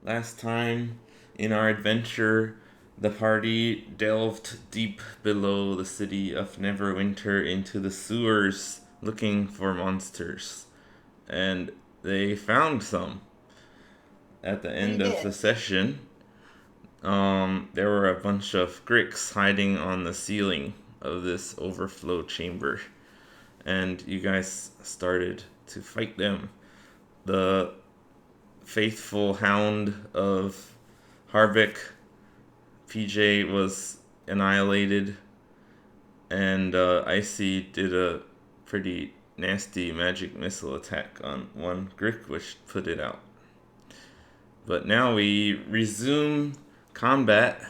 Last time in our adventure, the party delved deep below the city of Neverwinter into the sewers looking for monsters. And they found some. At the We end of did. the session, there were a bunch of gricks hiding on the ceiling of this overflow chamber. And you guys started to fight them. The faithful hound of Harvick, PJ, was annihilated, and Icy did a pretty nasty magic missile attack on one Grick, which put it out. But now we resume combat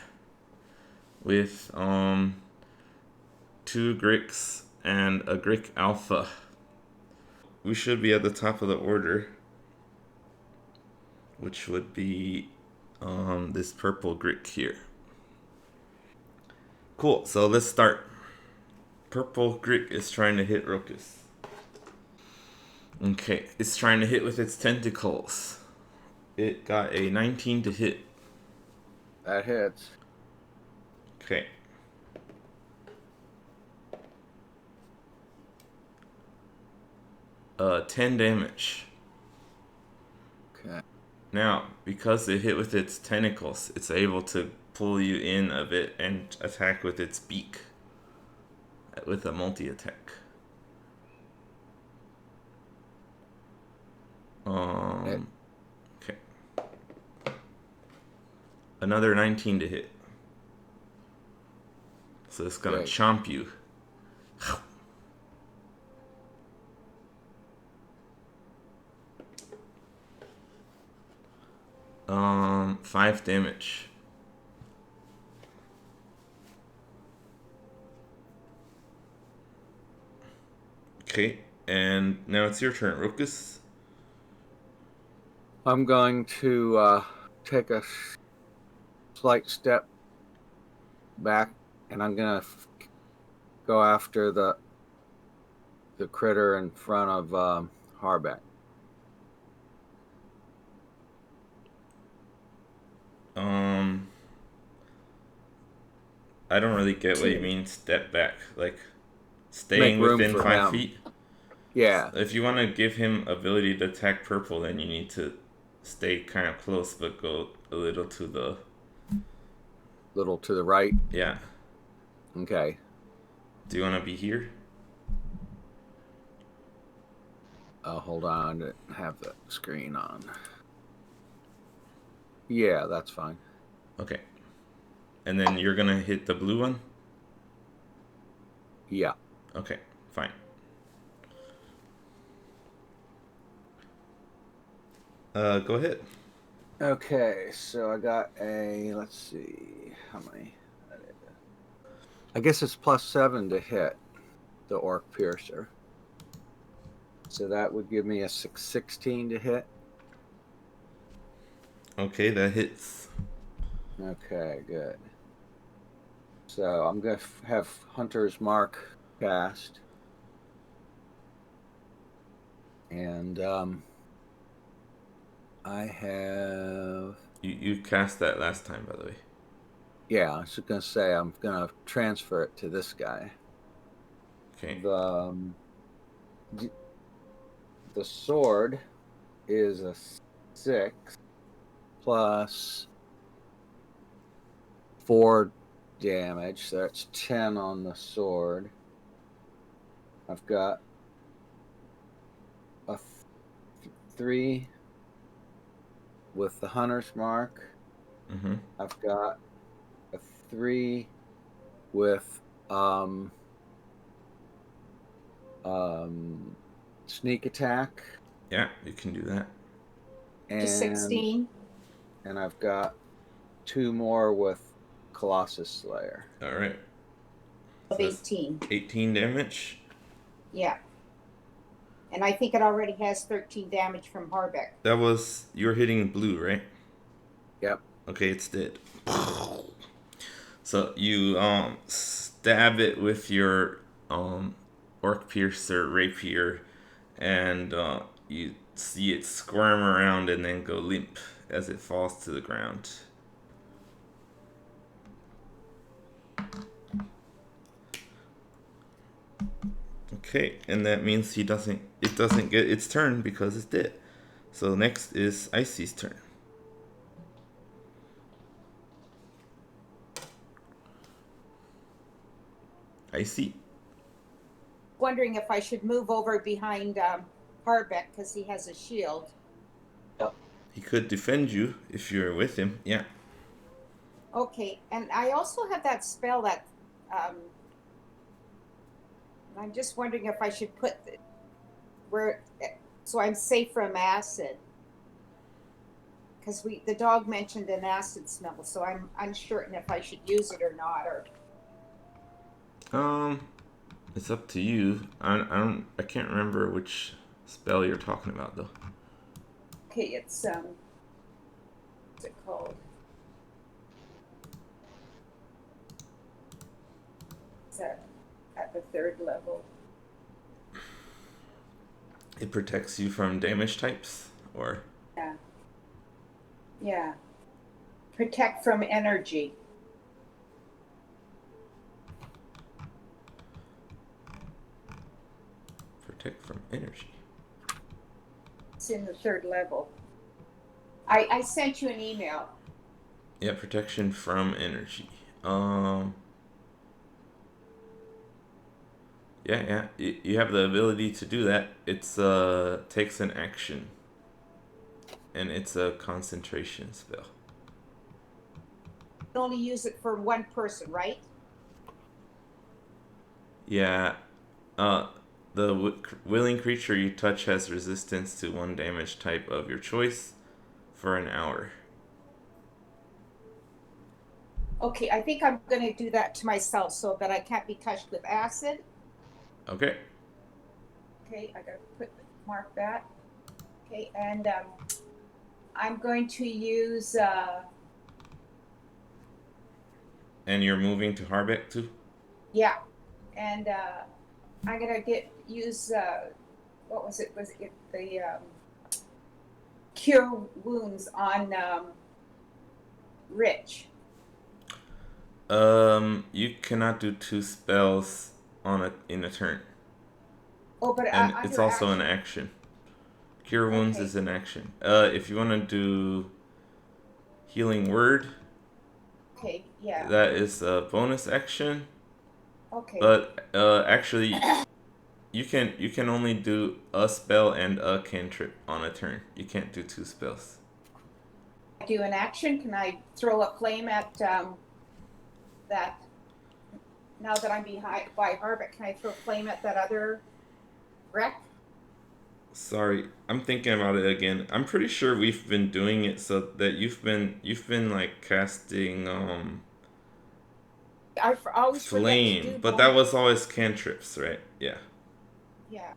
with two Gricks and a Grick Alpha. We should be at the top of the order, which would be this purple Grick here. Cool, so let's start. Purple Grick is trying to hit Rokus. Okay, it's trying to hit with its tentacles. It got a 19 to hit. That hits. Okay. Uh, 10 damage. Okay. Now, because it hit with its tentacles, it's able to pull you in a bit and attack with its beak. With a multi-attack. Okay. Another 19 to hit. So it's gonna Great. chomp you. 5 damage. Okay, and now it's your turn, Rokus. I'm going to take a slight step back, and I'm gonna go after the critter in front of Harbeck. I don't really get what you mean step back. Like, Make staying room within for 5 him. feet? Yeah. If you want to give him ability to attack purple, then you need to stay kind of close, but go a little to the... Little to the right. Yeah. Okay. Do you want to be here? Hold on to have the screen on. Yeah, that's fine. Okay. And then you're going to hit the blue one? Yeah. Okay, fine. Go ahead. Okay, so I got let's see, how many? I guess it's +7 to hit the Orc Piercer. So that would give me a 16 to hit. Okay, that hits. Okay, good. So I'm going to have Hunter's Mark cast. And I have... You cast that last time, by the way. Yeah, I was just going to say I'm going to transfer it to this guy. Okay. The sword is a 6 plus 4 damage, so that's 10 on the sword. I've got a 3 with the hunter's mark. Mm-hmm. I've got a 3 with sneak attack. Yeah, you can do that. To 16. And I've got 2 more with Colossus Slayer. All right. Of 18. 18 damage? Yeah. And I think it already has 13 damage from Harbeck. That was... You're hitting blue, right? Yep. Okay, it's dead. So you stab it with your Orc Piercer rapier, and you see it squirm around and then go limp as it falls to the ground. Okay, and that means it doesn't get its turn because it's dead. So next is Icy's turn. Icy. Wondering if I should move over behind Harbeck because he has a shield. He could defend you if you're with him. Yeah. Okay, and I also have that spell that I'm just wondering if I should put where so I'm safe from acid. Because the dog mentioned an acid smell, so I'm uncertain if I should use it or not. Or it's up to you. I can't remember which spell you're talking about though. okay, it's what's it called? It's at the 3rd level. It protects you from damage types, or yeah. Protect from energy. Protect from energy. It's in the 3rd level. I sent you an email. Yeah, protection from energy. Yeah. You have the ability to do that. It's takes an action, and it's a concentration spell. You can only use it for one person, right? Yeah. The willing creature you touch has resistance to 1 damage type of your choice for an hour. Okay, I think I'm going to do that to myself so that I can't be touched with acid. Okay. Okay, I gotta mark that. Okay, and I'm going to use. And you're moving to Harbeck too? Yeah, and I'm gonna use. What was it? Was it the cure wounds on Rich? You cannot do 2 spells in a turn. Oh, but And under it's also action. an action. Cure wounds Okay. is an action. If you want to do healing word, Okay, yeah. that is a bonus action. Okay. But actually, you can only do a spell and a cantrip on a turn. You can't do 2 spells. Do an action. Can I throw a flame at that? Now that I'm by Harbeck, can I throw a flame at that other wreck? Sorry, I'm thinking about it again. I'm pretty sure we've been doing it so that you've been like casting I always forget to do flame, but that bonus. was always cantrips, right? Yeah. Yeah.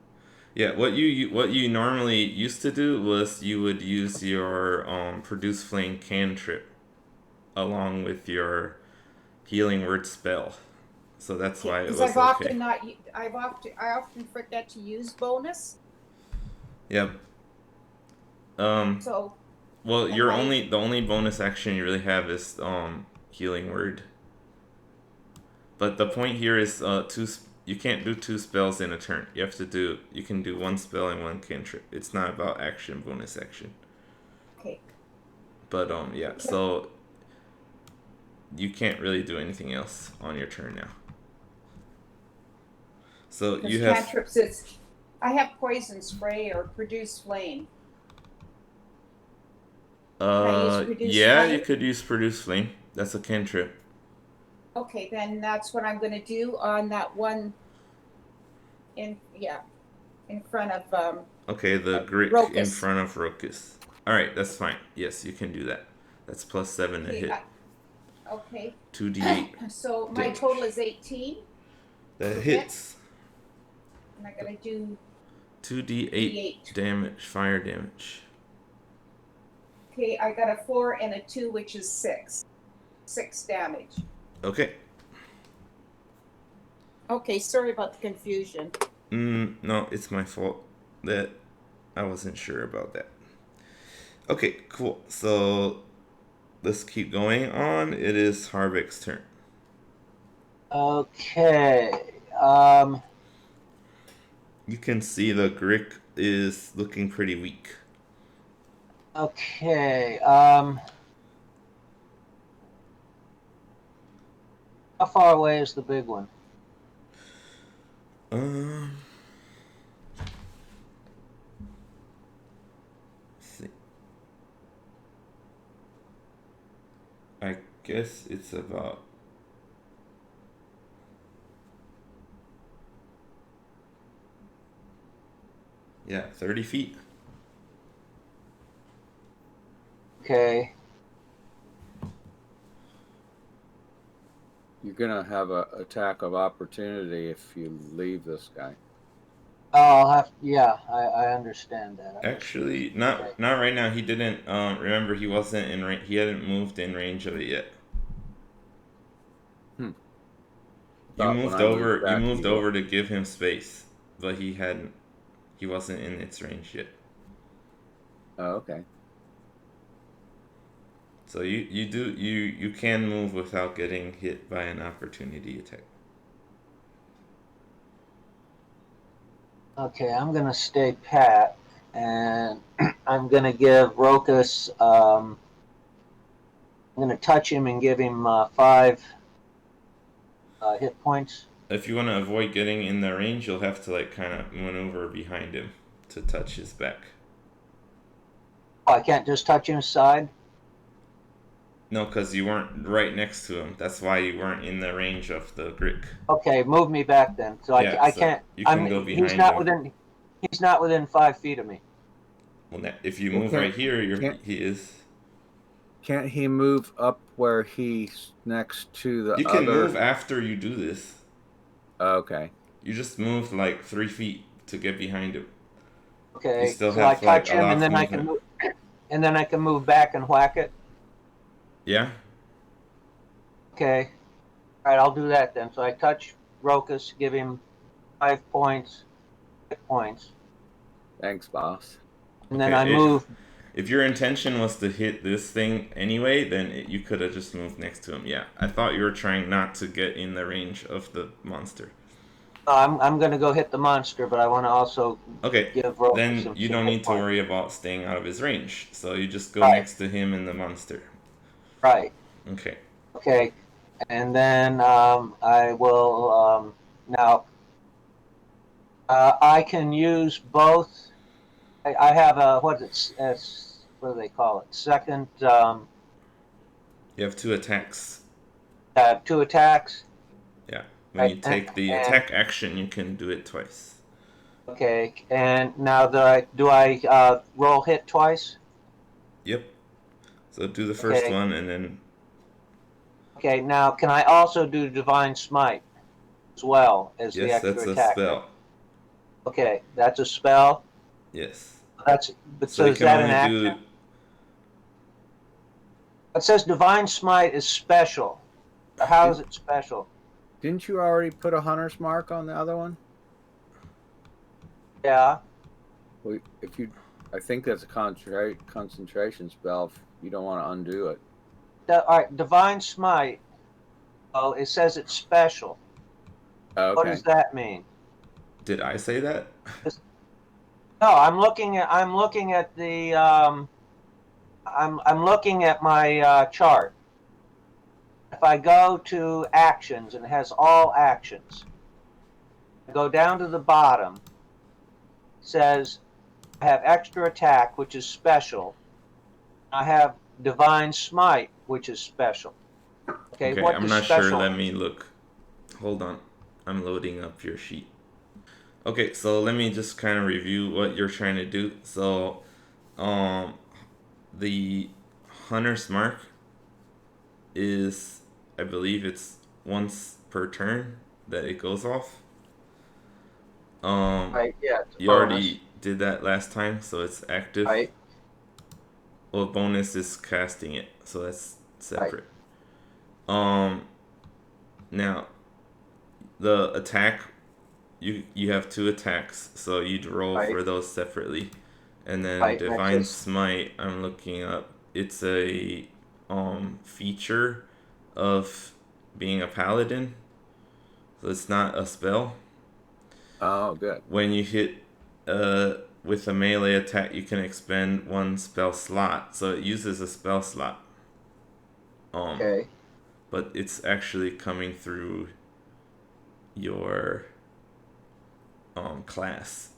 Yeah, what you normally used to do was you would use your produce flame cantrip along with your healing word spell. So that's why it Because was I've okay. often not. I often forget to use bonus. Yep. So. Well, And the only bonus action you really have is healing word. But the point here is you can't do 2 spells in a turn. You can do 1 spell and 1 cantrip. It's not about action bonus action. Okay. But yeah, so you can't really do anything else on your turn now. So you have cantrips is. I have poison spray or produce flame. Can I use produce flame? You could use produce flame. That's a cantrip. Okay, then that's what I'm going to do on that one. In front of Okay, the Grick Rokus. in front of Rokus. Alright, that's fine. Yes, you can do that. That's plus 7 to hit. Okay. 2d8. So my damage. total is 18. That hits. And I'm going to do 2d8 damage, fire damage. Okay, I got a 4 and a 2, which is 6. 6 damage. Okay. Okay, sorry about the confusion. No, it's my fault that I wasn't sure about that. Okay, cool. So let's keep going on. It is Harvick's turn. Okay. You can see the Grick is looking pretty weak. Okay. How far away is the big one? Let's see. I guess it's about yeah, 30 feet. Okay. You're gonna have a attack of opportunity if you leave this guy. Oh, I'll have. Yeah, I understand that. Actually, Okay. not right now. He didn't. Remember, he wasn't in range. He hadn't moved in range of it yet. You Thought when moved I moved over. You back, moved he over to give him space, but he hadn't. He wasn't in its range yet. Oh, okay. So you can move without getting hit by an opportunity attack. Okay, I'm gonna stay pat, and I'm gonna give Rokus. I'm gonna touch him and give him 5 hit points. If you want to avoid getting in the range, you'll have to like kind of maneuver behind him to touch his back. Oh, I can't just touch him side. No, because you weren't right next to him. That's why you weren't in the range of the Grick. Okay, move me back then. So Yeah, I so can't. you can go He's behind not him. within. He's not within 5 feet of me. Well, if you move right here, he is. Can't he move up where he's next to the You can other? move after you do this. Okay. You just move like 3 feet to get behind him. Okay, You still so I have like touch a him, lot and of then I can movement. move, and then I can move back and whack it. Yeah. Okay, all right, I'll do that then. So I touch Rokus, give him 5 points, hit points, Thanks, boss. and then I move. If your intention was to hit this thing anyway, then you could have just moved next to him. Yeah, I thought you were trying not to get in the range of the monster. I'm gonna go hit the monster, but I want to also Okay, give Rokus then some you don't hit need to points. worry about staying out of his range. So you just go Right. next to him and the monster. Right. Okay. Okay, and then I will now. I can use both. I have a what do they call it? Second. You have 2 attacks. 2 attacks. Yeah. When you take the And- attack action, you can do it twice. Okay, and now do I roll hit twice? Yep. So do the first Okay. one and then. Okay, now can I also do divine smite as well as the Yes, extra that's a attack? spell. Okay, that's a spell. Yes. But So so you is can that an only action? do. It says divine smite is special. How is it special? Didn't you already put a hunter's mark on the other one? Yeah. Well, I think that's a concentration spell. If you don't want to undo it. All right, divine smite. Oh, it says it's special. Okay. What does that mean? Did I say that? No, I'm looking at the I'm looking at my chart. If I go to actions and it has all actions, I go down to the bottom. It says I have extra attack, which is special. I have divine smite, which is special. Okay, what I'm does not special? sure. Let me look. Hold on. I'm loading up your sheet. Okay, so let me just kind of review what you're trying to do. So, the Hunter's Mark is, I believe it's once per turn that it goes off. Right, yeah. You already did that last time, so it's active. Right. Well, bonus is casting it, so that's separate. Right. Now, the attack, you have 2 attacks, so you'd roll for those separately. And then Right, Divine that's just, Smite, I'm looking up. It's a feature of being a paladin. So it's not a spell. Oh, good. When you hit with a melee attack, you can expend one spell slot. So it uses a spell slot. okay. But it's actually coming through your class.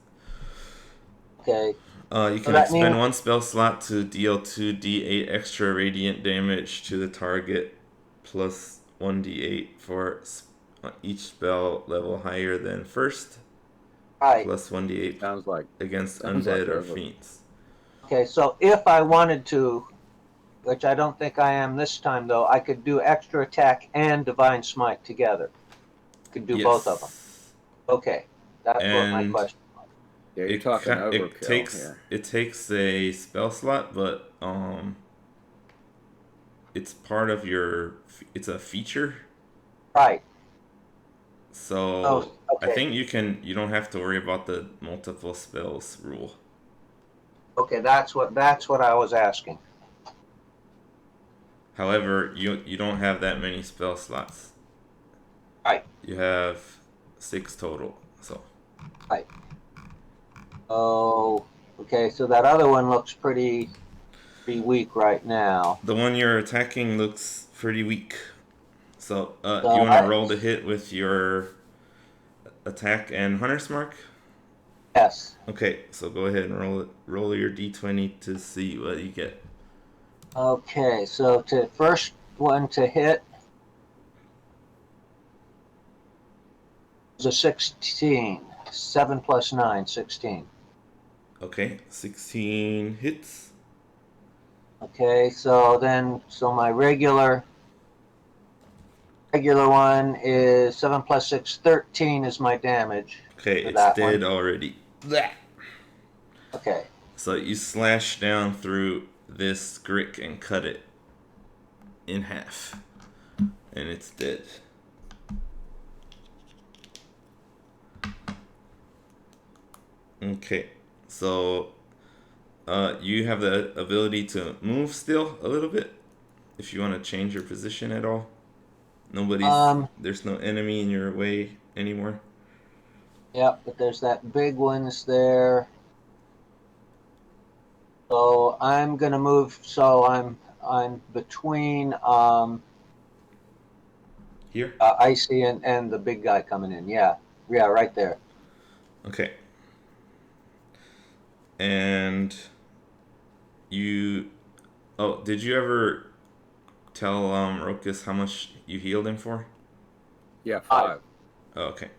Okay. You So can that means, expend one spell slot to deal 2d8 extra radiant damage to the target, plus 1d8 for each spell level higher than first, right. plus 1d8 Sounds like against undead or over. fiends. Okay, so if I wanted to, which I don't think I am this time though, I could do extra attack and divine smite together. Could do both of them. Yes, Okay, that's what my and question. Yeah, you're talking it overkill here. takes a spell slot, but it's part of your. It's a feature. Right. So Oh, I okay. think you don't have to worry about the multiple spells rule. Okay, that's what I was asking. However, you don't have that many spell slots. Right. You have 6 total. So Right. Oh, okay. So that other one looks pretty weak right now. the one you're attacking looks pretty weak. So you So want to roll the hit with your attack and hunter's mark? yes. Okay, so go ahead and roll your d20 to see what you get. Okay, so to first one to hit is a 16. 7 plus 9, 16. Okay, 16 hits. Okay, so my regular one is 7 plus 6, 13 is my damage Okay, for it's that one. dead already. Blah. Okay. So you slash down through this Grick and cut it in half. And it's dead. Okay, so you have the ability to move still a little bit if you want to change your position at all. There's no enemy in your way anymore. Yeah, but there's that big one's there. So I'm gonna move. So I'm between Here? Icy and the big guy coming in. Yeah, yeah, right there. Okay. And you. Oh, did you ever tell Rokus how much you healed him for? Yeah, 5. Oh, okay.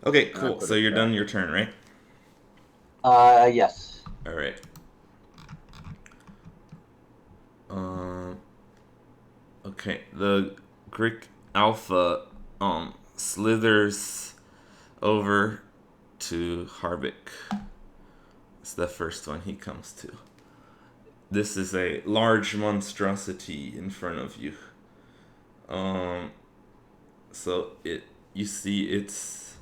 Okay, And I cool. put So it you're back. done your turn, right? Yes. All right. Um. Okay. The Grick Alpha slithers over to Harvick. It's the first one he comes to. This is a large monstrosity in front of you. So you see its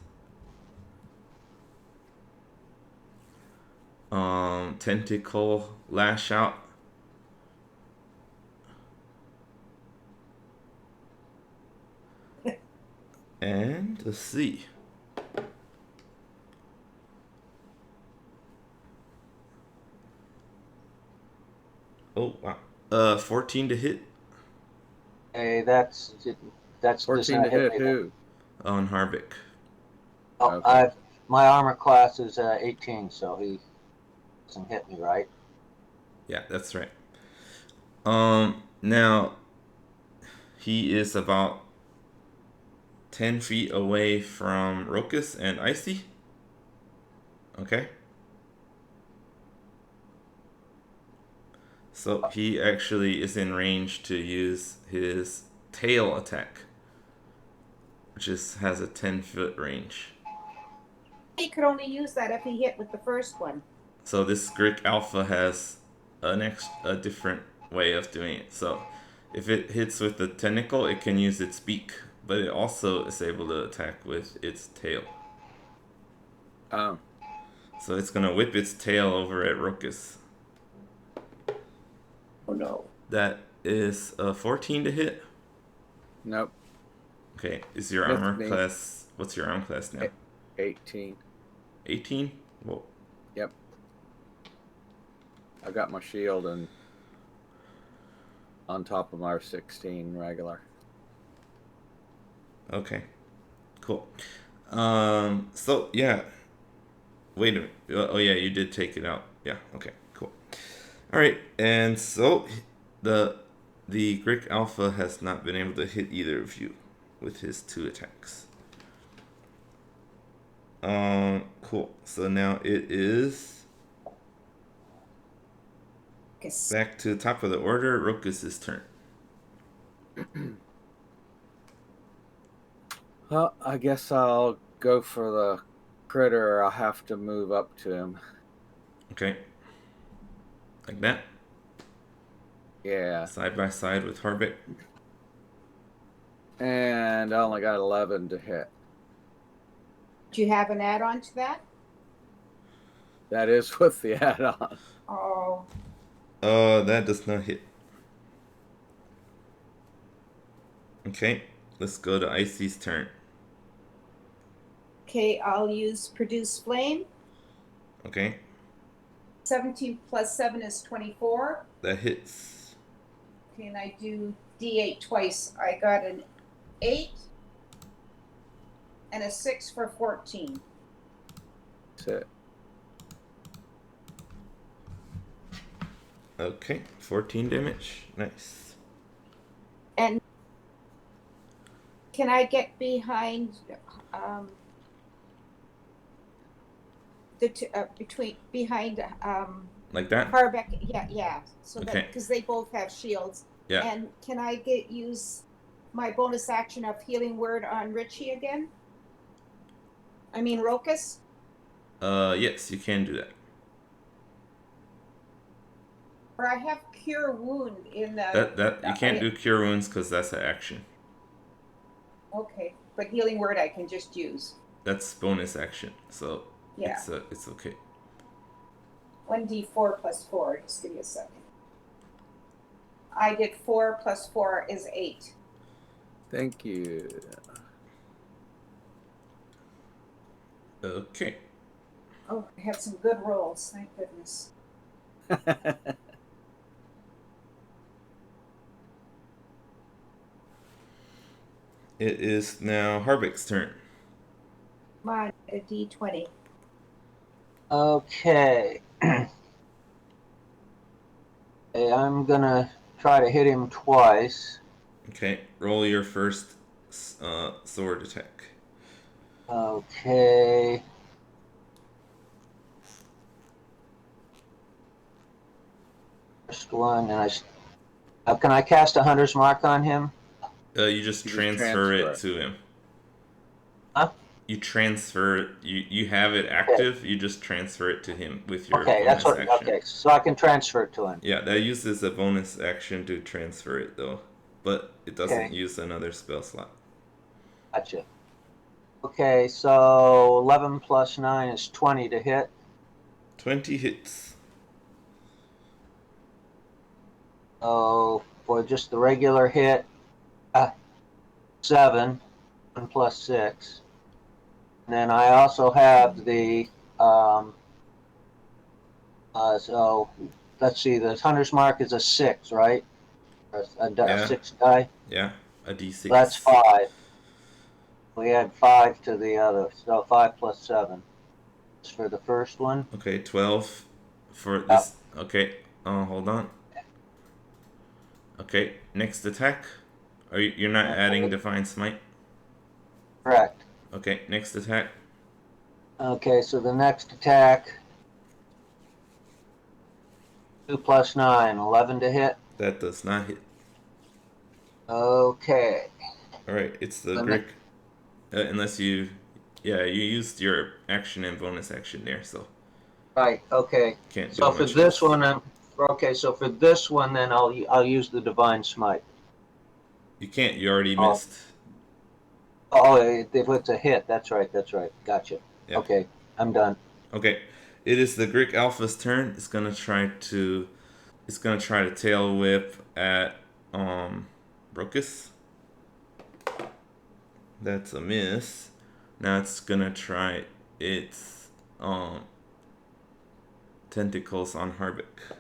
tentacle lash out. And let's see. Oh wow. 14 to hit Hey, that's 14 to hit me. who? on Harvick. Oh, Okay. my armor class is 18, so he doesn't hit me, right? Yeah, that's right. Now he is about 10 feet away from Rokus and Icy. Okay. So he actually is in range to use his tail attack, which has a 10-foot range. He could only use that if he hit with the first one. So this Grick Alpha has a different way of doing it. So if it hits with the tentacle, it can use its beak, but it also is able to attack with its tail. Oh. So it's gonna whip its tail over at Rokus. Oh no. That is a 14 to hit. Nope. Okay, is your Missed armor me. class? What's your armor class now? 18. 18? Whoa. Yep. I got my shield and on top of my 16 regular. Okay. Cool. So yeah. Wait a minute. Oh yeah, you did take it out. Yeah. Okay. Cool. All right. And so the Grick Alpha has not been able to hit either of you with his 2 attacks. Cool. So now it is back to the top of the order. Rokus's turn. Well, I guess I'll go for the critter. I'll have to move up to him. Okay. Like that. Yeah. Side by side with Harbeck. And I only got 11 to hit. Do you have an add-on to that? That is with the add-on. Oh, That does not hit. Okay. Let's go to Icy's turn. okay. I'll use Produce Flame. Okay. 17 plus 7 is 24. That hits. Okay, and I do D8 twice. I got an 8 and a 6 for 14. That's it. Okay. 14 damage. Nice. And can I get behind behind Like that? Harbeck? Yeah. So Okay. that because they both have shields. Yeah. And can I use my bonus action of Healing Word on Richie again? I mean Rokus? Yes, you can do that. Or I have Cure Wound in the... That you can't do Cure Wounds because that's an action. Okay, but Healing Word I can just use. That's bonus action, so Yeah. it's okay. 1d4 plus 4. Just give me a second. I did 4 plus 4 is 8. Thank you. Okay. Oh, I had some good rolls. Thank goodness. It is now Harbeck's turn. Come on, a d20. Okay. Hey, I'm gonna try to hit him twice. Okay, roll your first sword attack. Okay. First one, and can I cast a hunter's mark on him? You just transfer it to him. Huh? You transfer you have it active. You just transfer it to him with your Okay, bonus that's what. action. Okay, so I can transfer it to him. Yeah, that uses a bonus action to transfer it though, but it doesn't Okay. use another spell slot. Gotcha. Okay, so 11 plus 9 is 20 to hit. 20 hits. So for just the regular hit, 7, 1 plus 6. And then I also have the, so let's see, the hunter's mark is a 6, right? A 6 die. Yeah, a d6. So that's 5. We add 5 to the other, so 5 plus 7. That's for the first one. Okay, 12 for this. Okay, hold on. Okay, next attack. You're not adding Divine Smite? Correct. Okay, next attack. Okay, so the next attack, 2 plus 9, 11 to hit. That does not hit. Okay. Alright, it's the Let Grick. Unless you used your action and bonus action there, so Right, okay. can't do So for much this else. one, so for this one, then I'll use the Divine Smite. You can't, you already missed. Oh, if it's a hit, that's right. Gotcha. Yeah. Okay, I'm done. Okay, it is the Grick Alpha's turn. It's gonna try to tail whip at Brocus. That's a miss. Now it's gonna try its tentacles on Harvick.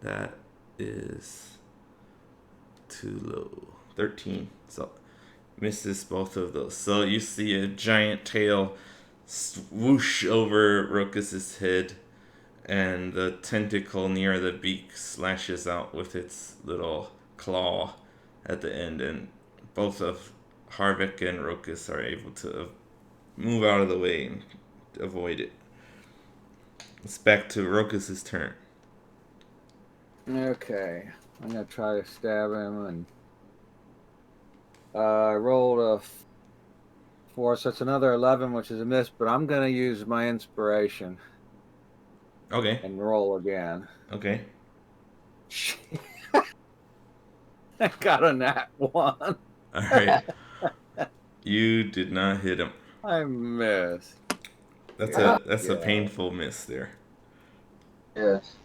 That is too low. 13. So misses both of those. So you see a giant tail swoosh over Rokus's head, and the tentacle near the beak slashes out with its little claw at the end, and both of Harvick and Rokus are able to move out of the way and avoid it. It's back to Rokus's turn. Okay, I'm gonna try to stab him, and I rolled a 4, so it's another 11, which is a miss. But I'm gonna use my inspiration. Okay. And roll again. Okay. I got a nat 1. All right. You did not hit him. I missed. That's a painful miss there. Yes.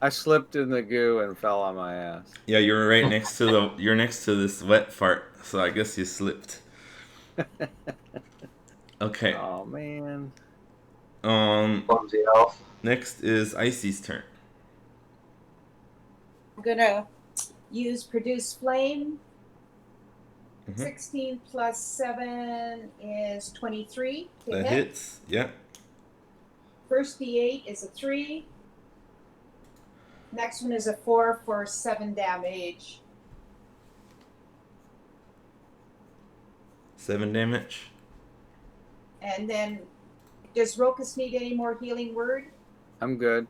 I slipped in the goo and fell on my ass. Yeah, you're right next to you're next to this wet fart, so I guess you slipped. Okay. Oh man. Clumsy elf. Next is Icy's turn. I'm gonna use produce flame. Mhm. 16 plus 7 is 23. That hits. Yeah. First D8 is a 3. Next one is a 4 for 7 damage. 7 damage. And then, does Rokus need any more healing word? I'm good.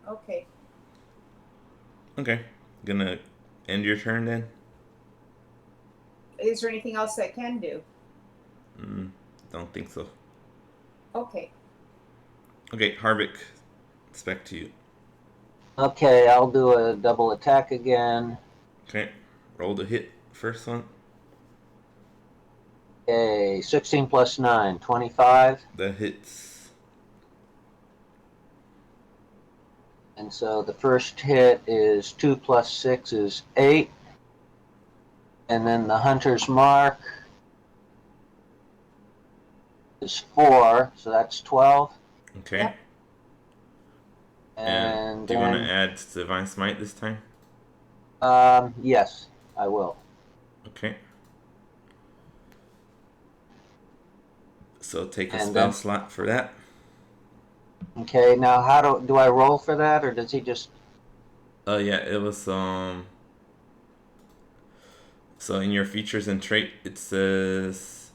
Okay. Okay. Gonna end your turn then? Is there anything else I can do? Don't think so. Okay. Okay, Harvick, it's back to you. Okay, I'll do a double attack again. Okay, roll the hit. First one. Okay, 16 plus 9, 25. That hits. And so the first hit is 2 plus 6 is 8. And then the hunter's mark is 4, so that's 12. Okay. Yep. And do you want to then, add Divine Smite this time? yes, I will. Okay. So take a And spell then- slot for that. Okay, now how do I roll for that, or does he just... Yeah, it was so in your features and trait it says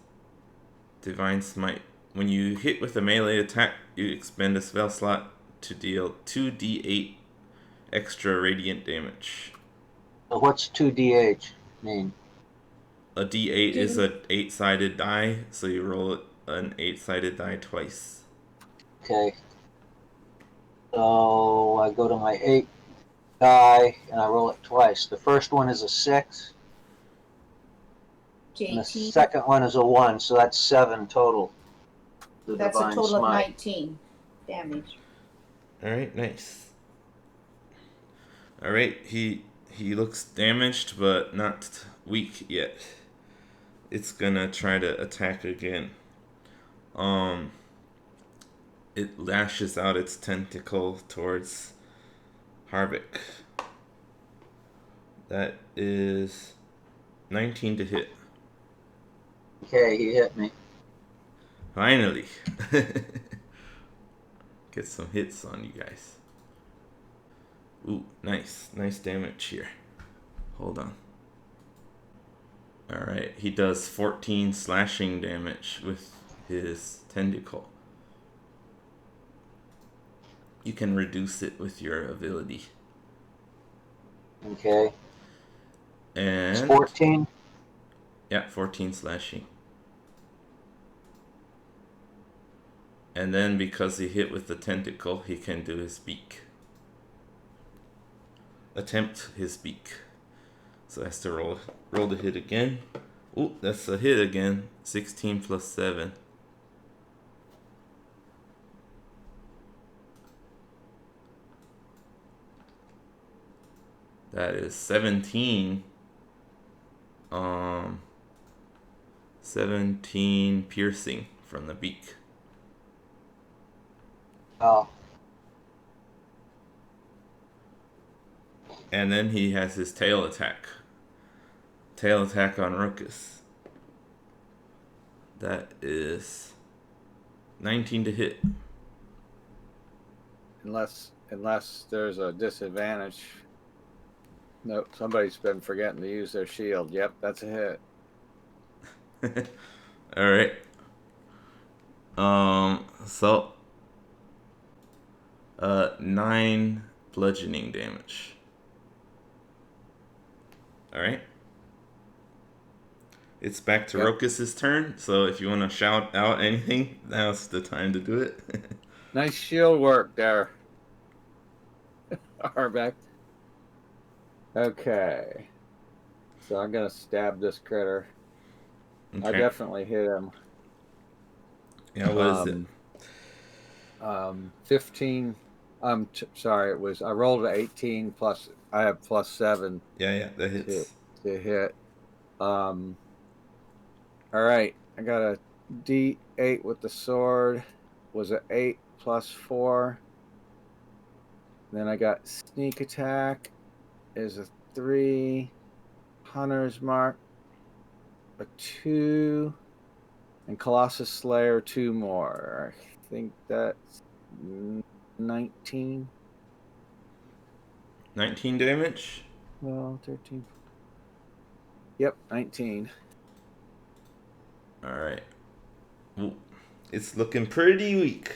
Divine Smite. When you hit with a melee attack, you expend a spell slot to deal 2d8 extra radiant damage. What's 2d8 mean? A d8 is a 8-sided die, so you roll an 8-sided die twice. Okay. So I go to my 8 die and I roll it twice. The first one is a 6. And the 18. second one is a 1, so that's 7 total. The That's a Divine total of Smite. 19 damage. Alright, nice. Alright, he looks damaged but not weak yet. It's gonna try to attack again. It lashes out its tentacle towards Harvick. That is 19 to hit. Okay, he hit me. Finally. Get some hits on you guys. Ooh, nice. Nice damage here. Hold on. Alright, he does 14 slashing damage with his tentacle. You can reduce it with your ability. Okay. And It's 14. yeah, 14 slashing. And then because he hit with the tentacle, he can do his beak. Attempt his beak. So has to roll the hit again. Ooh, that's a hit again. 16 plus 7. That is 17. 17 piercing from the beak. Oh, And then he has his tail attack. Tail attack on Ruckus. That is 19 to hit. Unless there's a disadvantage. Nope, somebody's been forgetting to use their shield. Yep, that's a hit. All right. So 9 bludgeoning damage. All right. It's back to Yep. Rokus's turn. So if you want to shout out anything, now's the time to do it. Nice shield work there, Arbeck. Okay, so I'm gonna stab this critter. I Okay. definitely hit him. Yeah, what is it? 15. Sorry, it was. I rolled an 18 plus. I have +7 Yeah, that hits. to hit. All right, I got a D8 with the sword. Was an 8 plus 4. Then I got sneak attack is a 3. Hunter's mark a 2. And Colossus Slayer 2 more. I think that's 19. 19 damage. Well, 13. Yep, 19. All right. Ooh, it's looking pretty weak.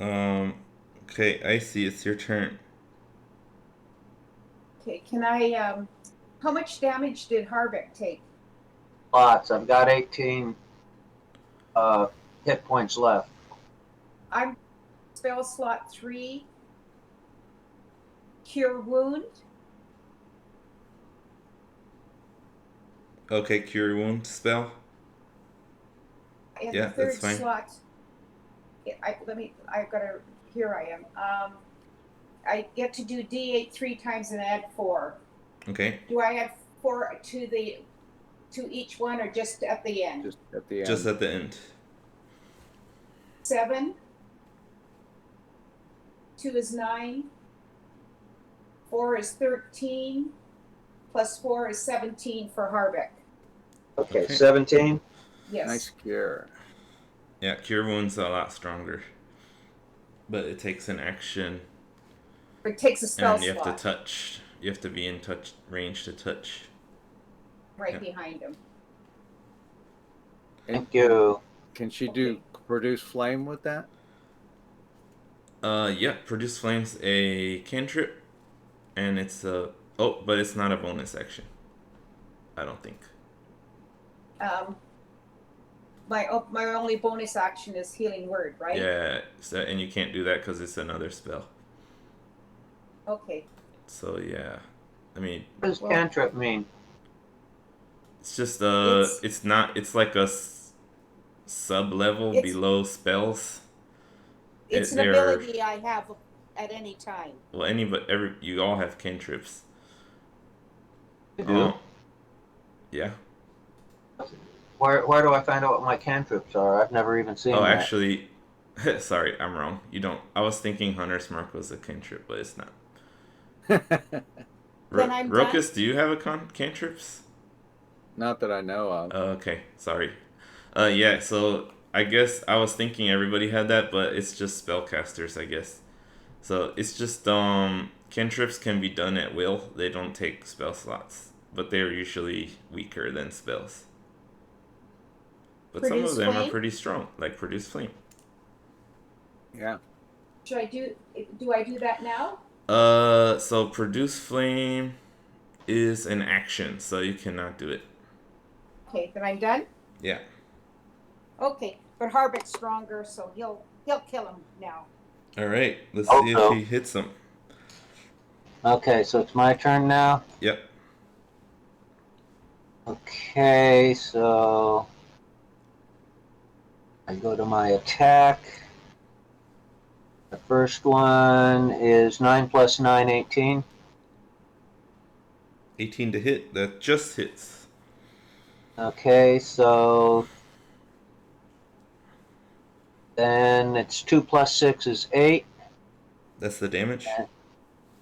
Okay, Icy, it's your turn. Okay, can I, how much damage did Harbeck take? lots. I've got 18 hit points left. I'm spell slot 3, cure wound. Okay, cure wound spell. And Yeah, the third that's fine. slot, here I am. I get to do D8 3 times and add 4. Okay, Do I add 4 to each one or just at the end? Just at the end. just at the end. 7. 2 is 9. 4 is 13. Plus 4 is 17 for Harbeck. Okay, Okay. 17. Yes. Nice cure. Yeah, cure wound's a lot stronger. But it takes an action, It takes a spell and you have to slot touch. You have to be in touch range to touch. right Yeah. behind him. Thank you. Can she do produce flame with that? Yeah, produce flames a cantrip, and it's a but it's not a bonus action. I don't think. My only bonus action is healing word, right? Yeah, so, and you can't do that because it's another spell. Okay. So yeah, I mean, What does Well- cantrip mean? it's just It's- it's not. It's like a sub level It's- below spells. It's an they're- ability I have at any time. Well, you all have cantrips. You do? Yeah. Where do I find out what my cantrips are? I've never even seen Oh, that. actually, sorry, I'm wrong. You don't. I was thinking Hunter's Mark was a cantrip, but it's not. Then I'm Rokus, do you have a cantrips? Not that I know of. Okay, sorry. Yeah. So I guess I was thinking everybody had that, but it's just spellcasters, I guess. So it's just cantrips can be done at will. They don't take spell slots, but they're usually weaker than spells. But some Produce of them are flame? pretty strong, like produce flame. Yeah. Should I do I do that now? So produce flame is an action, so you cannot do it. Okay, then I'm done. Yeah. Okay, but Harbeck's stronger, so he'll kill him now. All right. Let's Oh, see no. if he hits him. Okay, so it's my turn now. Yep. Okay, so I go to my attack. The first one is 9 plus 9, 18. 18 to hit. That just hits. Okay, so then it's 2 plus 6 is 8. That's the damage.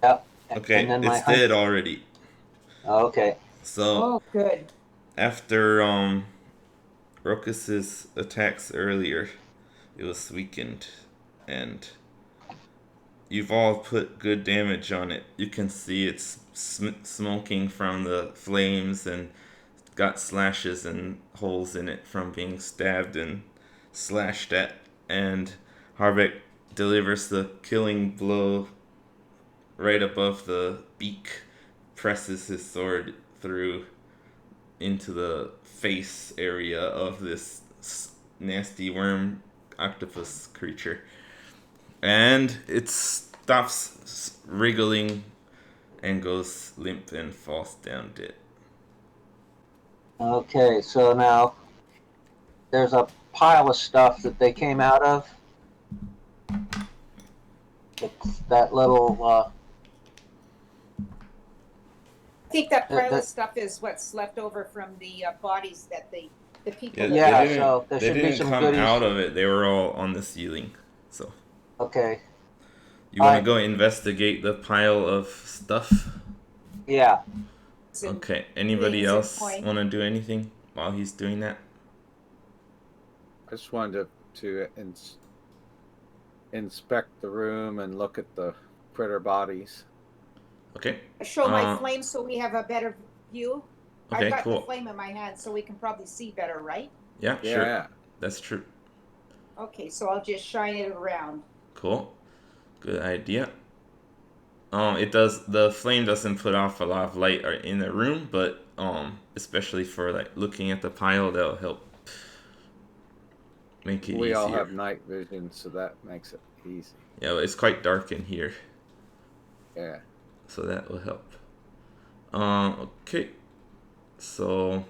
Yep. And Okay, then my it's dead already. Okay. So Oh, good. after Ruckus's attacks earlier, it was weakened, and you've all put good damage on it. You can see it's smoking from the flames and got slashes and holes in it from being stabbed and slashed at. And Harbeck delivers the killing blow right above the beak, presses his sword through into the face area of this nasty worm octopus creature. And it stops wriggling and goes limp and falls down dead. Okay, so now there's a pile of stuff that they came out of. It's that little. I think that pile of that- stuff is what's left over from the bodies that the people. Yeah, Yeah, they didn't, so there they should be didn't some come goodies. out of it. They were all on the ceiling. So Okay. you want to go investigate the pile of stuff? Yeah. Okay. Anybody Things and else coin. want to do anything while he's doing that? I just wanted to inspect the room and look at the critter bodies. Okay. Show my flame so we have a better view. Okay, I've got cool. the flame in my hand, so we can probably see better, right? Yeah, Yeah. sure. That's true. Okay, so I'll just shine it around. Cool. Good idea. The flame doesn't put off a lot of light in the room, but especially for like looking at the pile, that'll help make it We easier. all have night vision, so that makes it easy. Yeah, but it's quite dark in here, Yeah. so that will help. Okay. So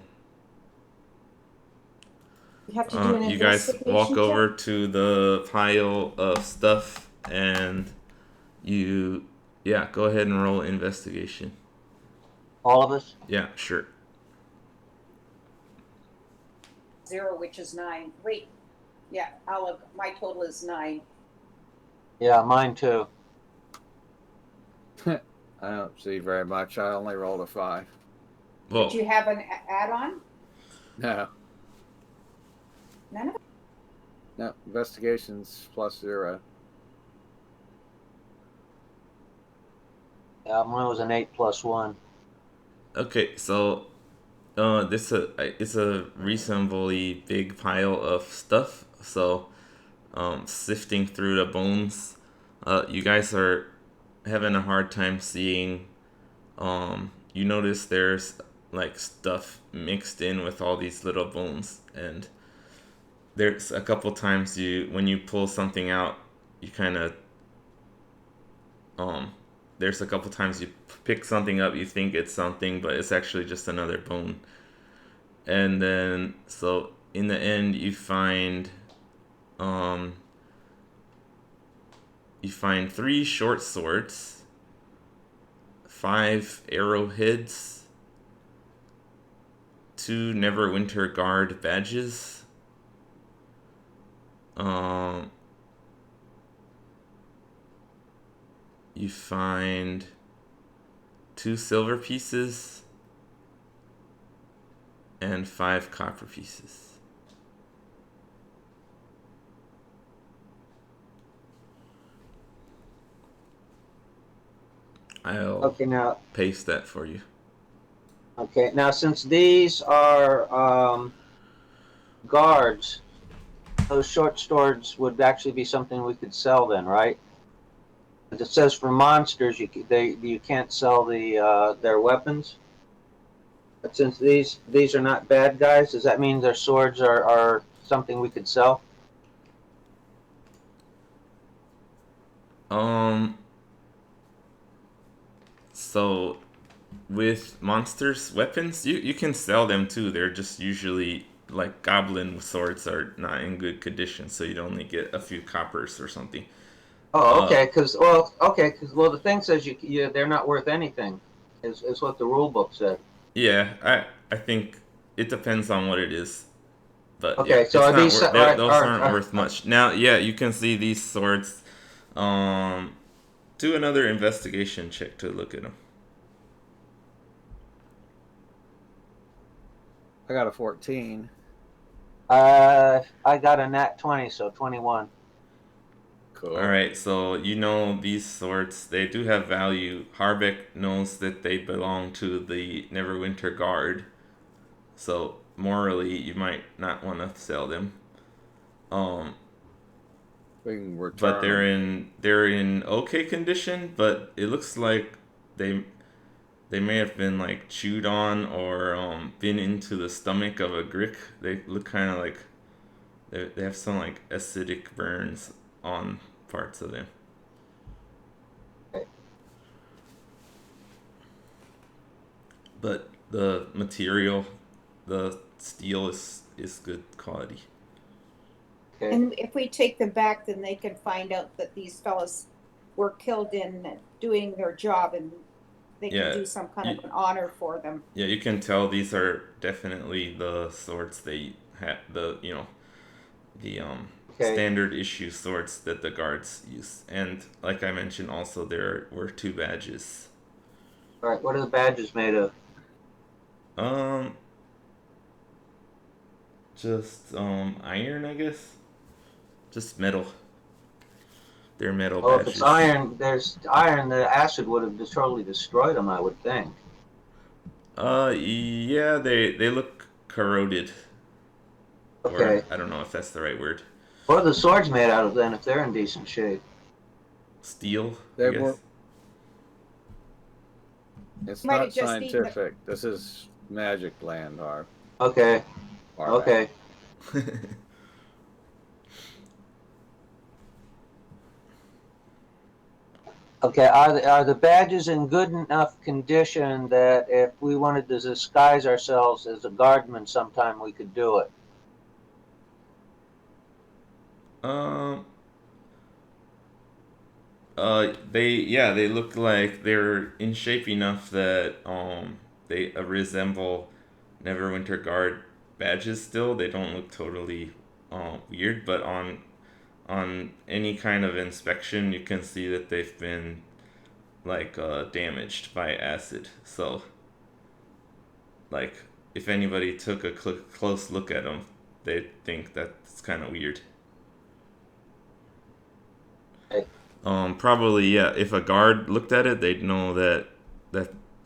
You have to do an you guys walk investigation over check? to the pile of stuff and go ahead and roll investigation. All of us? Yeah, sure. 0, which is 9. Wait, yeah, my total is 9. Yeah, mine too. I don't see very much. I only rolled a 5. Well, Did you have an add-on? No. None of it? No. Investigations +0. Yeah, mine was an 8 plus 1. okay, so it's a reasonably big pile of stuff. So sifting through the bones, you guys are having a hard time seeing. You notice there's like stuff mixed in with all these little bones, and there's a couple times when you pull something out, you kind of there's a couple times you pick something up, you think it's something, but it's actually just another bone. And then so in the end you find 3 short swords, 5 arrowheads, 2 Neverwinter Guard badges, you find 2 silver pieces and 5 copper pieces. I'll now paste that for you. Okay, now since these are guards, those short swords would actually be something we could sell then, right? It says for monsters you can't sell their weapons. But since these are not bad guys, does that mean their swords are something we could sell? So with monsters weapons, you can sell them too. They're just usually like goblin swords are not in good condition, so you'd only get a few coppers or something. Oh, Uh, okay. Because the thing says they're not worth anything, is what the rule book said. yeah, I think it depends on what it is. But yeah, Okay, so it's are not these worth. Those aren't worth much. Now, yeah, you can see these swords. Um, do another investigation check to look at them. I got a 14. I got a nat 20, so 21. All Cool. right, so you know these swords, they do have value. Harbeck knows that they belong to the Neverwinter Guard, so morally you might not want to sell them. Um, We can but return they're them. in okay condition, but it looks like they they may have been like chewed on or been into the stomach of a grick. They look kind of like they have some like acidic burns on parts of them. But the material, the steel is good quality. Okay. And if we take them back, then they can find out that these fellas were killed in doing their job, and they can Yeah, do some kind you of an honor for them. yeah you can tell these are definitely the swords they had the Okay. standard issue swords that the guards use. And like I mentioned, also there were two badges. All right. What are the badges made of? Um, just iron, I guess. Just metal. They're metal Well, if it's badges. iron, there's iron. The acid would have totally destroyed them, I would think. Yeah, they look corroded, or Okay. I don't know if that's the right word. What are the swords made out of then, if they're in decent shape? Steel, I They were. guess. It's Might not have just eaten the. scientific. This is magic land, Okay. Harbeck. Okay. Okay. Are the badges in good enough condition that if we wanted to disguise ourselves as a guardman sometime, we could do it? um, they look like they're in shape enough that they resemble Neverwinter Guard badges. Still, they don't look totally weird, but on any kind of inspection, you can see that they've been like damaged by acid. So, like, if anybody took a close look at them, they'd think that's kind of weird. Okay. Probably yeah. If a guard looked at it, they'd know that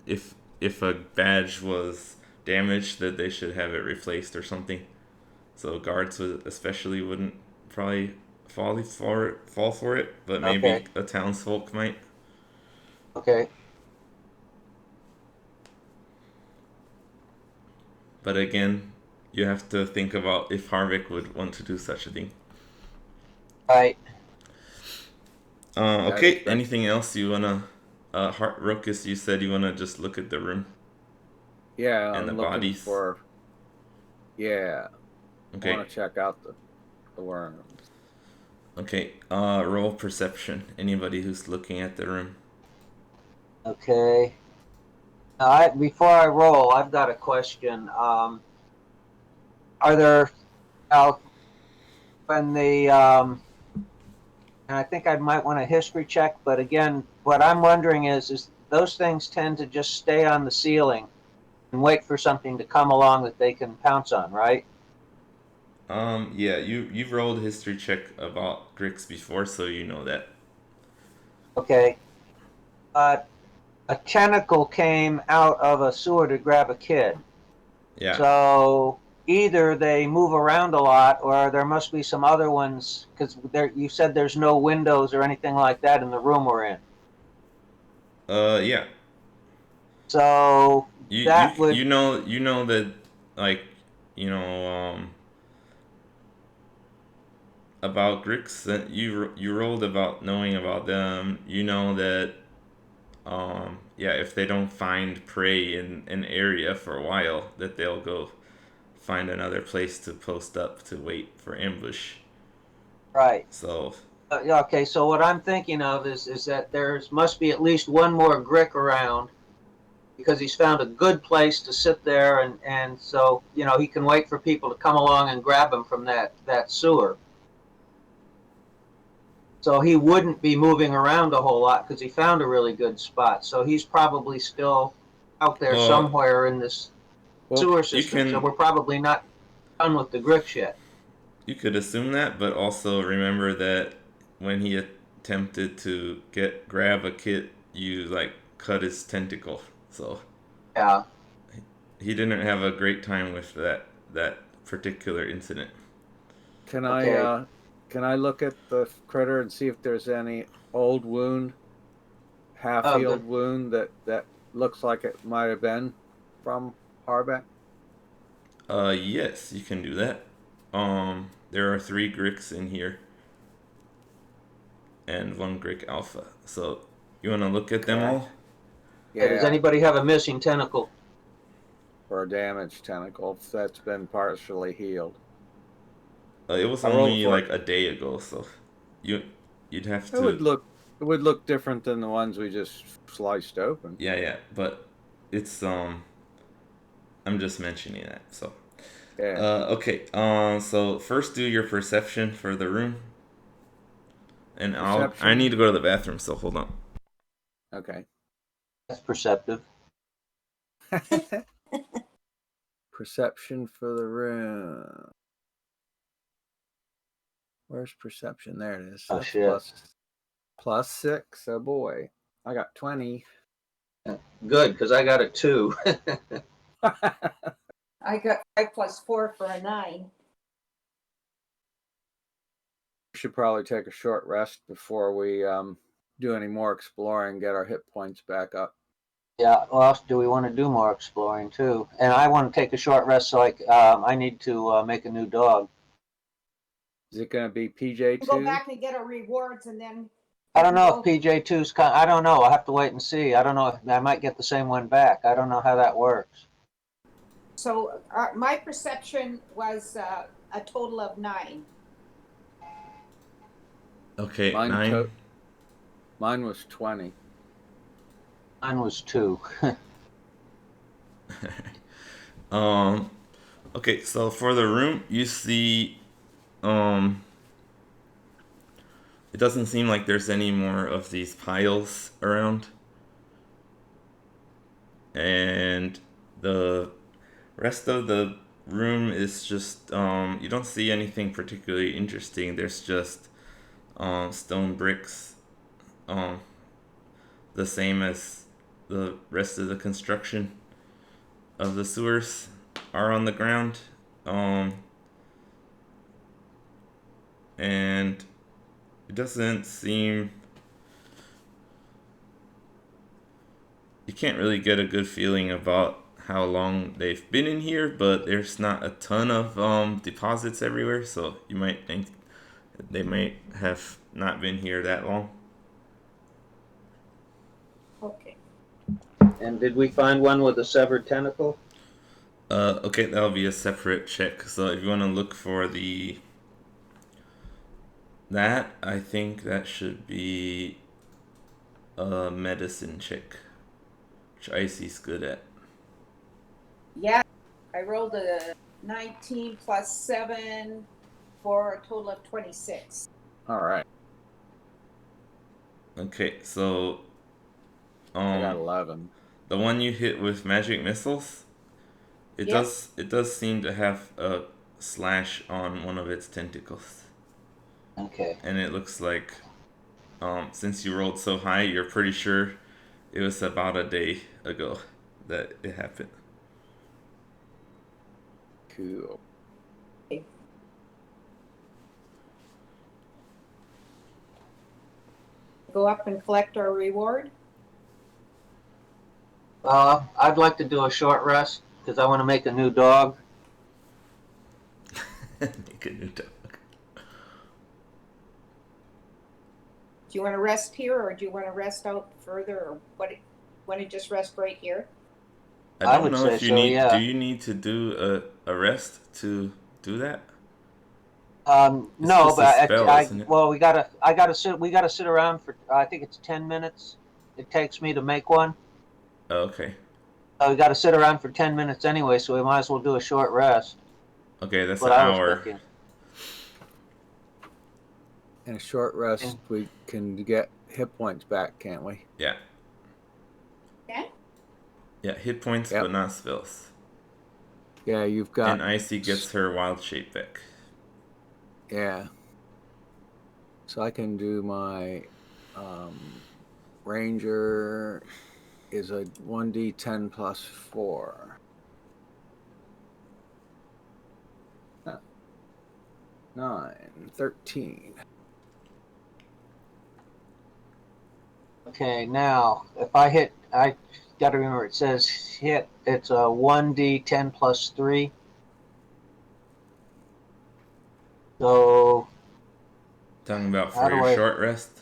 if a badge was damaged, that they should have it replaced or something. So guards would especially wouldn't probably fall for it, but Okay. maybe a townsfolk might. Okay. But again, you have to think about if Harvick would want to do such a thing. Right. Yeah, I'd Okay. expect. Anything else you wanna? Ruckus, you said you wanna just look at the room Yeah, and the I'm looking bodies. for. Yeah, I Okay. want to check out the worms. Okay. Roll perception. Anybody who's looking at the room. Okay. Before I roll, I've got a question. Are there now when the and I think I might want a history check, but again, what I'm wondering is those things tend to just stay on the ceiling and wait for something to come along that they can pounce on, right? Yeah, you've rolled a history check about gricks before, so you know that. Okay. But a tentacle came out of a sewer to grab a kid. Yeah. So either they move around a lot, or there must be some other ones because there you said there's no windows or anything like that in the room we're in. Yeah. So that would You know that like you know about gricks that you rolled about knowing about them. You know that yeah, if they don't find prey in an area for a while, that they'll go find another place to post up to wait for ambush. right. So Yeah, okay, so what I'm thinking of is that there's must be at least one more Grick around because he's found a good place to sit there, and so he can wait for people to come along and grab him from that sewer. So he wouldn't be moving around a whole lot because he found a really good spot. So he's probably still out there Well, somewhere in this sewer you system. So can we're probably not done with the Gricks yet. you could assume that, but also remember that when he attempted to grab a kit, you like cut his tentacle. So Yeah. he didn't have a great time with that particular incident. Can Okay. I look at the critter and see if there's any old wound, Oh, good. half-healed wound that looks like it might have been from Harbeck? Yes, you can do that. There are 3 Gricks in here and 1 Grick Alpha. So you want to look at them Okay. all? Hey, does Yeah, anybody have a missing tentacle? for a damaged tentacle that's been partially healed. It was I rolled only for like it. a day ago, so you you'd have It to. would look different than the ones we just sliced open. Yeah, yeah, but it's I'm just mentioning that. So Yeah. okay. So first do your perception for the room, and I need Perception. to go to the bathroom. So hold on. Okay. That's perceptive. Perception for the room. Where's perception? There it is. Oh That's shit. plus 6. Oh boy. I got 20. Good, because I got a 2. I got 5 + 4 for a 9. We should probably take a short rest before we do any more exploring, get our hit points back up. Yeah. Well, do we want to do more exploring too? And I want to take a short rest, so I need to make a new dog. Is it going to be Go PJ2? back and get our rewards, and then I don't know if go. PJ2's I don't know. I have to wait and see. I don't know if I might get the same one back. I don't know how that works. So my perception was a total of 9. Okay, Mine 9. Mine was 20. Mine was 2. um. Okay, so for the room, you see, it doesn't seem like there's any more of these piles around, and the rest of the room is just you don't see anything particularly interesting. There's just stone bricks, um, the same as the rest of the construction of the sewers are on the ground, and it doesn't seem. You can't really get a good feeling about how long they've been in here, but there's not a ton of deposits everywhere, so you might think they might have not been here that long. Okay. And did we find one with a severed tentacle? Okay, that'll be a separate check. So if you want to look for that, I think that should be a medicine check, which Icy's good at. Yeah, I rolled a 19 + 7 for a total of 26. All right. Okay, so I got 11. the one you hit with magic missiles, Yep. it does seem to have a slash on one of its tentacles, Okay. and it looks like since you rolled so high, you're pretty sure it was about a day ago that it happened. Cool. Go up and collect our reward. I'd like to do a short rest because I want to make a new dog. Make a new dog. Do you want to rest here, or do you want to rest out further, or what? Want to just rest right here? I don't would know say if you so, need. Do yeah. you need to do a rest to do that? No, just a but spell, isn't it? well, we gotta sit around for. I think it's 10 minutes. It takes me to make one. Oh, okay. We got to sit around for 10 minutes anyway, so we might as well do a short rest. Okay, that's What an I was hour. thinking. In a short rest, And- we can get hit points back, can't we? Yeah. Okay. Yeah, hit points, Yep. but not spells. Yeah, you've got. And Icy gets her wild shape back. Yeah. So I can do my Ranger is a 1d10 plus 4. 9, 13. Okay, now if I hit, I got to remember it says hit. It's a 1d10 plus 3. So Talking about how for do your I? short rest?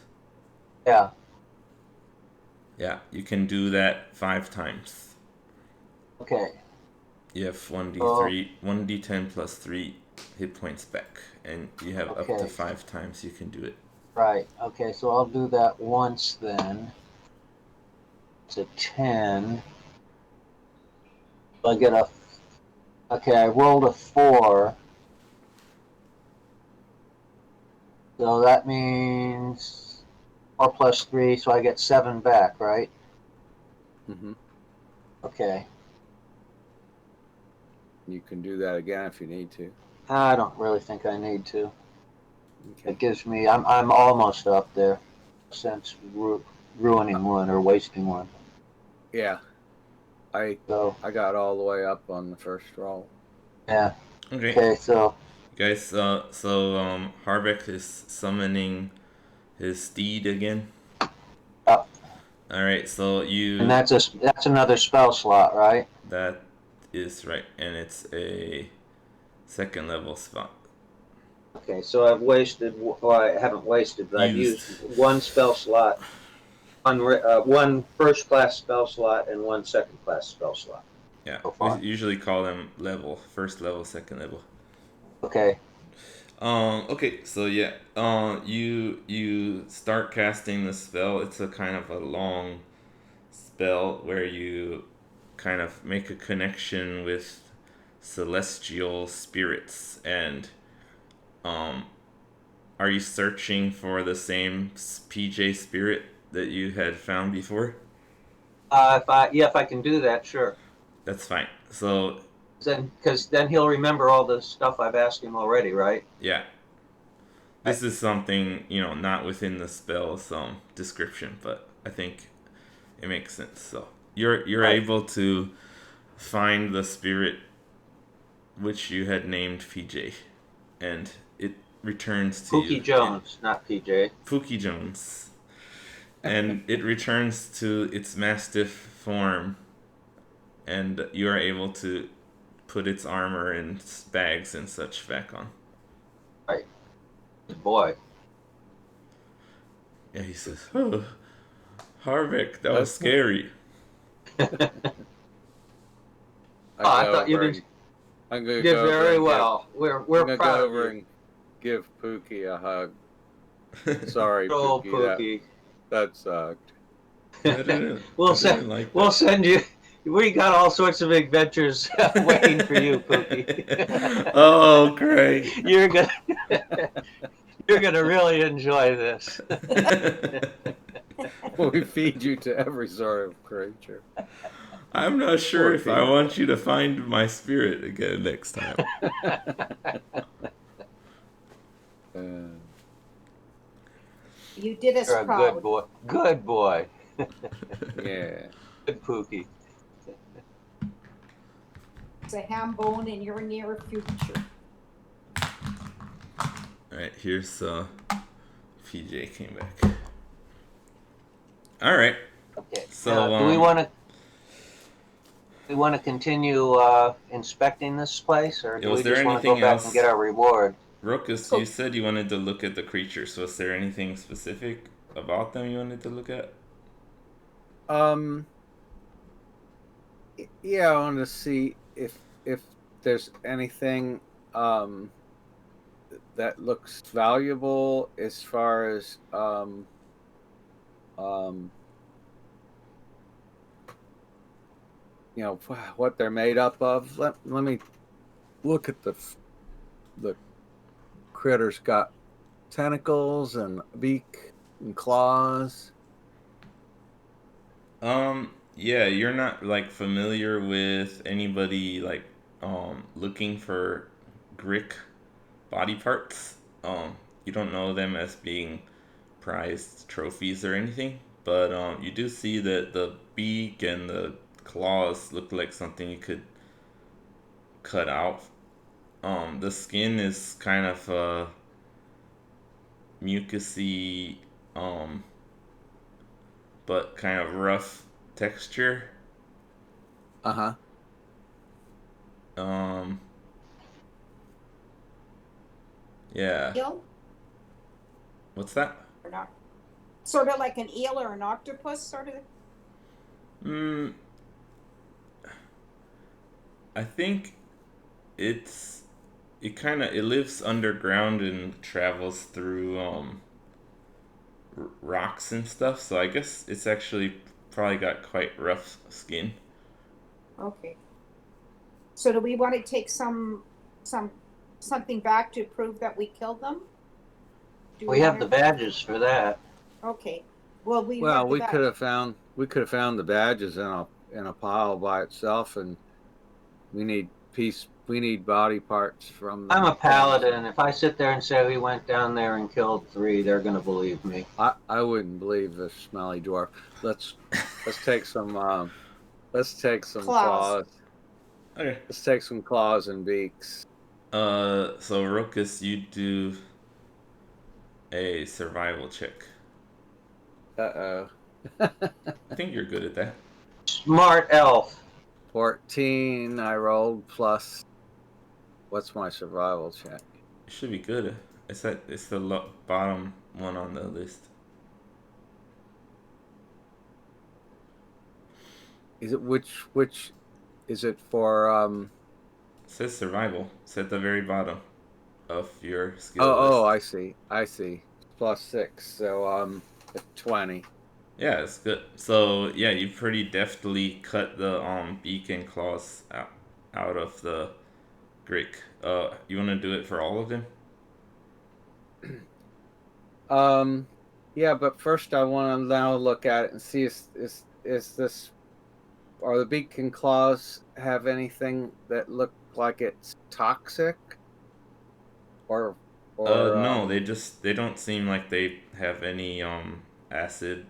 Yeah. Yeah, you can do that 5 times. Okay. You have So 1d10 plus 3 hit points back. And you have up to okay. 5 times you can do it. Right. Okay. So I'll do that once then. It's a 10. I get a. Okay, I rolled a 4. So that means 4 plus 3, so I get 7 back, right? Mm-hmm. Okay. You can do that again if you need to. I don't really think I need to. Okay. It gives me, I'm almost up there since ruining one or wasting one. Yeah. I got all the way up on the first roll. Yeah. Okay. Okay, so. Guys, Harbeck is summoning his steed again. Oh. Alright, so you... And that's another spell slot, right? That is right, and it's a 2nd level spot. Okay, so I've wasted, well, I haven't wasted, but I've used one spell slot, one first class spell slot, and one second class spell slot. Yeah, So we far. usually call them level, 1st level, 2nd level. Okay. Okay, so yeah, you start casting the spell. It's a kind of a long spell where you kind of make a connection with celestial spirits. And are you searching for the same PJ spirit that you had found before? If I can do that, sure. That's fine. So Because then he'll remember all the stuff I've asked him already, right? yeah, this is something, not within the spell's description, but I think it makes sense. So you're Right. able to find the spirit which you had named PJ, and it returns to you. Pookie Jones, not PJ. Pookie Jones. And it returns to its mastiff form, and you are able to put its armor and bags and such back on. Right. Good boy. Yeah, he says, "Oh, Harvick, that was scary." I thought you did very well. We're proud proud go of over you. and give Pookie a hug. Sorry, Oh, Pookie. Pookie. That sucked. We'll send you. We got all sorts of adventures waiting for you, Pookie. Oh, great! You're gonna really enjoy this. We feed you to every sort of creature. I'm not sure Poor if I want you to find my spirit again next time. You did us You're proud. a good boy. Good boy. Yeah. Good Pookie. It's a ham bone in your near future. Alright, here's PJ came back. Alright. Okay. So do we want to continue inspecting this place, or do was we there just want to go anything back else? and get our reward? Ruckus, So- you said you wanted to look at the creatures. Was there anything specific about them you wanted to look at? Yeah, I wanted to see if there's anything that looks valuable as far as you know what they're made up of. Let me look at the critters. Got tentacles and beak and claws. Yeah, you're not like familiar with anybody like looking for Grick body parts. You don't know them as being prized trophies or anything, but you do see that the beak and the claws look like something you could cut out. The skin is kind of mucusy, um, but kind of rough texture. Uh-huh. Um, yeah. Eel What's that? or not? Sort of like an eel or an octopus, sort of. Mm, I think it's it lives underground and travels through rocks and stuff. So I guess it's actually probably got quite rough skin. Okay. So do we want to take some something back to prove that we killed them? Do We have want the badges for that. Okay. Well, we Well, have the we could badge. have found the badges in a pile by itself, and we need body parts from I'm them. a paladin. If I sit there and say we went down there and killed 3, they're going to believe me. I wouldn't believe the smelly dwarf. Let's take some Claws. claws. Okay. Let's take some claws and beaks. So Rokus, you do a survival check. Uh-oh. I think you're good at that. Smart elf. 14 I rolled plus what's my survival check? You should be good. It's the bottom one on the list. Is it which is it for It says survival. It's at the very bottom of your skill Oh, list. I see. Plus 6. So 20. Yeah, it's good. So yeah, you pretty deftly cut the beak and claws out of the Grick. You want to do it for all of them? Yeah, but first I want to now look at it and see is this are the beak and claws have anything that look like it's toxic or No, they don't seem like they have any acid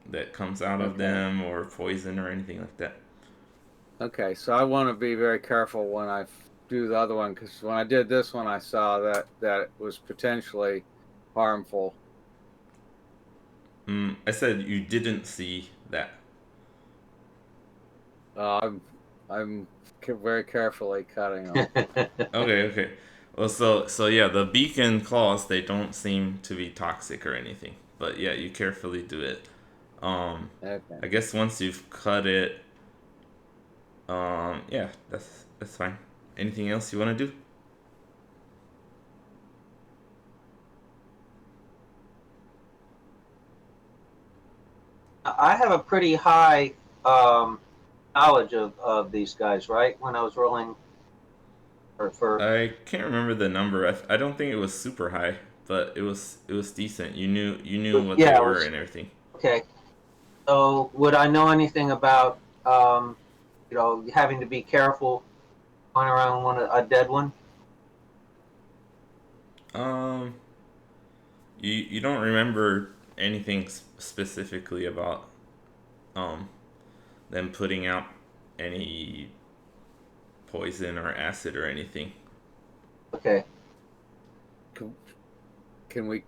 that comes out of okay. them or poison or anything like that. Okay, so I want to be very careful when I do the other one because when I did this one, I saw that it was potentially harmful. I said you didn't see that. I'm very carefully cutting them. Okay. Well, so yeah, the beak and claws they don't seem to be toxic or anything, but yeah, you carefully do it. Okay. I guess once you've cut it, yeah, that's fine. Anything else you want to do? I have a pretty high knowledge of these guys, right? When I was rolling for I can't remember the number. I don't think it was super high, but it was decent. You knew what they yeah, it were was and everything. okay. So would I know anything about having to be careful going around a dead one? Um, you don't remember anything specifically about um them putting out any poison or acid or anything. Okay. Can we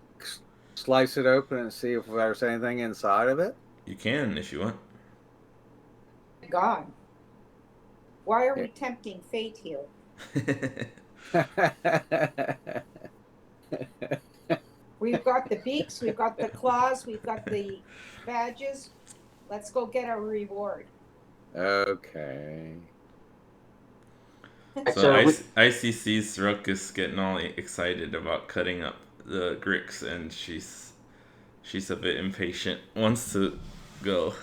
slice it open and see if there's anything inside of it? You can if you want. God. Why are we tempting fate here? We've got the beaks, we've got the claws, we've got the badges. Let's go get our reward. Okay. So So ICC's Rook is getting all excited about cutting up the gricks, and she's a bit impatient. Wants to go.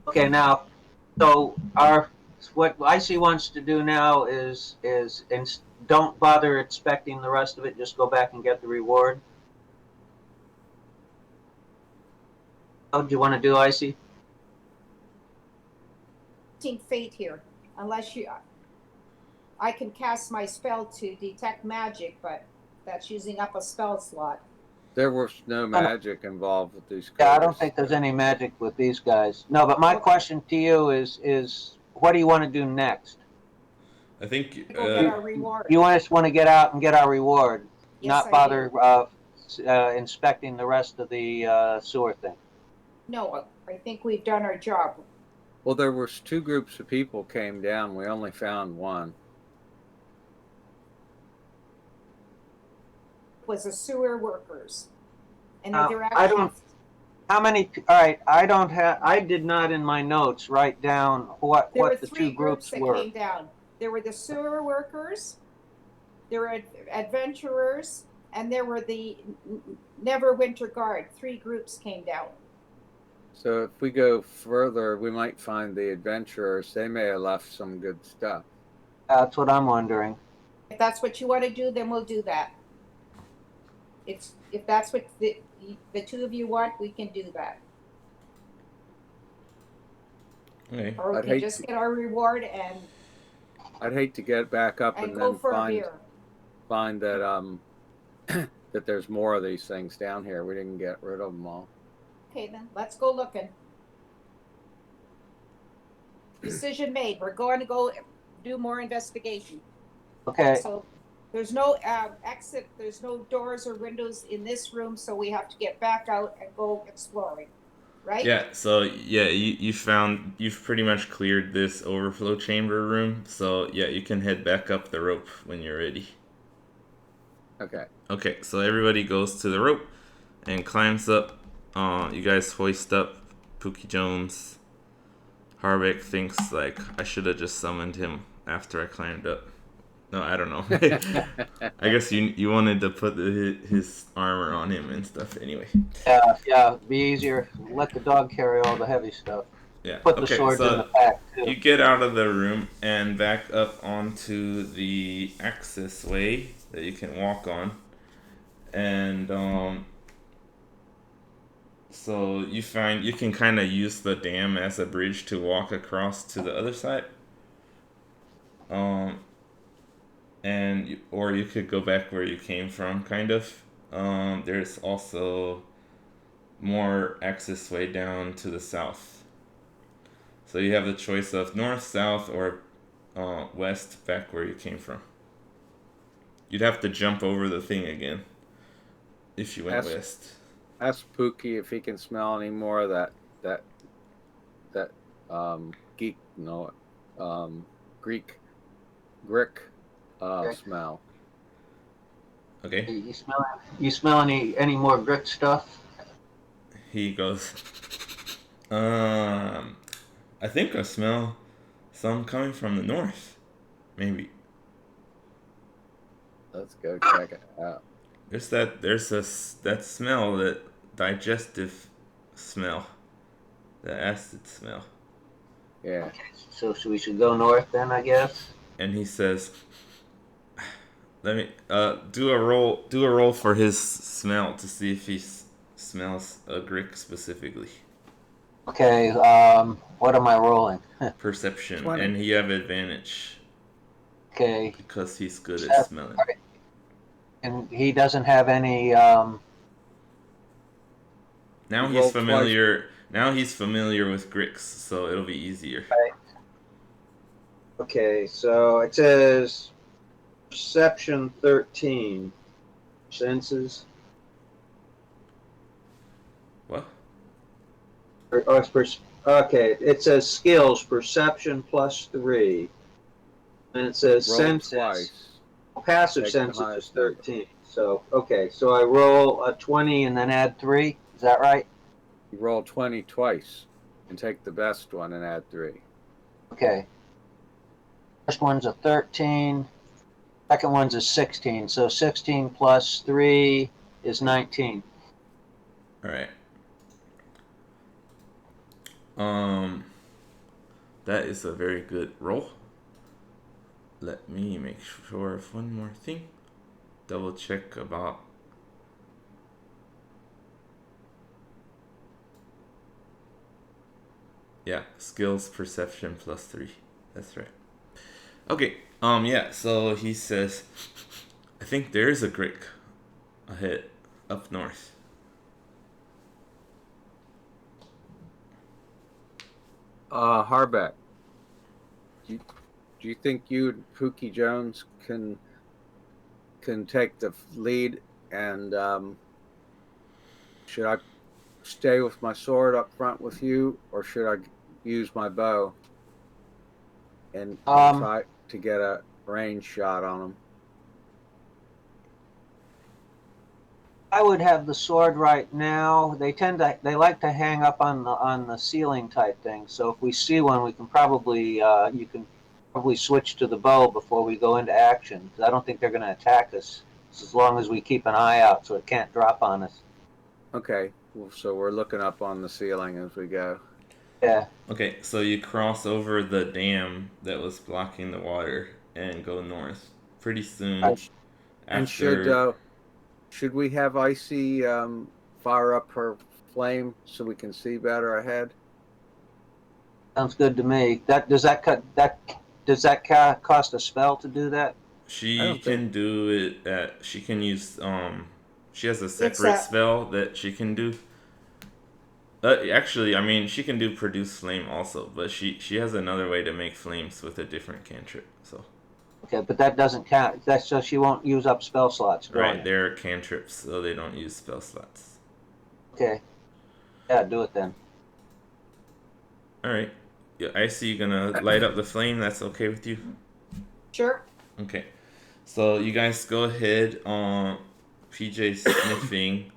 okay, now, so our what IC wants to do now is don't bother expecting the rest of it. Just go back and get the reward. How do you want to do, IC? Fate here, unless I can cast my spell to detect magic, but that's using up a spell slot. There was no magic involved with these Yeah, I coders. don't think there's any magic with these guys. No, but my question to you is what do you want to do next? I think Go get our reward. You just want to get out and get our reward, Yes, not I bother do. inspecting the rest of the sewer thing. No, I think we've done our job. Well, there was 2 groups of people came down. We only found one. It was the sewer workers, and they're I actually. don't. How many? All right, I don't have. I did not in my notes write down what There were the 3 2 groups that were. came down. There were the sewer workers, there were adventurers, and there were the Neverwinter Guard. 3 groups came down. So if we go further, we might find the adventurers. They may have left some good stuff. That's what I'm wondering. If that's what you want to do, then we'll do that. If that's what the 2 of you want, we can do that. okay. Or we can just get our reward and I'd hate to get back up and go then for a beer. find that that there's more of these things down here. We didn't get rid of them all. Okay, then let's go looking. Decision made. We're going to go do more investigation. Okay. So there's no exit. There's no doors or windows in this room, so we have to get back out and go exploring, right? Yeah. So yeah, you've pretty much cleared this overflow chamber room. So yeah, you can head back up the rope when you're ready. Okay. Okay. So everybody goes to the rope and climbs up. You guys hoist up Pookie Jones. Harbeck thinks like I should have just summoned him after I climbed up. No, I don't know. I guess you wanted to put his armor on him and stuff anyway. Yeah, be easier. Let the dog carry all the heavy stuff. Yeah. Put the swords in the pack too. You get out of the room and back up onto the access way that you can walk on, and so you find you can kind of use the dam as a bridge to walk across to the other side. Or you could go back where you came from, kind of. There's also more access way down to the south. So you have the choice of north, south, or west, back where you came from. You'd have to jump over the thing again if you went west. Ask Pookie if he can smell any more of that geek Grick smell. Okay. You smell any more Grick stuff? He goes, I think I smell some coming from the north. Maybe. Let's go check it out. There's that smell, that digestive smell, the acid smell. Yeah. Okay, so we should go north then, I guess. And he says, "Let me do a roll for his smell to see if he smells a Grick specifically." Okay. What am I rolling? Perception, 20. and you have advantage. Okay. Because he's good at smelling. Right. And he doesn't have any. Now he's familiar. Now he's familiar with Gricks, so it'll be easier. Right. Okay, so it says perception 13, senses. What? Okay, it says skills, perception +3, and it says Roll senses. twice. Passive Take the senses is highest 13. So okay, so I roll a 20 and then add 3. Is that right? You roll 20 twice and take the best one and add 3. Okay. First one's a 13. Second one's a 16. So 16 plus 3 is 19. All right. Um, that is a very good roll. Let me make sure of one more thing. Double check about. Yeah, skills perception plus 3. That's right. Okay. Yeah. So he says, I think there is a Grick ahead, up north. Harbeck, do you think you and Pookie Jones can take the lead? And should I stay with my sword up front with you, or should I use my bow and try to get a range shot on them? I would have the sword right now. They like to hang up on the ceiling type thing. So if we see one, we can probably you can probably switch to the bow before we go into action. Because I don't think they're going to attack us as long as we keep an eye out so it can't drop on us. Okay, well, so we're looking up on the ceiling as we go. Yeah. Okay, so you cross over the dam that was blocking the water and go north. Pretty soon And after. should we have Icy fire up her flame so we can see better ahead? Sounds good to me. Does that cost a spell to do that? I She don't think. can do it at. She can use. She has a It's separate spell that she can do. Actually, I mean, she can do produce flame also, but she has another way to make flames with a different cantrip. So. Okay, but that doesn't count. That's so she won't use up spell slots doing Right, it. they're cantrips, so they don't use spell slots. Okay. Yeah, do it then. All right. Yeah, I see you gonna light up the flame. That's okay with you? sure. Okay. So you guys go ahead. PJ sniffing.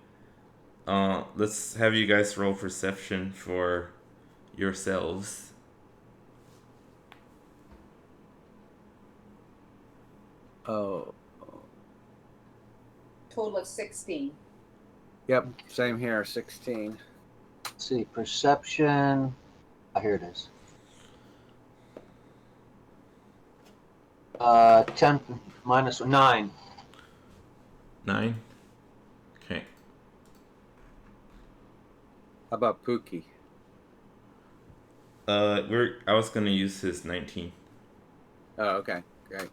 Let's have you guys roll perception for yourselves. Oh, Total of 16. yep, same here. 16. Let's see, perception. Oh, here it is. 10 minus 9. 9. Okay. How about Pookie? I was gonna use his 19 Oh, okay, great.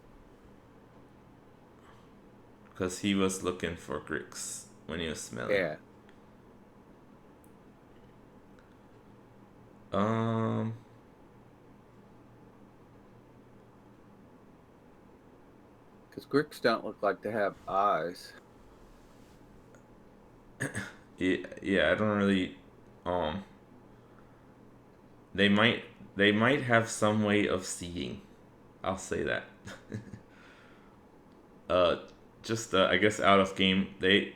because he was looking for gricks when he was smelling. Yeah. Because gricks don't look like they have eyes. Yeah, I don't really. Um, they might have some way of seeing. I'll say that. uh, just I guess out of game, they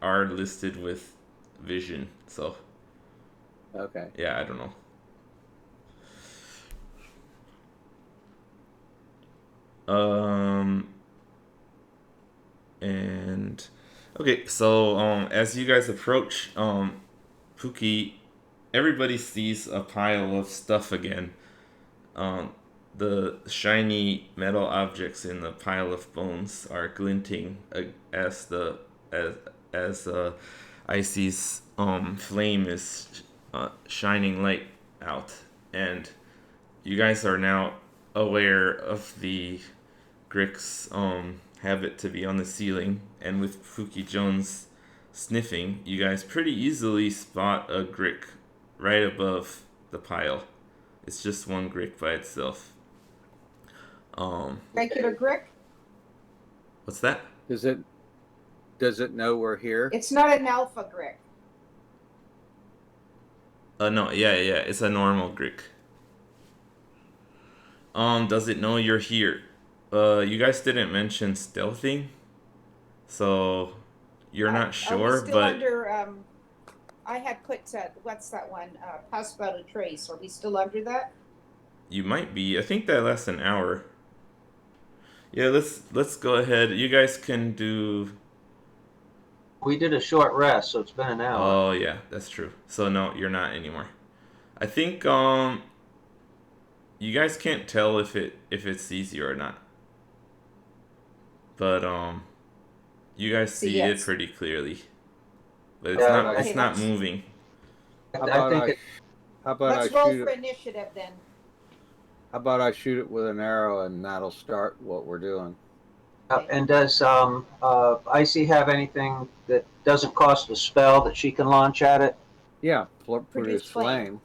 are listed with vision. So Okay. yeah, I don't know. And okay, so as you guys approach Pookie, everybody sees a pile of stuff again. Um, the shiny metal objects in the pile of bones are glinting as the as Icy's flame is shining light out, and you guys are now aware of the Grick's habit to be on the ceiling, and with Pookie Jones sniffing, you guys pretty easily spot a Grick right above the pile. It's just one Grick by itself. Regular Grick? What's that? Does it know we're here? It's not an alpha Grick. No, yeah, it's a normal Grick. Does it know you're here? You guys didn't mention stealthing, so you're not Are we sure, still but under? I had put what's that one? Pass without a trace. Are we still under that? You might be. I think that lasts an hour. Yeah, let's go ahead. You guys can do. We did a short rest, so it's been an hour. Oh yeah, that's true. So no, you're not anymore. I think you guys can't tell if it's easy or not. But you guys See, see it yes. pretty clearly. But it's How Yeah, about not I, it's Okay, not moving. how I about think I, how about I let's roll shoot for it? initiative then. How about I shoot it with an arrow, and that'll start what we're doing. Okay. And does Icy have anything that doesn't cost a spell that she can launch at it? Yeah, Produce produce flame. flame.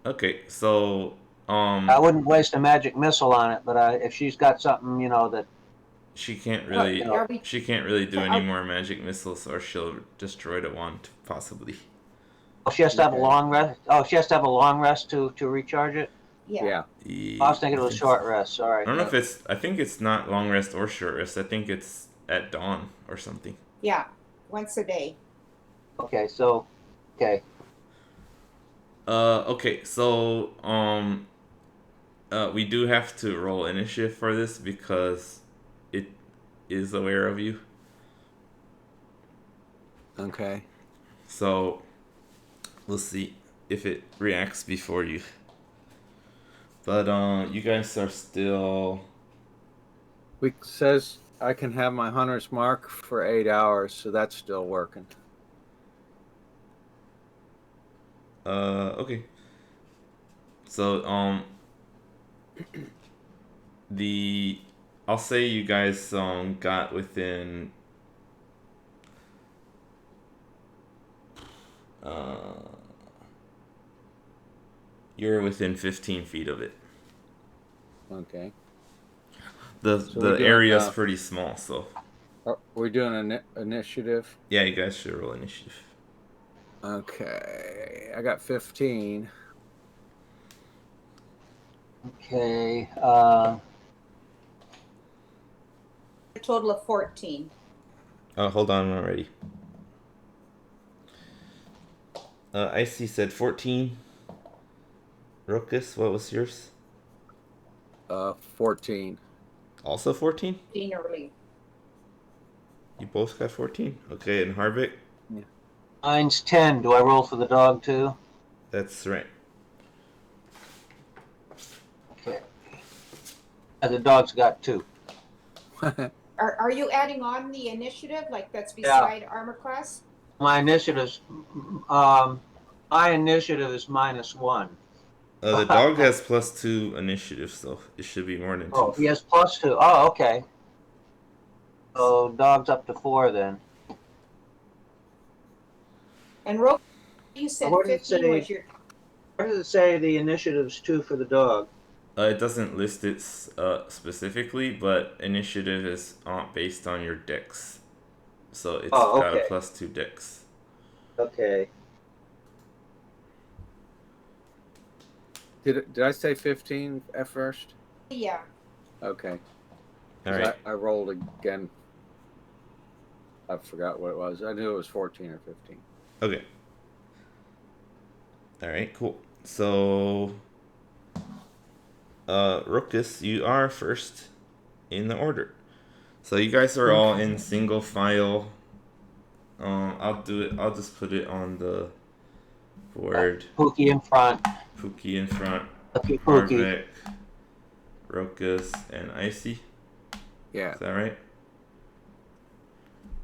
Okay, so I wouldn't waste a magic missile on it, but if she's got something, that she can't Oh, really are we? she can't really do any Are, more magic missiles, or she'll destroy the wand possibly. she has to have a Okay. long rest. Oh, she has to have a long rest to recharge it. yeah. Yeah. I was thinking I it was think so. short rest. I Sorry. don't know if it's. I think it's not long rest or short rest. I think it's at dawn or something. Yeah. Once a day. Okay, so okay. Okay. So we do have to roll initiative for this because it is aware of you. Okay. So we'll see if it reacts before you. But you guys are still. We says I can have my hunter's mark for 8 hours, so that's still working. Okay. So the I'll say you guys got within you're within 15 feet of it. Okay. The So the we're doing, area's pretty small, so Are we doing an initiative? yeah, you guys should roll initiative. Okay. I got 15. Okay. A total of 14. Oh, hold on, I'm not ready. Icy said 14. Ruckus, what was yours? 14. Also 14? 15 early. You both got 14? Okay, and Harvick? Mine's 10. Do I roll for the dog too? That's right. Okay. The dog's got 2. Are you adding on the initiative like that's beside armor class? My initiative's my initiative is -1. The dog has +2 initiative, so it should be more than 2. Oh, he has +2. Oh, okay. So dog's up to 4 then. And Rogue, you said What did it 15 say? was your. Where does it say the initiative's 2 for the dog? It doesn't list it specifically, but initiative is based on your dex. So it's got a Okay. +2 dex. Okay. Did I say 15 at first? Yeah. Okay. All right. I rolled again. I forgot what it was. I knew it was 14 or 15. Okay. All right, cool. So, Ruckus, you are first in the order. So you guys are all in single file. I'll do it. I'll just put it on the board. Pookie in front. Pookie in front. Lucky Pookie. Harvick, Ruckus, and Icy. Yeah. Is that right?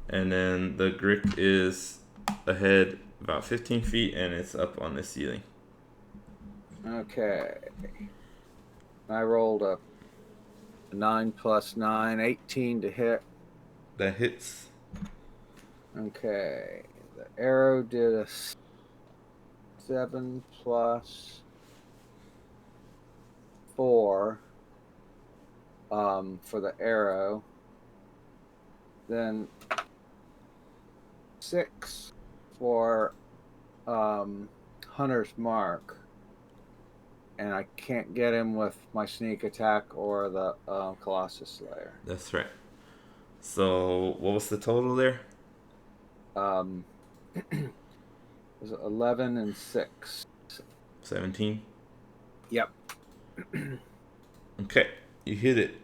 And then the Grick is ahead about 15 feet, and it's up on the ceiling. Okay. I rolled a 9 plus 9, 18 to hit. That hits. Okay. The arrow did a 7 plus 4 for the arrow. Then 6 for Hunter's Mark. And I can't get him with my sneak attack or the Colossus Slayer. That's right. So what was the total there? It was 11 and 6. 17. Yep. Okay, you hit it.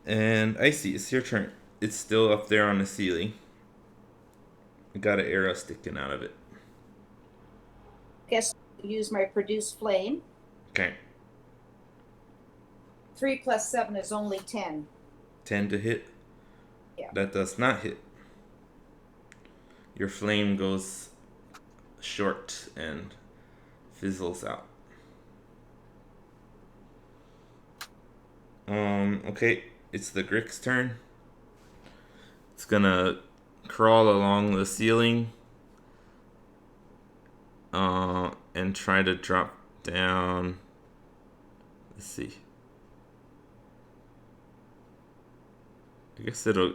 And Icy, it's your turn. It's still up there on the ceiling. You got an arrow sticking out of it. Guess I'll use my produce flame. Okay. 3 plus 7 is only 10. 10 to hit. Yeah. That does not hit. Your flame goes short and fizzles out. Okay, it's the Grick's turn. It's gonna crawl along the ceiling and try to drop down. Let's see. I guess it'll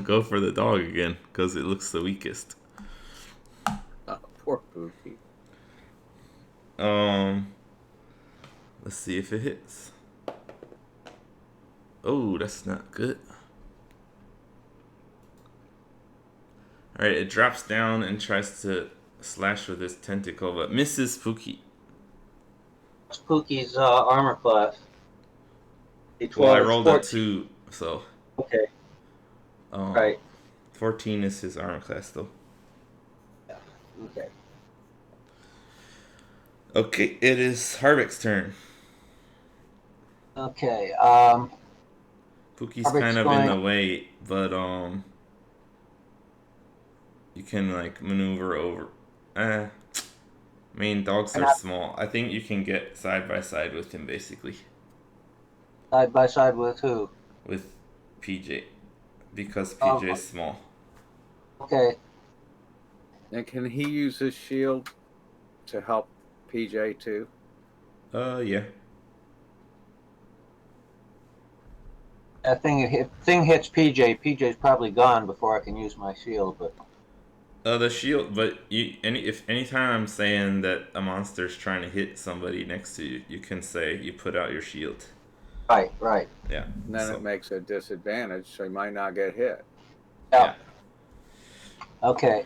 go for the dog again because it looks the weakest. Oh, poor Pookie. Let's see if it hits. Oh, that's not good. Alright, it drops down and tries to slash with its tentacle, but misses Pookie. What's Pookie's armor class? Well, I D12 is rolled a 14. 2, so. Okay. Right. 14 is his armor class, though. Yeah. Okay. Okay, it is Harvick's turn. Okay. Pookie's Harvick's kind of going... in the way, but you can like maneuver over. I mean, dogs are small. I think you can get side by side with him, basically. Side by side with who? With PJ, because PJ is small. Okay. And can he use his shield to help PJ too? Yeah. That thing hits PJ. PJ's probably gone before I can use my shield, but. The shield, but anytime I'm saying that a monster's trying to hit somebody next to you, you can say you put out your shield. Right. Yeah. And then it makes a disadvantage, so he might not get hit. Yeah. Okay.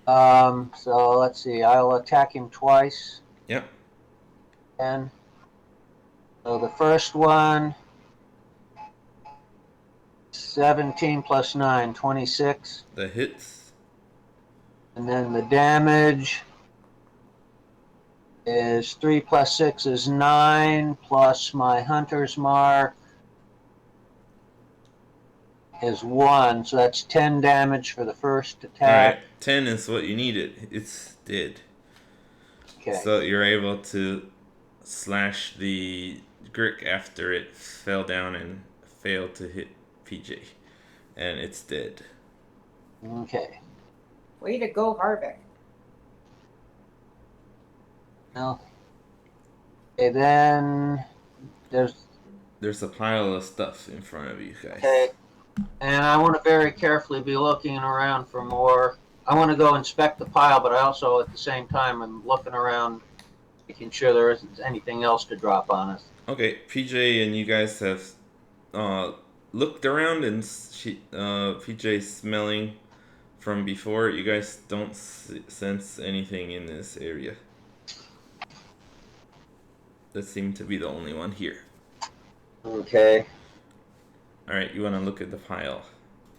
So let's see. I'll attack him twice. Yep. And so the first one, 17 plus 9, 26. The hits. And then the damage is 3 plus 6 is 9, plus my hunter's mark is 1. So that's 10 damage for the first attack. Alright, 10 is what you needed. It's dead. Okay. So you're able to slash the Grick after it fell down and failed to hit PJ. And it's dead. Okay. Way to go, Harvick. Well, okay, then there's a pile of stuff in front of you guys. Okay. And I want to very carefully be looking around for more. I want to go inspect the pile, but I also, at the same time, am looking around, making sure there isn't anything else to drop on us. Okay, PJ and you guys have looked around, and PJ's smelling from before. You guys don't sense anything in this area. That seemed to be the only one here. Okay. Alright, you want to look at the pile.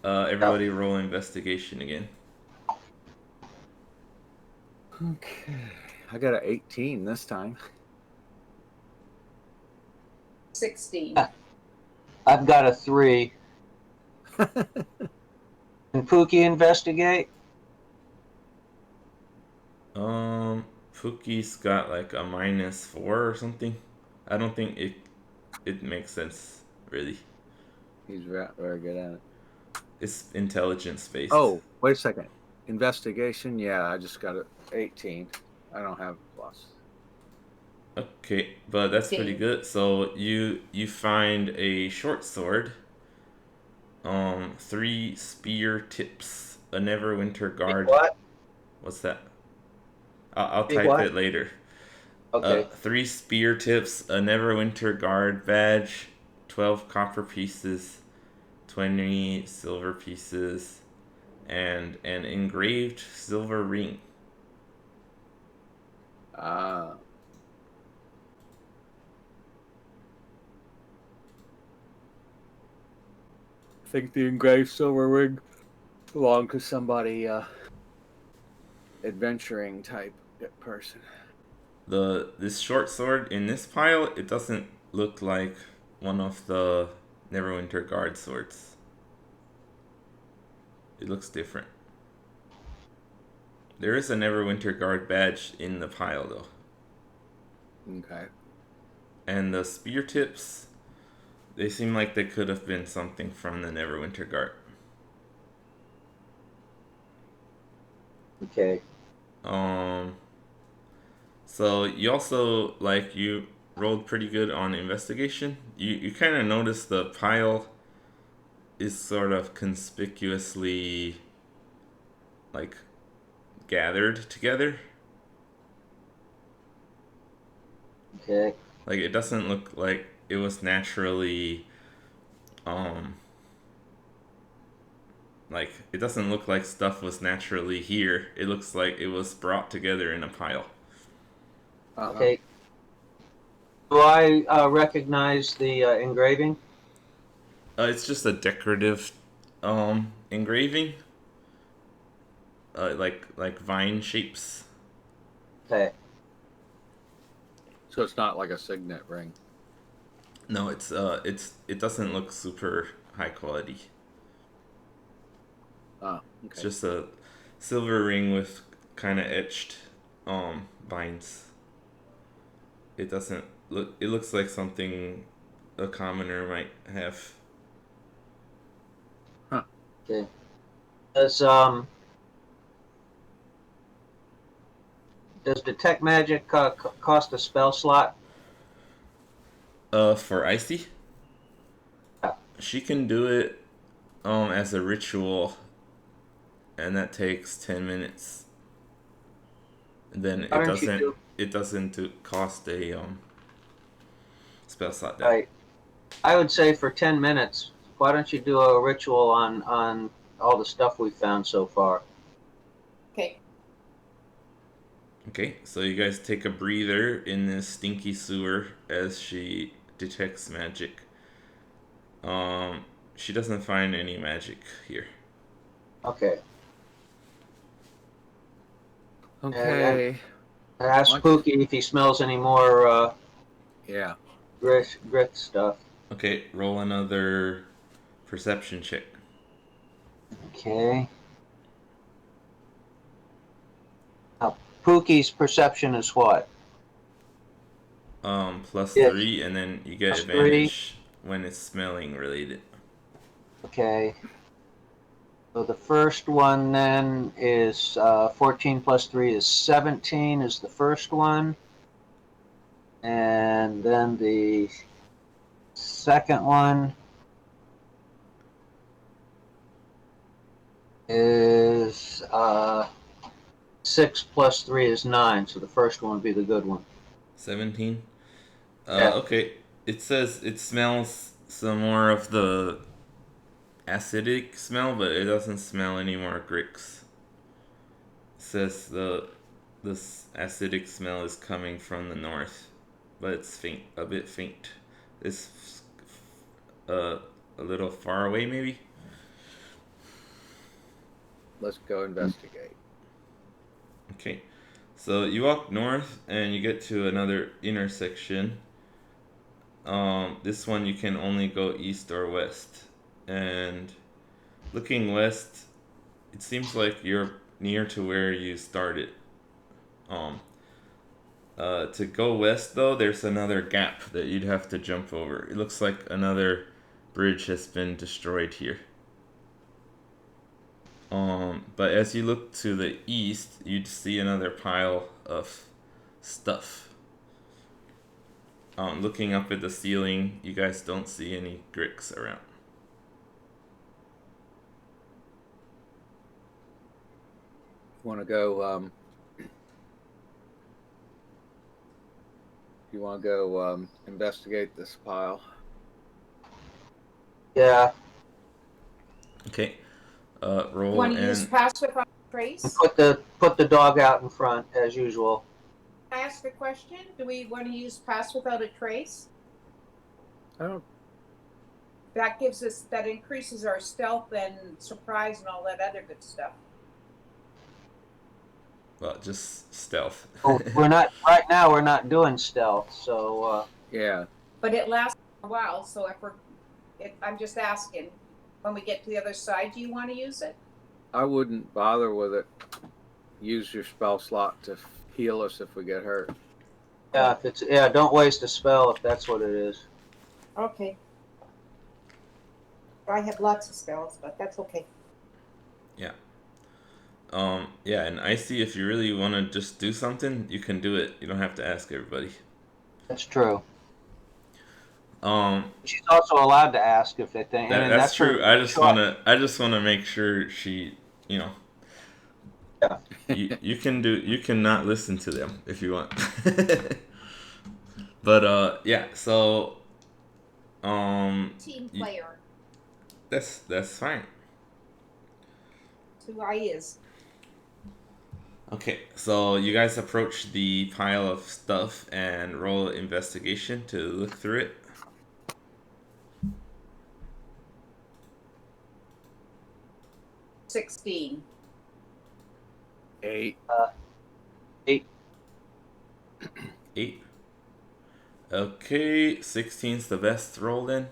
Everybody roll investigation again. Okay. I got an 18 this time. 16. I've got a 3. Can Pookie investigate? Pookie's got like a -4 or something. I don't think it makes sense, really. He's very good at it. It's intelligence based. Oh, wait a second. Investigation? Yeah, I just got an 18. I don't have a plus. Okay, but that's pretty good. So you find a short sword, 3 spear tips, a Neverwinter guard. What? What's that? I'll type what? it later. Okay. 3 spear tips, a Neverwinter guard badge, 12 copper pieces, 20 silver pieces, and an engraved silver ring. Ah. I think the engraved silver ring belonged to somebody adventuring type person. This short sword in this pile, it doesn't look like one of the Neverwinter guard swords. It looks different. There is a Neverwinter guard badge in the pile though. Okay. And the spear tips, they seem like they could have been something from the Neverwinter guard. Okay. So you also you rolled pretty good on investigation. You kind of notice the pile is sort of conspicuously like gathered together. Okay. Like it doesn't look like it was naturally um like it doesn't look like stuff was naturally here. It looks like it was brought together in a pile. Okay. Do I recognize the engraving? It's just a decorative engraving. Like vine shapes. Okay. So it's not like a signet ring. No, it doesn't look super high quality. Oh, It's okay. just a silver ring with kind of etched vines. It doesn't look. It looks like something a commoner might have. Huh. Okay. Does detect magic cost a spell slot? For Icy, she can do it as a ritual, and that takes 10 minutes. And then Why don't you do? it doesn't cost a spell slot that. Right. I would say for 10 minutes. Why don't you do a ritual on all the stuff we found so far? Okay. Okay, so you guys take a breather in this stinky sewer as she detects magic. She doesn't find any magic here. Okay. Okay. And ask Pookie if he smells any more Yeah. Grick stuff. Okay, roll another perception check. Okay. Now, Pookie's perception is what? Plus Yes. 3, and then you get Plus 3. advantage when it's smelling related. Okay. So the first one then is 14 plus 3 is 17 is the first one. And then the second one is 6 plus 3 is 9. So the first one would be the good one. 17. Yeah. Okay. It says it smells some more of the acidic smell, but it doesn't smell any more gricks. It says this acidic smell is coming from the north, but it's faint, a bit faint. It's a little far away, maybe. Let's go investigate. Okay, so you walk north and you get to another intersection. This one you can only go east or west, and looking west, it seems like you're near to where you started. Um, to go west though, there's another gap that you'd have to jump over. It looks like another bridge has been destroyed here. But as you look to the east, you'd see another pile of stuff. Looking up at the ceiling, you guys don't see any gricks around. Want to go? You want to go investigate this pile? Yeah. Okay. You roll want to use and pass without And trace? put the dog out in front as usual. Can I ask a question? Do we want to use pass without a trace? I don't. That increases our stealth and surprise and all that other good stuff. well, just stealth. Oh, we're not right now. We're not doing stealth, so Yeah. But it lasts a while, so I'm just asking. When we get to the other side, do you want to use it? I wouldn't bother with it. Use your spell slot to heal us if we get hurt. yeah. Don't waste a spell if that's what it is. Okay. I have lots of spells, but that's okay. Yeah. Yeah, and Icy, if you really want to just do something, you can do it. You don't have to ask everybody. That's true. Um, She's also allowed to ask if they think, and that's that's her true. I just choice. wanna make sure she, you know, Yeah. you can do, you can not listen to them if you want. But yeah. So Team y- player. that's fine. That's who I is. Okay, so you guys approach the pile of stuff and roll investigation to look through it. 16. 8. 8. 8. Okay, 16's the best roll then.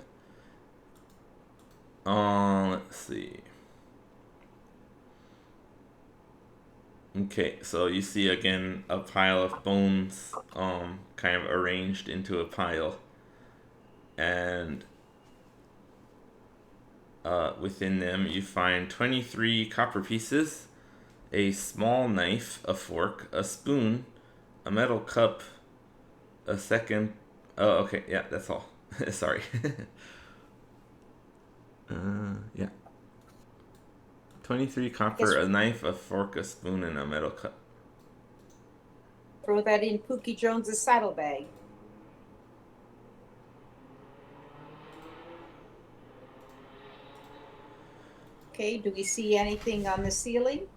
Let's see. Okay, so you see again a pile of bones, kind of arranged into a pile, and within them you find 23 copper pieces, a small knife, a fork, a spoon, a metal cup, a second. Oh, okay, yeah, that's all. Sorry. Yeah. 23 copper, a knife, a fork, a spoon, and a metal cup. Throw that in Pookie Jones's saddlebag. Okay, do we see anything on the ceiling?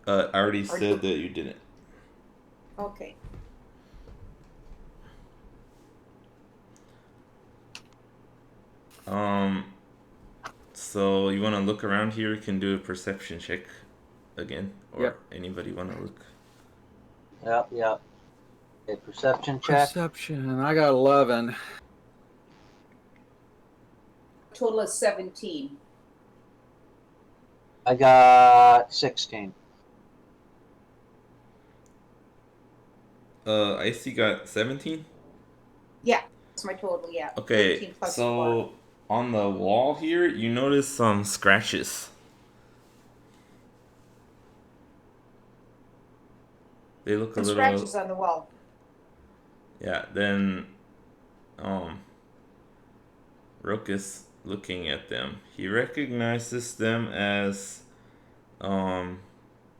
I already Or said that you didn't. Okay. So you want to look around here? You can do a perception check again, or Yep. anybody want to look? Yep. A perception check. Perception. And I got 11. Total is 17. I got 16. Icy got 17. Yeah, that's my total. Yeah. Okay, 13 plus so 4. on the wall here, you notice some scratches. They look a And little. scratches on the wall. Yeah. Then, Rook is looking at them. He recognizes them as,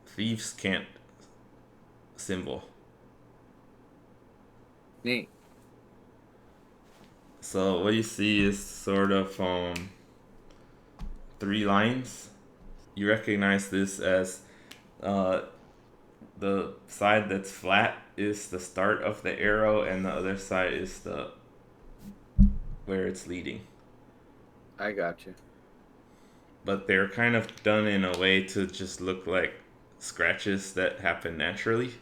thieves' can't symbol. Neat. So what you see is sort of 3 lines. You recognize this as the side that's flat is the start of the arrow, and the other side is the where it's leading. I got you. But they're kind of done in a way to just look like scratches that happen naturally.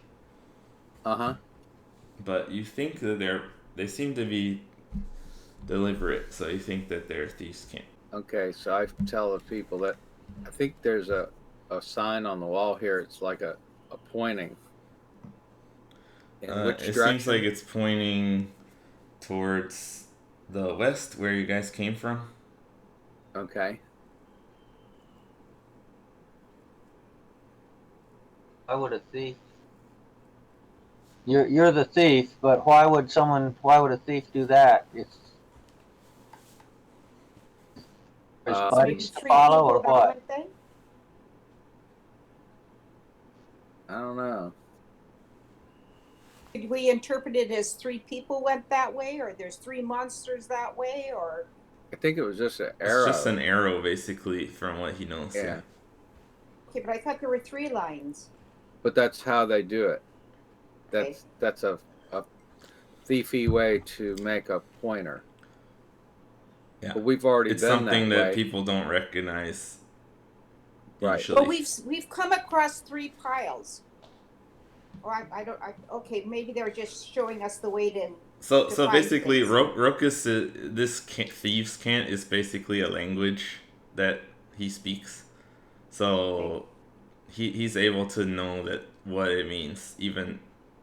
Uh-huh. But you think that they seem to be deliberate, so you think that they're thieves' camp. Okay, so I tell the people that I think there's a sign on the wall here. It's like a pointing. In which It direction? seems like it's pointing towards the west, where you guys came from. Okay. Why would a thief? You're the thief, but why would a thief do that? It's there's buddies to 3 follow people or that what? went then? I don't know. Did we interpret it as 3 people went that way, or there's 3 monsters that way, or? I think it was just an It's just an arrow. arrow, basically, from what he knows. Yeah. Yeah, Okay, but I thought there were 3 lines. but that's how they do it. Okay. That's a thiefy way to make a pointer. Yeah. But we've already It's been something that that way. people don't recognize Right. Well, usually. we've come across 3 piles. Or I don't. Okay, maybe they're just showing us the way to So find basically, things. Rokus, this thieves' cant is basically a language that he speaks. Okay. So he's able to know that what it means, even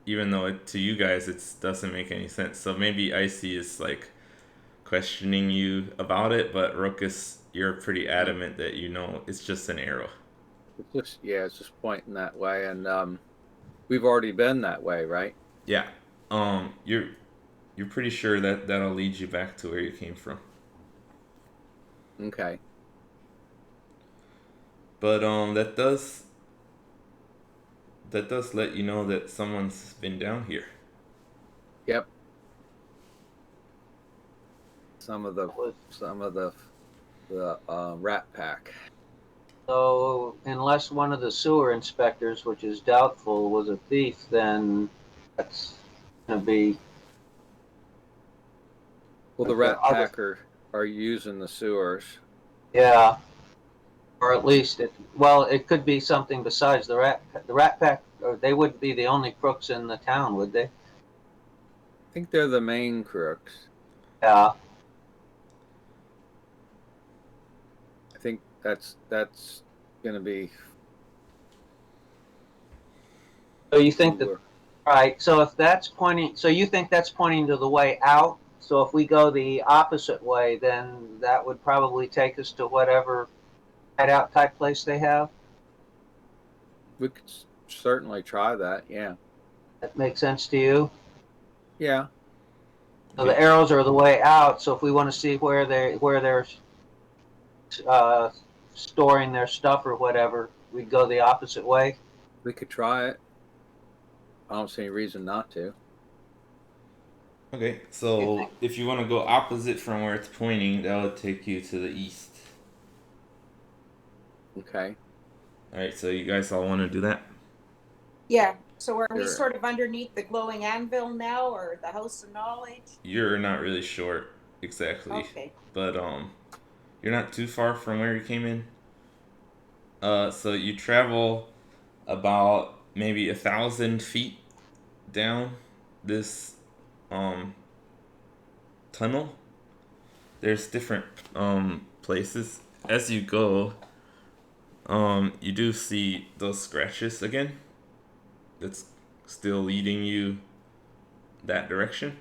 though to you guys it doesn't make any sense. So maybe Icy is like questioning you about it, but Rokus, you're pretty No, adamant that you know it's just an arrow. it's just pointing that way, and we've already been that way, right? Yeah. You're pretty sure that that'll lead you back to where you came from. Okay. But that does let you know that someone's been down here. Yep. Some of Was the rat pack. So, unless one of the sewer inspectors, which is doubtful, was a thief, then that's going to be. Well, the The rat other. pack are using the sewers. Yeah, or at least it could be something besides the rat pack. Or they wouldn't be the only crooks in the town, would they? I think they're the main crooks. Yeah. I think that's going to be So you who think that, we're. right? So if that's pointing, so you think that's pointing to the way out. So if we go the opposite way, then that would probably take us to whatever hideout type place they have. We could certainly try that. Yeah. That makes sense to you? Yeah. So the arrows are the way out. So if we want to see where they're uh, storing their stuff or whatever, we'd go the opposite way. We could try it. I don't see any reason not to. Okay, You so think? if you want to go opposite from where it's pointing, that would take you to the east. Okay. Alright, so you guys all want to do that? Yeah. So are we Sure. sort of underneath the glowing anvil now, or the house of knowledge? You're not really sure exactly, Okay. but you're not too far from where you came in. So you travel about maybe 1,000 feet down this um tunnel. There's different places as you go. You do see those scratches again. That's still leading you that direction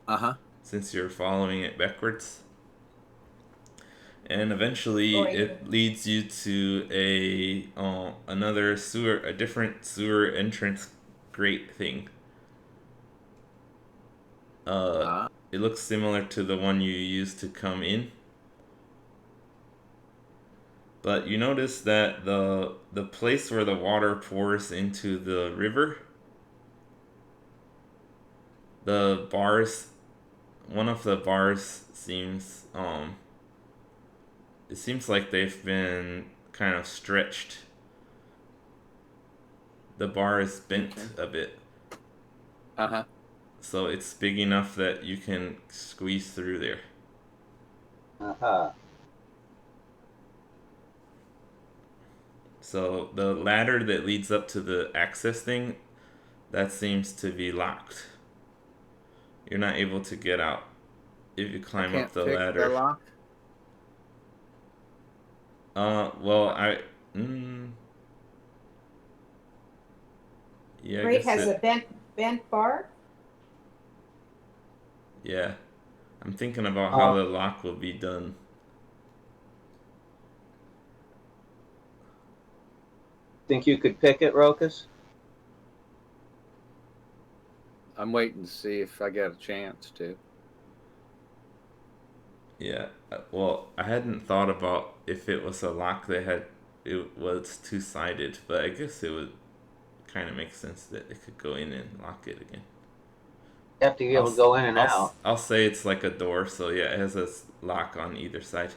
Uh-huh. since you're following it backwards. And eventually Going. it leads you to another sewer, a different sewer entrance grate thing. Ah. It looks similar to the one you used to come in. But you notice that the place where the water pours into the river, the bars, one of the bars seems it seems like they've been kind of stretched. The bar is bent a bit, Uh-huh. so it's big enough that you can squeeze through there. Uh-huh. So the ladder that leads up to the access thing, that seems to be locked. You're not able to get out if you I climb up can't the pick the ladder. lock. Well, mm, yeah, I Great guess has a it, bent bar. yeah. I'm thinking about how Uh, the lock will be done. think you could pick it, Rokus? I'm waiting to see if I get a chance to. Yeah. Well, I hadn't thought about if it was a lock that had it was two-sided, but I guess it would kind of make sense that it could go in and lock it again. You have to be I'll able to go in and I'll out. I'll say it's like a door. So yeah, it has a lock on either side.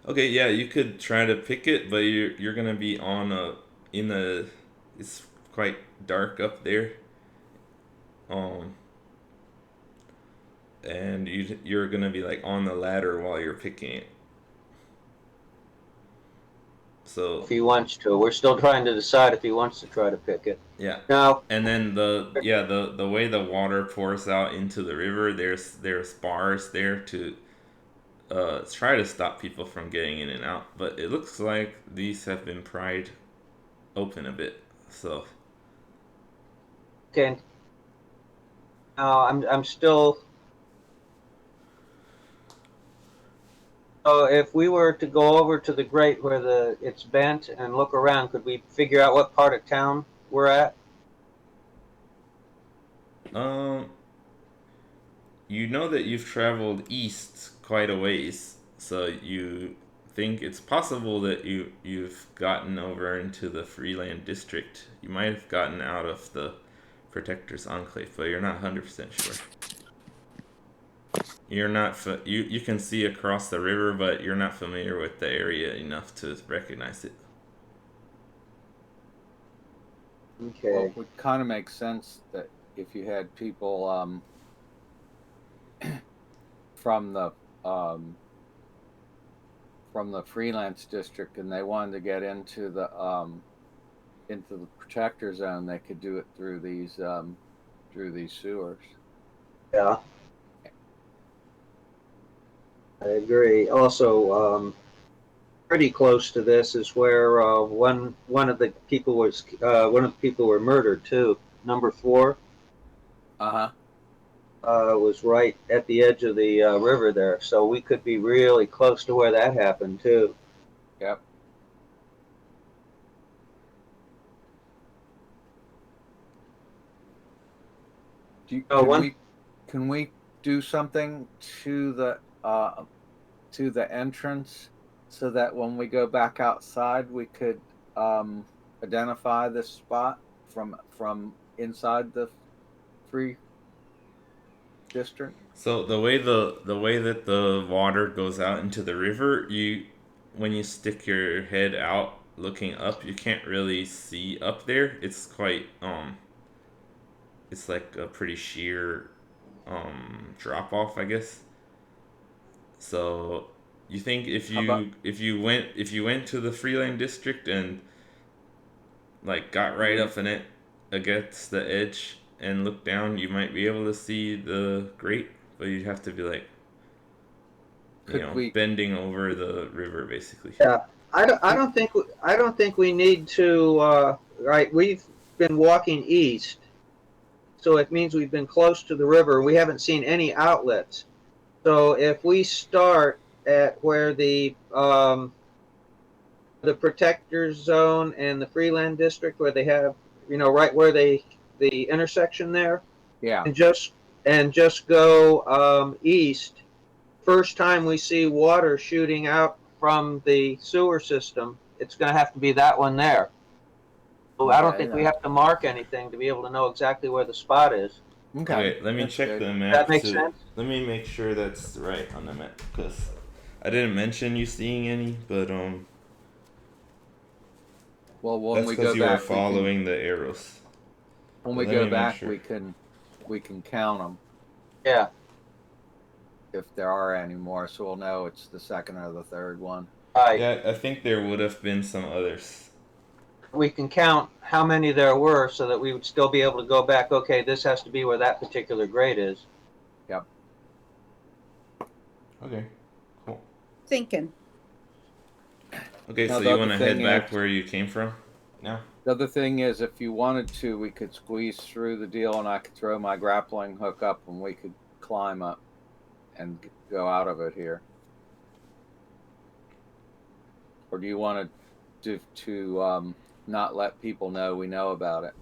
Okay, yeah, you could try to pick it, but you're gonna be on a in a. It's quite dark up there. Um, and you're gonna be like on the ladder while you're picking it. So If he wants to, we're still trying to decide if he wants to try to pick it. yeah, Now, and then the way the water pours out into the river, there's bars there to try to stop people from getting in and out. But it looks like these have been pried open a bit. So okay. Now I'm still. So if we were to go over to the grate where it's bent and look around, could we figure out what part of town we're at? um, you know that you've traveled east quite a ways, so you think it's possible that you've gotten over into the Freeland district. You might have gotten out of the Protector's Enclave, but you're not 100% sure. You're not you can see across the river, but you're not familiar with the area enough to recognize it. Okay. Well, it would kind of make sense that if you had people from the freelance district and they wanted to get into the protector zone, they could do it through these sewers. Yeah. I agree. Also, pretty close to this is where one of the people were murdered too. Number 4 Uh-huh. was right at the edge of the river there, so we could be really close to where that happened too. Yep. Can we do something to the entrance so that when we go back outside we could identify this spot from inside the free district? So the way that the water goes out into the river, you when you stick your head out looking up, you can't really see up there. It's quite it's like a pretty sheer drop off, I guess. So you think How about if you went to the Freeland district and like got right we up in it against the edge and looked down, you might be able to see the grate, but you'd have to be like could we bending over the river basically. Yeah, I don't think we need to. Right, we've been walking east, so it means we've been close to the river. We haven't seen any outlets. So if we start at where the protector zone and the Freeland district, where they have, right where the intersection there, yeah and just go east. First time we see water shooting out from the sewer system, it's going to have to be that one there. So I don't think we have to mark anything to be able to know exactly where the spot is. Okay, let me That's check good. the Does map that make to sense? let me make sure that's right on the map because I didn't mention you seeing any, but Well, when that's we because go you were back following the arrows. when But we let go me make back sure. we can count them Yeah. if there are any more, so we'll know it's the second or the third one. Right. Yeah, I think there would have been some others. We can count how many there were so that we would still be able to go back, okay, this has to be where that particular grade is. Yep. Okay, cool. Thinking. Okay, Now, so the you other want to head thing back is- where you came from now? The other thing is, if you wanted to, we could squeeze through the deal, and I could throw my grappling hook up, and we could climb up and go out of it here. Or do you want to not let people know we know about it?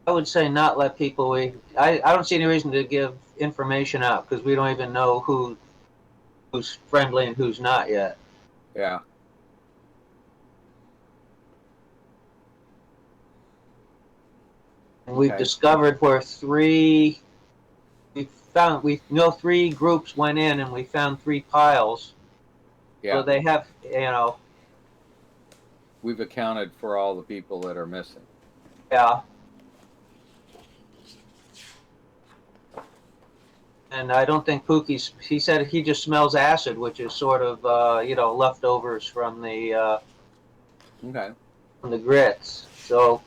I would say not let people, I don't see any reason to give information out because we don't even know who's friendly and who's not yet. Yeah. And we've Okay. discovered where we know 3 groups went in and we found 3 piles. Yeah. So they have, you know, We've accounted for all the people that are missing. yeah. And I don't think Pookie's, he said he just smells acid, which is sort of, leftovers from the Okay. grits. So,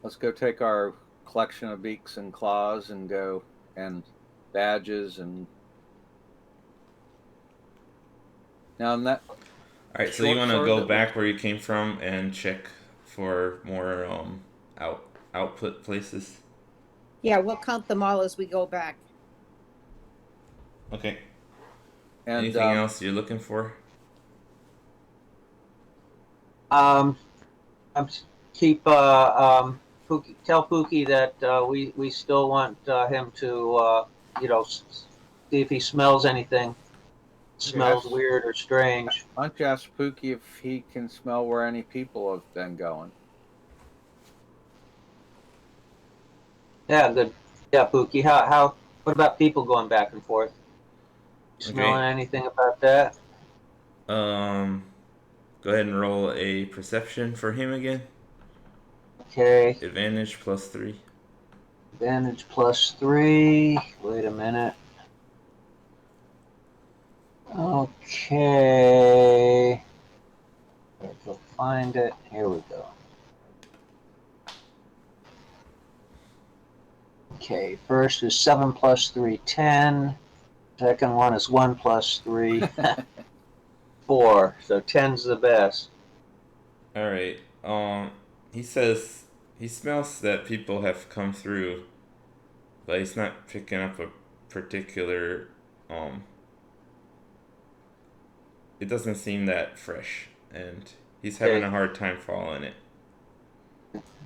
Let's go take our collection of beaks and claws and go and badges and now in that All right, so you short want to sword go that back where you came from and check for more output places. Yeah, we'll count them all as we go back. Okay. and Anything else you're looking for? I'm keep Pookie, tell Pookie that we still want him to see if he smells anything. Smells Yes. weird or strange. why don't you ask Pookie if he can smell where any people have been going? Yeah, good. Yeah, Pookie. How? What about people going back and forth? Smelling Okay. anything about that? Go ahead and roll a perception for him again. Okay. Advantage +3. Advantage +3. Wait a minute. Okay. Where'd you find it? Here we go. Okay, first is 7 + 3, 10. Second one is 1 + 3, 4. So 10's the best. All right. He says he smells that people have come through, but he's not picking up a particular. It doesn't seem that fresh, and he's having a hard time following it.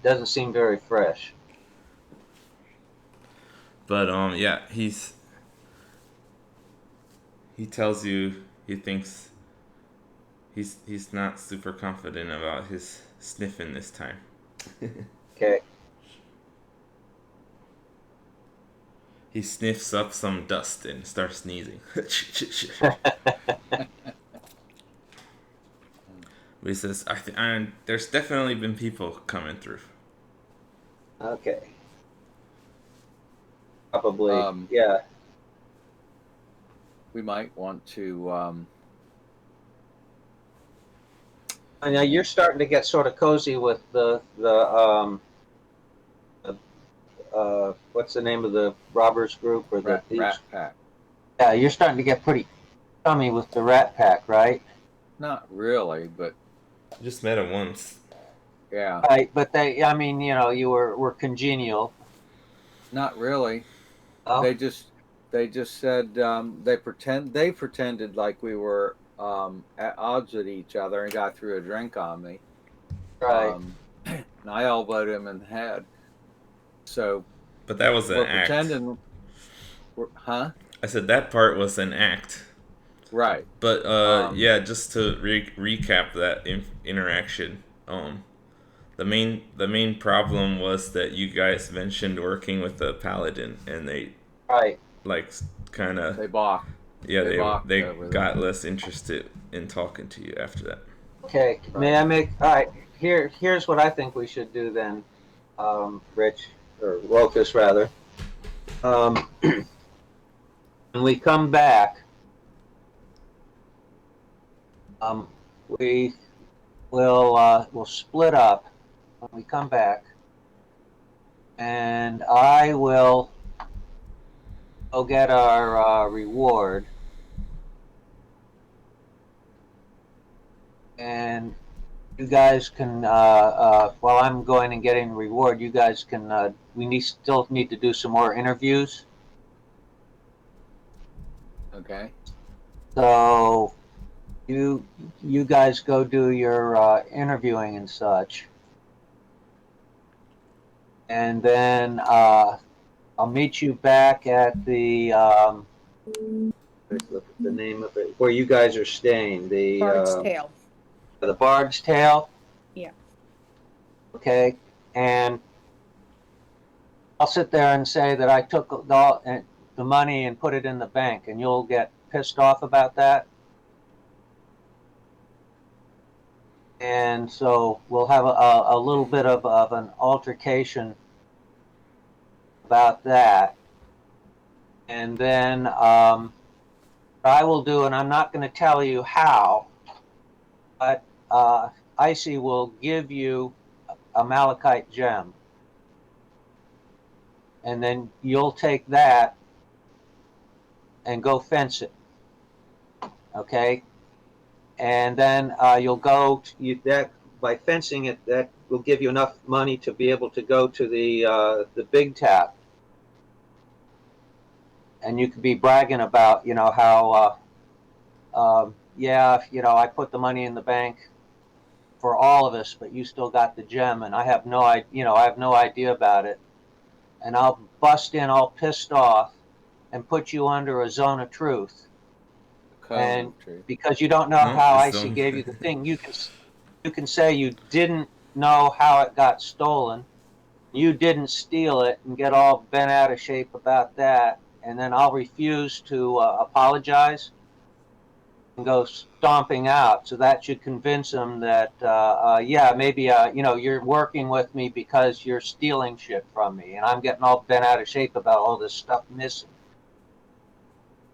Doesn't seem very fresh. But yeah, he tells you he thinks he's not super confident about his sniffing this time. Okay. He sniffs up some dust and starts sneezing. But he says, there's definitely been people coming through. Okay. Probably, yeah. We might want to Now you're starting to get sort of cozy with the what's the name of the robbers group or the thieves? rat pack. Yeah, you're starting to get pretty chummy with the Rat Pack, right? Not really, but I just met him once. yeah. Right, but you were congenial. Not really. Oh, They just said they pretended like we were at odds with each other and got through a drink on me. right. And I elbowed him in the head. So, But that was an we're act. pretending. Huh? I said that part was an act. Right. But yeah, just to recap that interaction. The main problem was that you guys mentioned working with the paladin, and they Right. like kind of They balked. yeah they over got that. less interested in talking to you after that. Okay. Right. May I make? All right. Here's what I think we should do then, Rich or Locus rather. When we come back, we will we'll split up when we come back, and I will go get our reward, and you guys can while I'm going and getting the reward, you guys can still need to do some more interviews. Okay. So you guys go do your interviewing and such, and then I'll meet you back at the let's look at the name of it where you guys are staying. The Bard's Tale. The Bard's Tale. Yeah. Okay, and I'll sit there and say that I took the money and put it in the bank, and you'll get pissed off about that. And so we'll have a little bit of an altercation about that. And then what I will do, and I'm not going to tell you how, but Icy will give you a malachite gem. And then you'll take that and go fence it. Okay? And then you'll go that by fencing it, that will give you enough money to be able to go to the big tap, and you could be bragging about how yeah, I put the money in the bank for all of us, but you still got the gem, and I have no idea about it, and I'll bust in all pissed off and put you under a zone of truth. And because you don't know No, how just Icy don't. gave you the thing, you can say you didn't know how it got stolen, you didn't steal it, and get all bent out of shape about that, and then I'll refuse to apologize and go stomping out. So that should convince them that yeah, maybe you're working with me because you're stealing shit from me, and I'm getting all bent out of shape about all this stuff missing.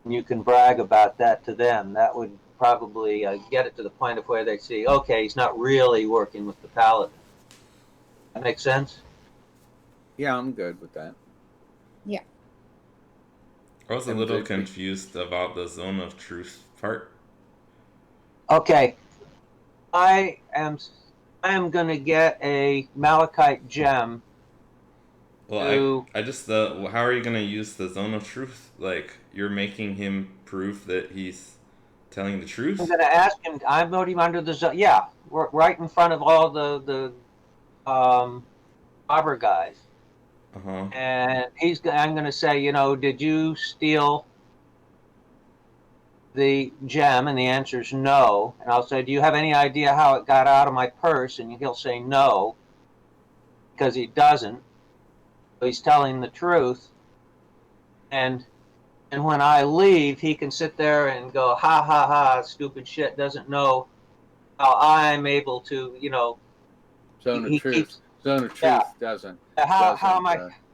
You can brag about that to them. That would probably get it to the point of where they see, okay, he's not really working with the paladin. That makes sense? Yeah, I'm good with that. Yeah. I was a little confused about the zone of truth part. Okay. I am going to get a malachite gem. Well, I just how are you gonna use the zone of truth? Like you're making him prove that he's telling the I'm truth. going to ask him. I'm putting him under the zone. Yeah, right in front of all the robber guys. And I'm going to say, did you steal the gem? And the answer is no. And I'll say, do you have any idea how it got out of my purse? And he'll say no, because he doesn't. So he's telling the truth. And when I leave, he can sit there and go, ha ha ha, stupid shit, doesn't know how I'm able to, Zone of truth doesn't. How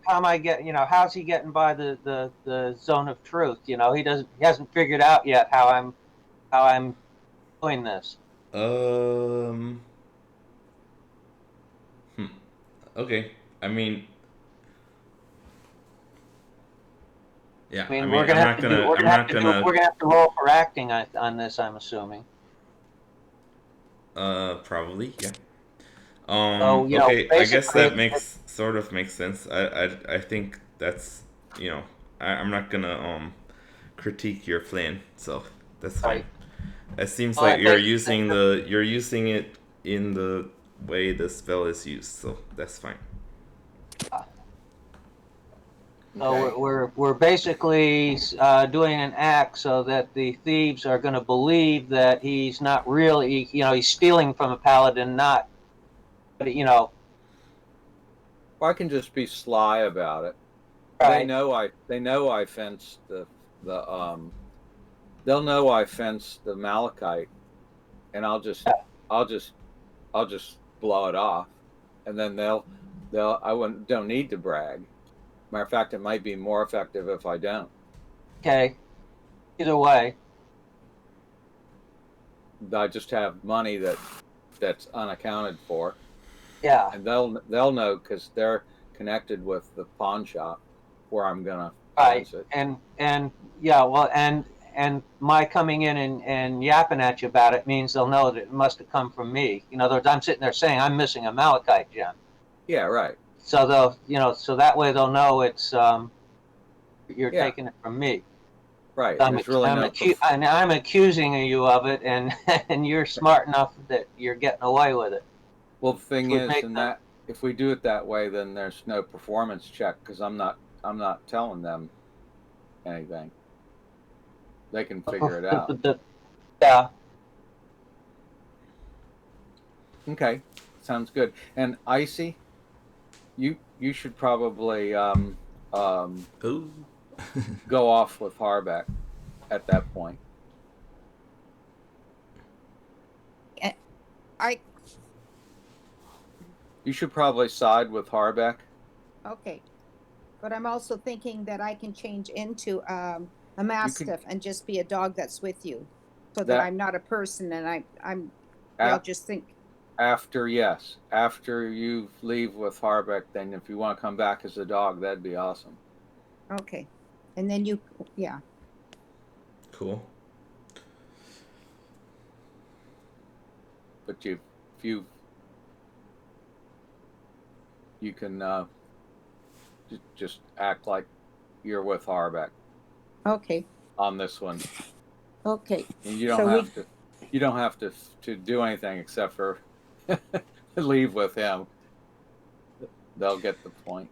am I getting? How's he getting by the zone of truth? He hasn't figured out yet how I'm doing this. Okay. I mean, yeah. We're gonna have to roll for acting on this. I'm assuming. Probably, yeah. Okay, I guess that makes sense. I think that's I'm not gonna critique your plan, so that's fine. Right. It seems like you're using it in the way the spell is used, so that's fine. So we're basically doing an act so that the thieves are going to believe that he's not really, he's stealing from a paladin, not, Well, I can just be sly about it. Right. They know I fenced they'll know I fenced the malachite, and I'll just blow it off, and then don't need to brag. Matter of fact, it might be more effective if I don't. Okay. Either way, I just have money that's unaccounted for. Yeah. And they'll know because they're connected with the pawn shop where I'm gonna fence it. And yeah, well, and my coming in and yapping at you about it means they'll know that it must have come from me. In other words, I'm sitting there saying I'm missing a malachite gem. Yeah, right. So so that way they'll know it's you're taking it from me. Right. I'm accusing you of it, and and you're smart enough that you're getting away with it. Well, the thing is, that if we do it that way, then there's no performance check because I'm not telling them anything. They can figure it out. Yeah. Okay, sounds good. And Icy, you should probably Ooh. go off with Harbeck at that point. I You should probably side with Harbeck. okay, but I'm also thinking that I can change into a You could mastiff and just be a dog that's with you, so that that I'm not a person, and I'm they'll a- just think. after you leave with Harbeck, then if you want to come back as a dog, that'd be awesome. Okay, and then yeah. Cool. But if you can just act like you're with Harbeck Okay, on this one. okay. And you So don't have to do anything except for leave with him. They'll get the point.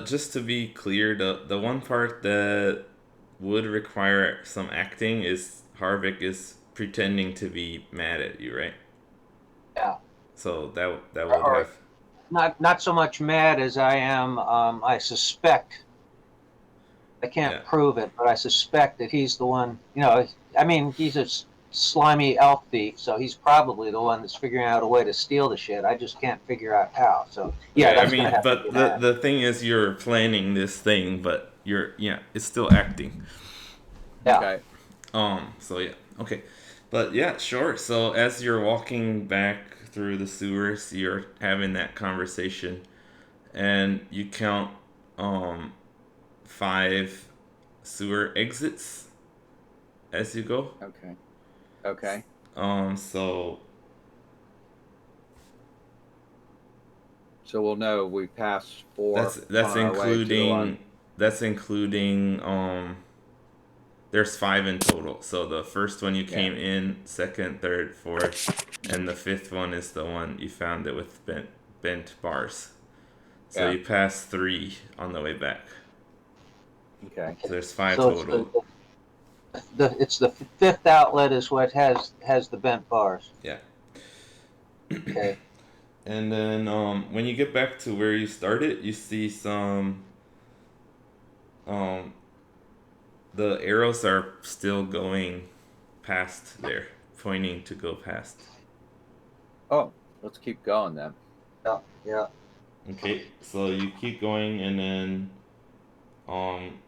Just to be clear, the one part that would require some acting is Harvick is pretending to be mad at you, right? Yeah. So that would Or have not so much mad as I am. I suspect. I can't yeah. prove it, but I suspect that he's the one. I mean, he's a slimy elf thief, so he's probably the one that's figuring out a way to steal the shit. I just can't figure out how. So yeah, Okay, I that's gonna mean, have to be but an act. the thing is, you're planning this thing, but it's still acting. Yeah. Okay. So yeah, okay, but yeah, sure. So as you're walking back through the sewers, you're having that conversation, and you count, 5 sewer exits as you go. Okay. Okay. So So we'll know we passed 4 that's on our way to the one. including there's 5 in total. So the first one you Yeah. came in, second, third, fourth, and the 5th one is the one you found it with bent bars. So Yeah. you pass 3 on the way back. Okay. So there's 5 So it's total. it's the fifth outlet is what has the bent bars. Yeah. Okay. And then when you get back to where you started, you see some um, the arrows are still going past there, pointing to go past. Oh, let's keep going then. Yeah. Yeah. Okay, so you keep going, and then um,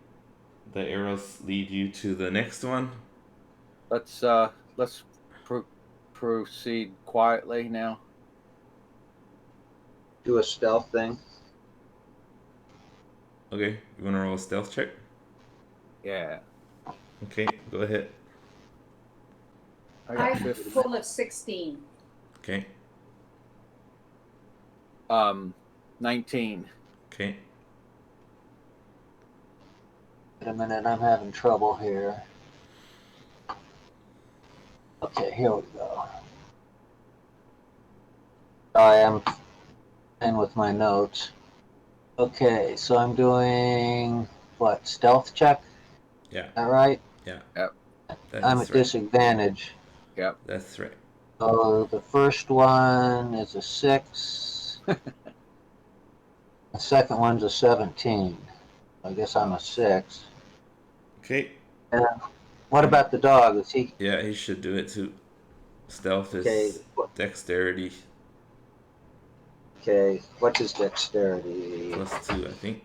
the arrows lead you to the next one. Let's proceed quietly now. Do a stealth thing. Okay, you want to roll a stealth check? Yeah. Okay, go ahead. I got I 50. pull a 16. Okay, 19. okay. Wait a minute, I'm having trouble here. Okay, here we go. I am in with my notes. Okay, so I'm doing what, stealth check? Yeah, Is that right? yeah. Yep. That I'm is at right. disadvantage. Yep. That's right. So the first one is a 6. The second one's a 17. I guess I'm a 6. Okay. And what about the dog? Is he Yeah, he should do it too. Stealth okay? is dexterity Okay, what's his dexterity? +2, I think.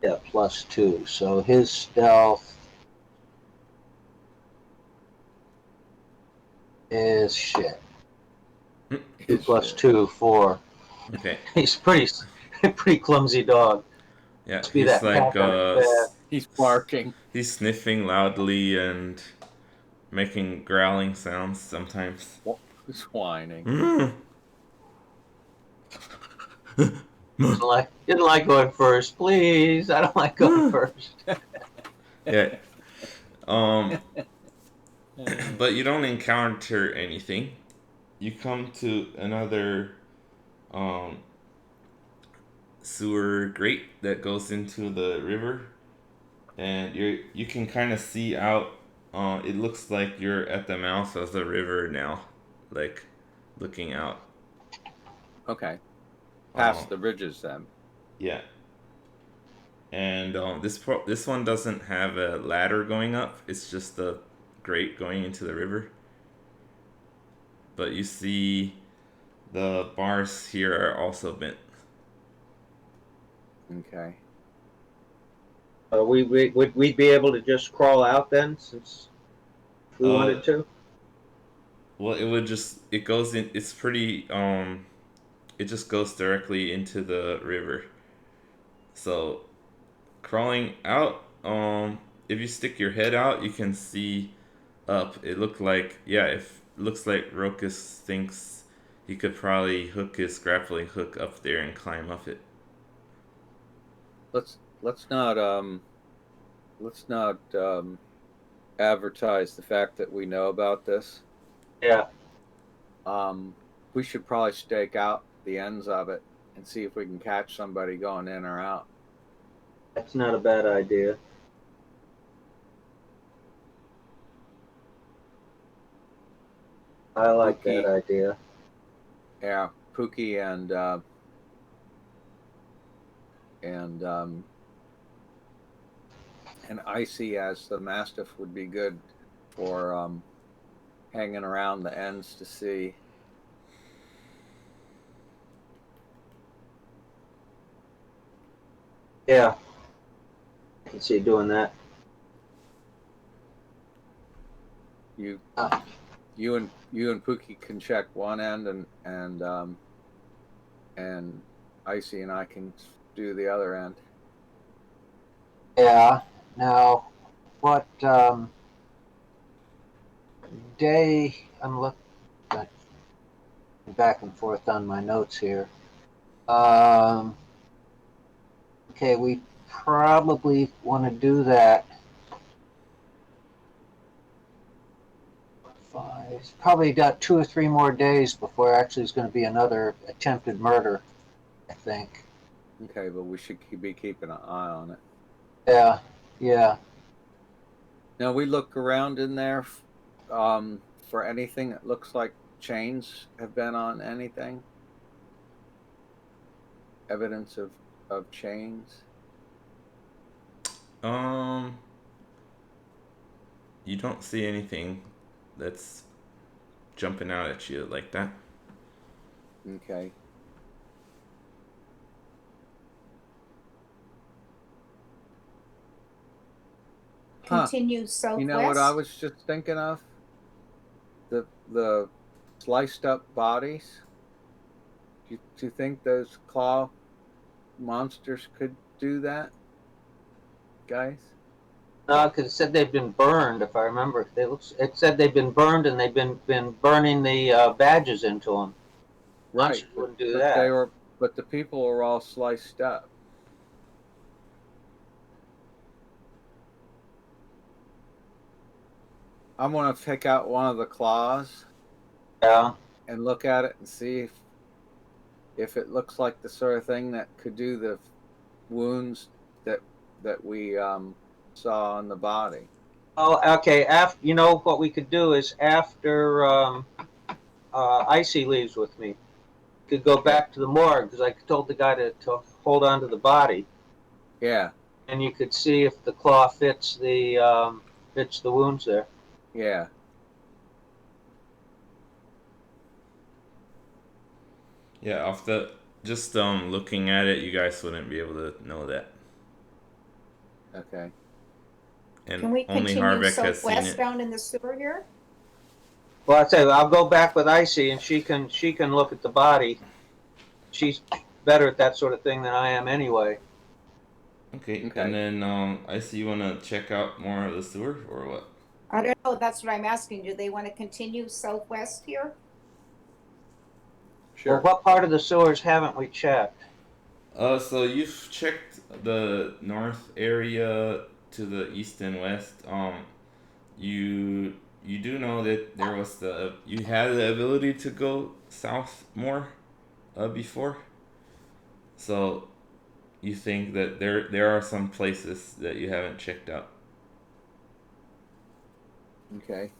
Yeah, +2. So his stealth is shit. 2 + 2, 4. Okay. He's pretty clumsy dog. Yeah, Must be he's that like pack on his back. He's barking. he's sniffing loudly and making growling sounds sometimes. He's whining. Didn't like going first, please. I don't like going first. Yeah. But you don't encounter anything. You come to another sewer grate that goes into the river, and you can kind of see out. It looks like you're at the mouth of the river now, like looking out. Okay. Past the ridges, then. Yeah. And this one doesn't have a ladder going up. It's just a grate going into the river. But you see the bars here are also bent. Okay. Would we be able to just crawl out then, since we wanted to? Well, it goes in. It's pretty. It just goes directly into the river. So crawling out. If you stick your head out, you can see up. It looked like, yeah. If looks like Rokus thinks he could probably hook his grappling hook up there and climb up it. Let's not advertise the fact that we know about this. Yeah. We should probably stake out the ends of it and see if we can catch somebody going in or out. That's not a bad idea. I like Pookie. that idea. Yeah, Pookie and Icy as the Mastiff would be good for hanging around the ends to see. Yeah. I can see doing that. You and Pookie can check one end, and Icy and I can do the other end. Yeah. Now, what day? I'm looking back and forth on my notes here. Okay, we probably want to do that. Probably got 2 or 3 more days before actually is going to be another attempted murder, I think. Okay, but we should be keeping an eye on it. Yeah, yeah. Now we look around in there for anything that looks like chains have been on anything. Evidence of chains. You don't see anything that's jumping out at you like that. Okay. Continue southwest. You know what I was just thinking of? The sliced up bodies. Do you think those claw monsters could do that, guys? No, because it said they've been burned. If I remember, it said they've been burned and they've been burning the badges into them. Right. Monsters wouldn't do that. But the people are all sliced up. I'm gonna take out one of the claws. Yeah. And look at it and see if it looks like the sort of thing that could do the wounds that we saw on the body. Oh, okay. You know what we could do is after Icy leaves with me, we could go back to the morgue because I told the guy to hold on to the body. Yeah. And you could see if the claw fits the wounds there. Yeah. Yeah, just looking at it, you guys wouldn't be able to know that. Okay. And Can we only continue Harbeck has seen southwest it. down in the sewer here? Well, I say I'll go back with Icy, and she can look at the body. She's better at that sort of thing than I am anyway. Okay. And then I see you want to check out more of the sewer or what? I don't know. That's what I'm asking. Do they want to continue southwest here? Sure. Well, what part of the sewers haven't we checked? So you've checked the north area to the east and west. You do know that you had the ability to go south more, before. So you think that there are some places that you haven't checked out. Okay.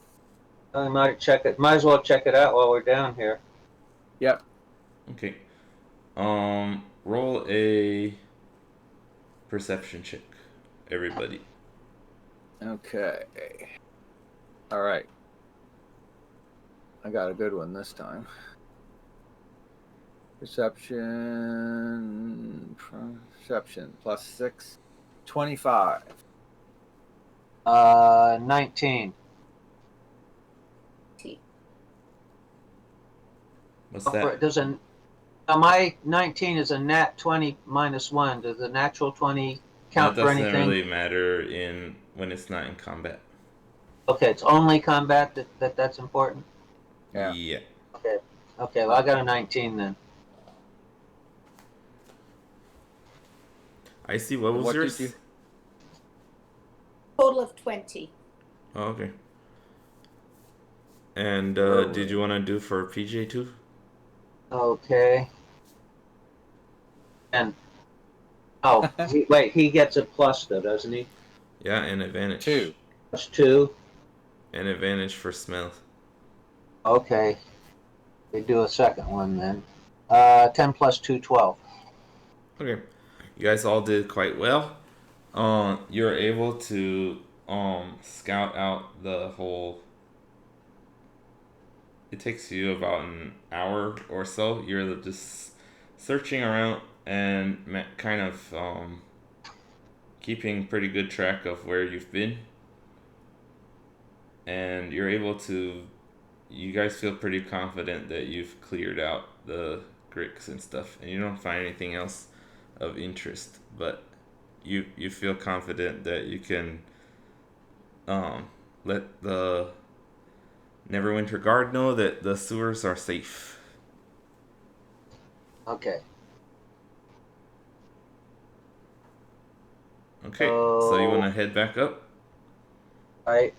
I might check it. Might as well check it out while we're down here. Yep. Okay. Roll a perception check, everybody. Okay. All right. I got a good one this time. Perception plus 6. 25. 19. What's that? My 19 is a nat 20 minus 1. Does the natural 20 count That for doesn't anything? really matter when it's not in combat. Okay, it's only combat that's important. Yeah. Yeah. Okay. Well, I got a 19 then. I see. What was What yours? did you? Total of 20. Oh, okay. And did you want to do for PJ too? Okay. And he gets a plus though, doesn't he? Yeah, and advantage. 2. Plus 2. And advantage for smell. Okay. We do a second one then. 10 plus 2, 12. Okay. You guys all did quite well. You're able to scout out the whole. It takes you about an hour or so. You're just searching around and kind of keeping pretty good track of where you've been. And you're able to. You guys feel pretty confident that you've cleared out the gricks and stuff, and you don't find anything else of interest. But you feel confident that you can let the Neverwinter guard know that the sewers are safe. Okay. Okay, so you want to head back up? Right.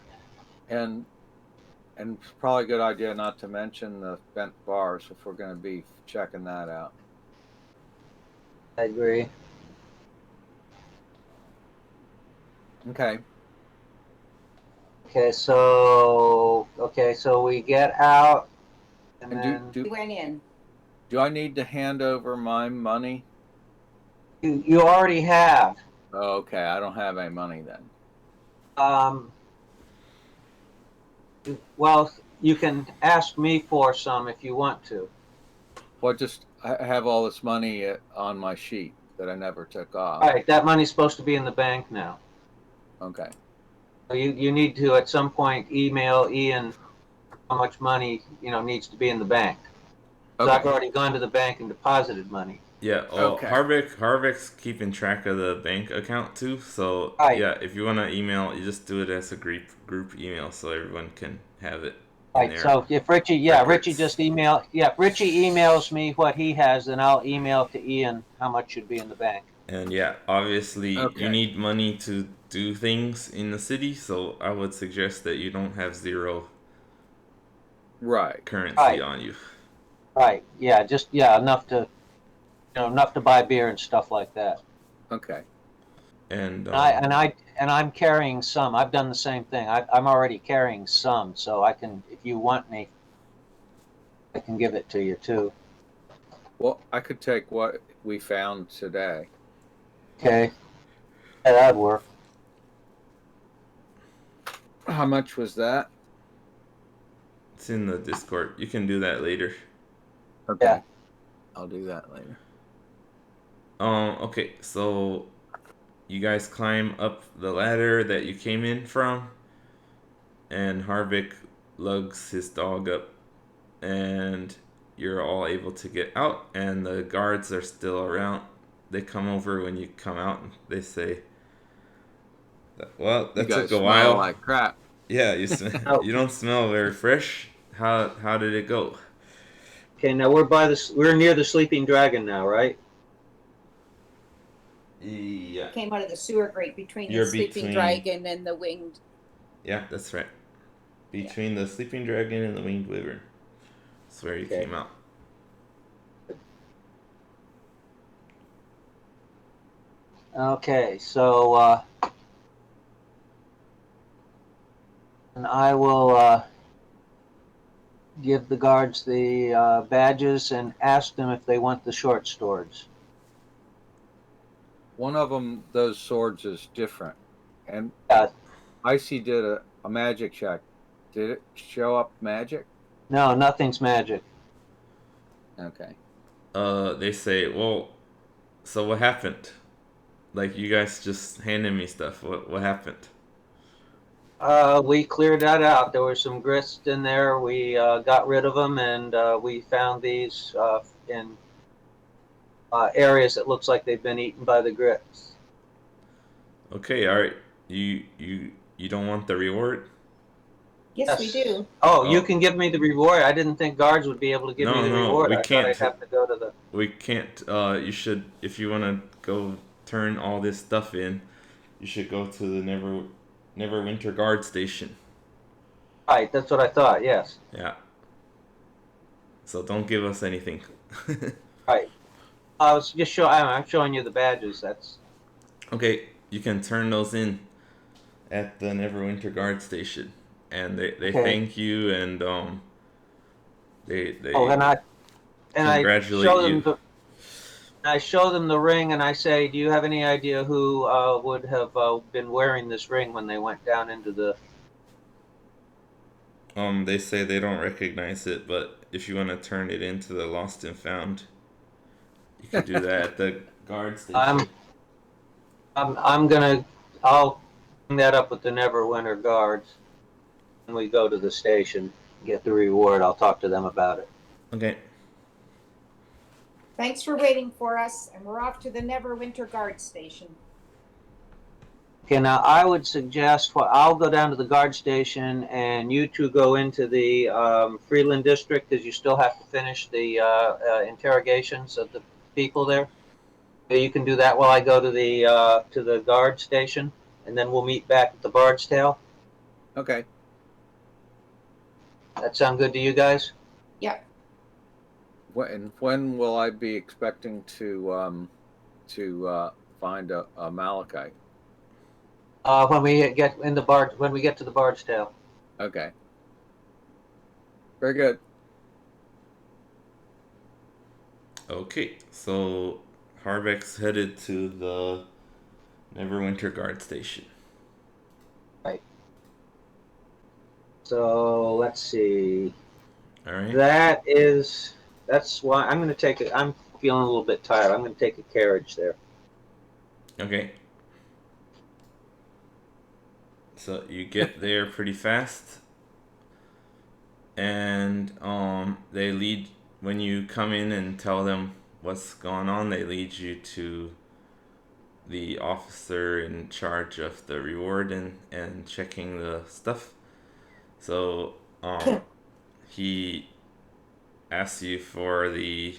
And it's probably a good idea not to mention the bent bars if we're going to be checking that out. I agree. Okay. Okay, so we get out, and And then We went in. do I need to hand over my money? you already have. Oh, okay, I don't have any money then. Well, you can ask me for some if you want to. Well, I have all this money on my sheet that I never took off. All right, that money's supposed to be in the bank now. Okay. So you need to at some point email Ian how much money needs to be in the bank. So Okay. I've already gone to the bank and deposited money. Yeah. Okay. Harvick's keeping track of the bank account too. So Right. yeah, if you want to email, you just do it as a group email so everyone can have it. Right. So if Richie emails me what he has, then I'll email to Ian how much should be in the bank. And yeah, obviously Okay. you need money to do things in the city, so I would suggest that you don't have zero Right. currency on you. Right. Yeah. Just enough to buy beer and stuff like that. Okay. And I'm carrying some. I've done the same thing. I'm already carrying some, so I can, if you want me, I can give it to you too. Well, I could take what we found today. Okay. Yeah, that'd work. How much was that? it's in the Discord. You can do that later. Okay. Yeah. I'll do that later. Okay, so you guys climb up the ladder that you came in from, and Harvick lugs his dog up, and you're all able to get out, and the guards are still around. They come over when you come out, and they say, "Well, You that guys took a smell while." like crap. Yeah, you don't smell very fresh. How did it go? Okay. Now we're near the Sleeping Dragon now, right? Yeah. Came out of the sewer grate between You're the sleeping between- dragon and the winged. Yeah, that's right. Between the sleeping dragon and the winged wyvern. That's where you Okay. came out. Okay. So and I will give the guards the badges and ask them if they want the short swords. One of them, those swords, is different. And Yeah. Icy did a magic check. Did it show up magic? No, nothing's magic. Okay. They say, well, so what happened? Like, you guys just handed me stuff. What happened? We cleared that out. There were some grist in there. We got rid of them, and we found these in areas that looks like they've been eaten by the gricks. Okay, all right. You don't want the reward? Yes, we do. Oh, Oh. you can give me the reward. I didn't think guards would be able to give me the reward. We I can't. thought I'd have to go to the. We can't. You should, if you want to go turn all this stuff in, you should go to the Neverwinter guard station. Right, that's what I thought. Yes. Yeah. So don't give us anything. Right. I was just I'm showing you the badges. That's Okay, you can turn those in at the Neverwinter guard station, and they Okay. thank you, and they and I congratulate show you. them I show them the ring, and I say, "Do you have any idea who would have been wearing this ring when they went down into the?" They say they don't recognize it, but if you want to turn it into the Lost and Found, you can do that at the guard station. I'll bring that up with the Neverwinter guards when we go to the station, get the reward. I'll talk to them about it. Okay. Thanks for waiting for us, and we're off to the Neverwinter guard station. Okay, now I would suggest I'll go down to the guard station, and you two go into the Freeland district because you still have to finish the interrogations of the people there. So you can do that while I go to the guard station, and then we'll meet back at the Bard's Tale. Okay. That sound good to you guys? Yep. When will I be expecting to find a Malachite? When we get to the Bard's Tale. Okay. Very good. Okay, so Harbeck's headed to the Neverwinter guard station. Right. So let's see. All right. That's why I'm going to take it. I'm feeling a little bit tired. I'm going to take a carriage there. Okay. So you get there pretty fast, and they lead when you come in and tell them what's going on. They lead you to the officer in charge of the reward and checking the stuff. So he asks you for the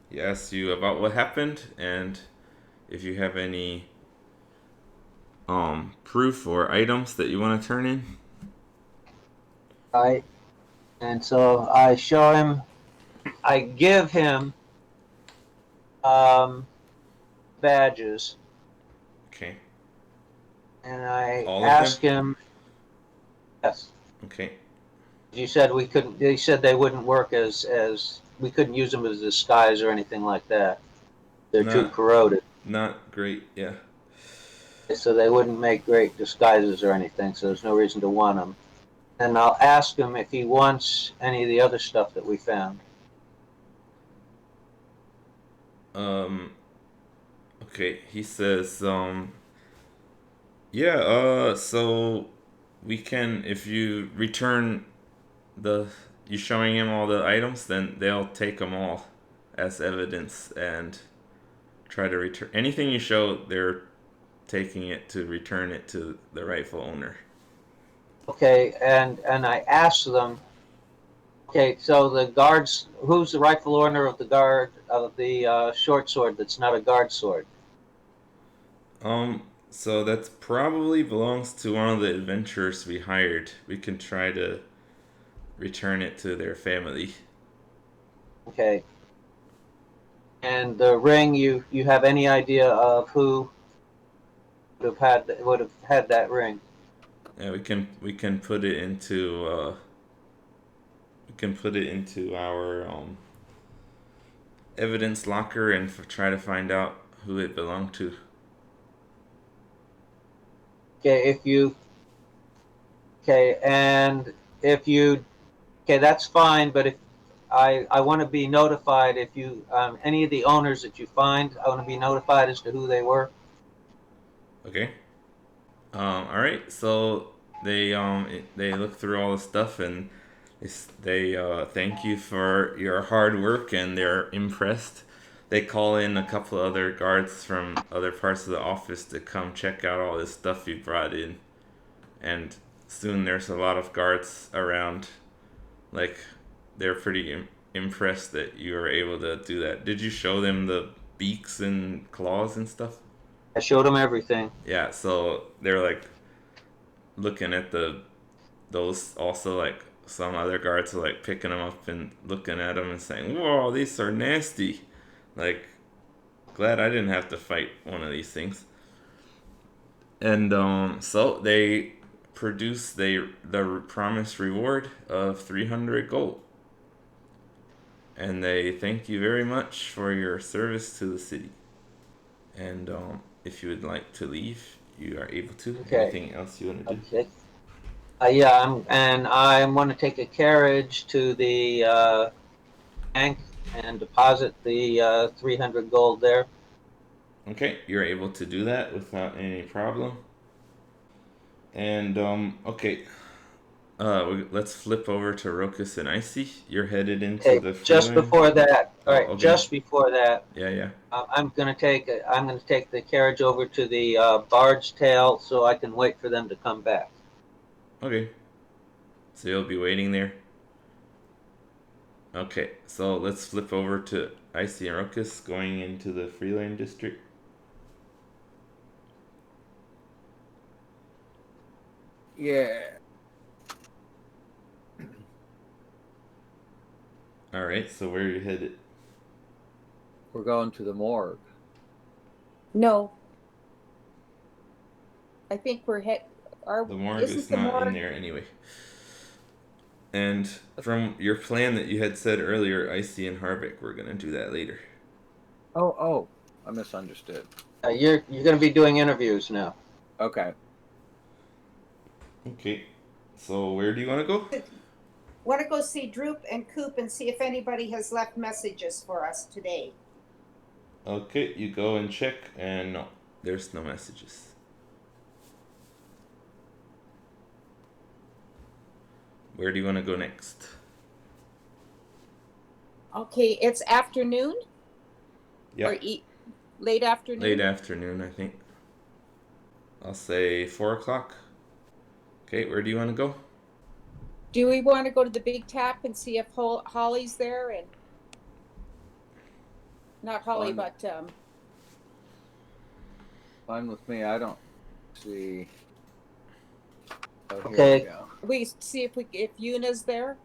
he asks you about what happened and if you have any proof or items that you want to turn in. Right. And so I show him, I give him badges, Okay. and I All of ask him. Yes. Okay. You said we couldn't. They said they wouldn't work as we couldn't use them as a disguise or anything like that. They're too corroded. Not great, yeah. So they wouldn't make great disguises or anything. So there's no reason to want them. And I'll ask him if he wants any of the other stuff that we found. Okay, he says, so we can, if you return you showing him all the items, then they'll take them all as evidence and try to return anything you show. They're taking it to return it to the rightful owner. Okay, and I asked them. Okay, so the guards, who's the rightful owner of the short sword that's not a guard sword? So that's probably belongs to one of the adventurers we hired. We can try to return it to their family. Okay. And the ring, you have any idea of who would have had that ring? Yeah, we can put it into can put it into our evidence locker and try to find out who it belonged to. Okay, and if you, okay, that's fine, but if I want to be notified if you, any of the owners that you find, I want to be notified as to who they were. Okay. All right. So they look through all the stuff and they thank you for your hard work and they're impressed. They call in a couple other guards from other parts of the office to come check out all this stuff you brought in, and soon there's a lot of guards around. Like they're pretty impressed that you were able to do that. Did you show them the beaks and claws and stuff? I showed them everything. Yeah, so they're like looking at those also, like some other guards are like picking them up and looking at them and saying, "Whoa, these are nasty." Like, glad I didn't have to fight one of these things. And so they produce the promised reward of 300 gold. And they thank you very much for your service to the city. And if you would like to leave, you are able to. Okay. Anything else you want to do? Okay. Yeah, I want to take a carriage to the bank and deposit the 300 gold there. Okay, you're able to do that without any problem. And okay, let's flip over to Rokus and Icy. You're headed into Okay, the just freeland. before that, all Oh, right, okay. just before that, Yeah. I'm gonna take the carriage over to the Bard's Tail so I can wait for them to come back. Okay. So you'll be waiting there. Okay, so let's flip over to Icy and Rokus going into the freeland district. Yeah. All right, so where are you headed? We're going to the morgue. No. I think we're The morgue is the not in morgue? there anyway. And from your plan that you had said earlier, Icy and Harvick were gonna do that later. Oh, I misunderstood. You're gonna be doing interviews now. Okay. Okay, so where do you want to go? Want to go see Droop and Coop and see if anybody has left messages for us today. Okay, you go and check, and no, there's no messages. Where do you want to go next? Okay, it's afternoon? Yeah. Or late afternoon? Late afternoon, I think. I'll say 4 o'clock. Okay, where do you want to go? Do we want to go to the Big Tap and see if Holly's there? And not Holly, but Fine with me. I don't see. Oh, Okay. Here we go. we see if Yuna's there.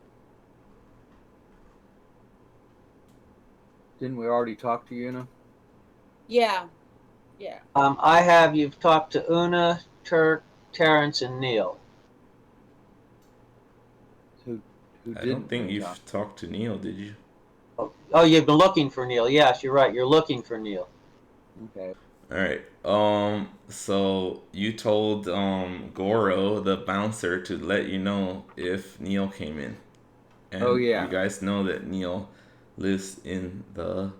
Didn't we already talk to Una? Yeah. You've talked to Una, Turk, Terrence, and Neil. Who I didn't don't think we you've talk? talked to Neil, did you? Oh, you've been looking for Neil. Yes, you're right. You're looking for Neil. Okay. All right. So you told Goro, the bouncer, to let you know if Neil came in. And Oh, yeah. You guys know that Neil lives in the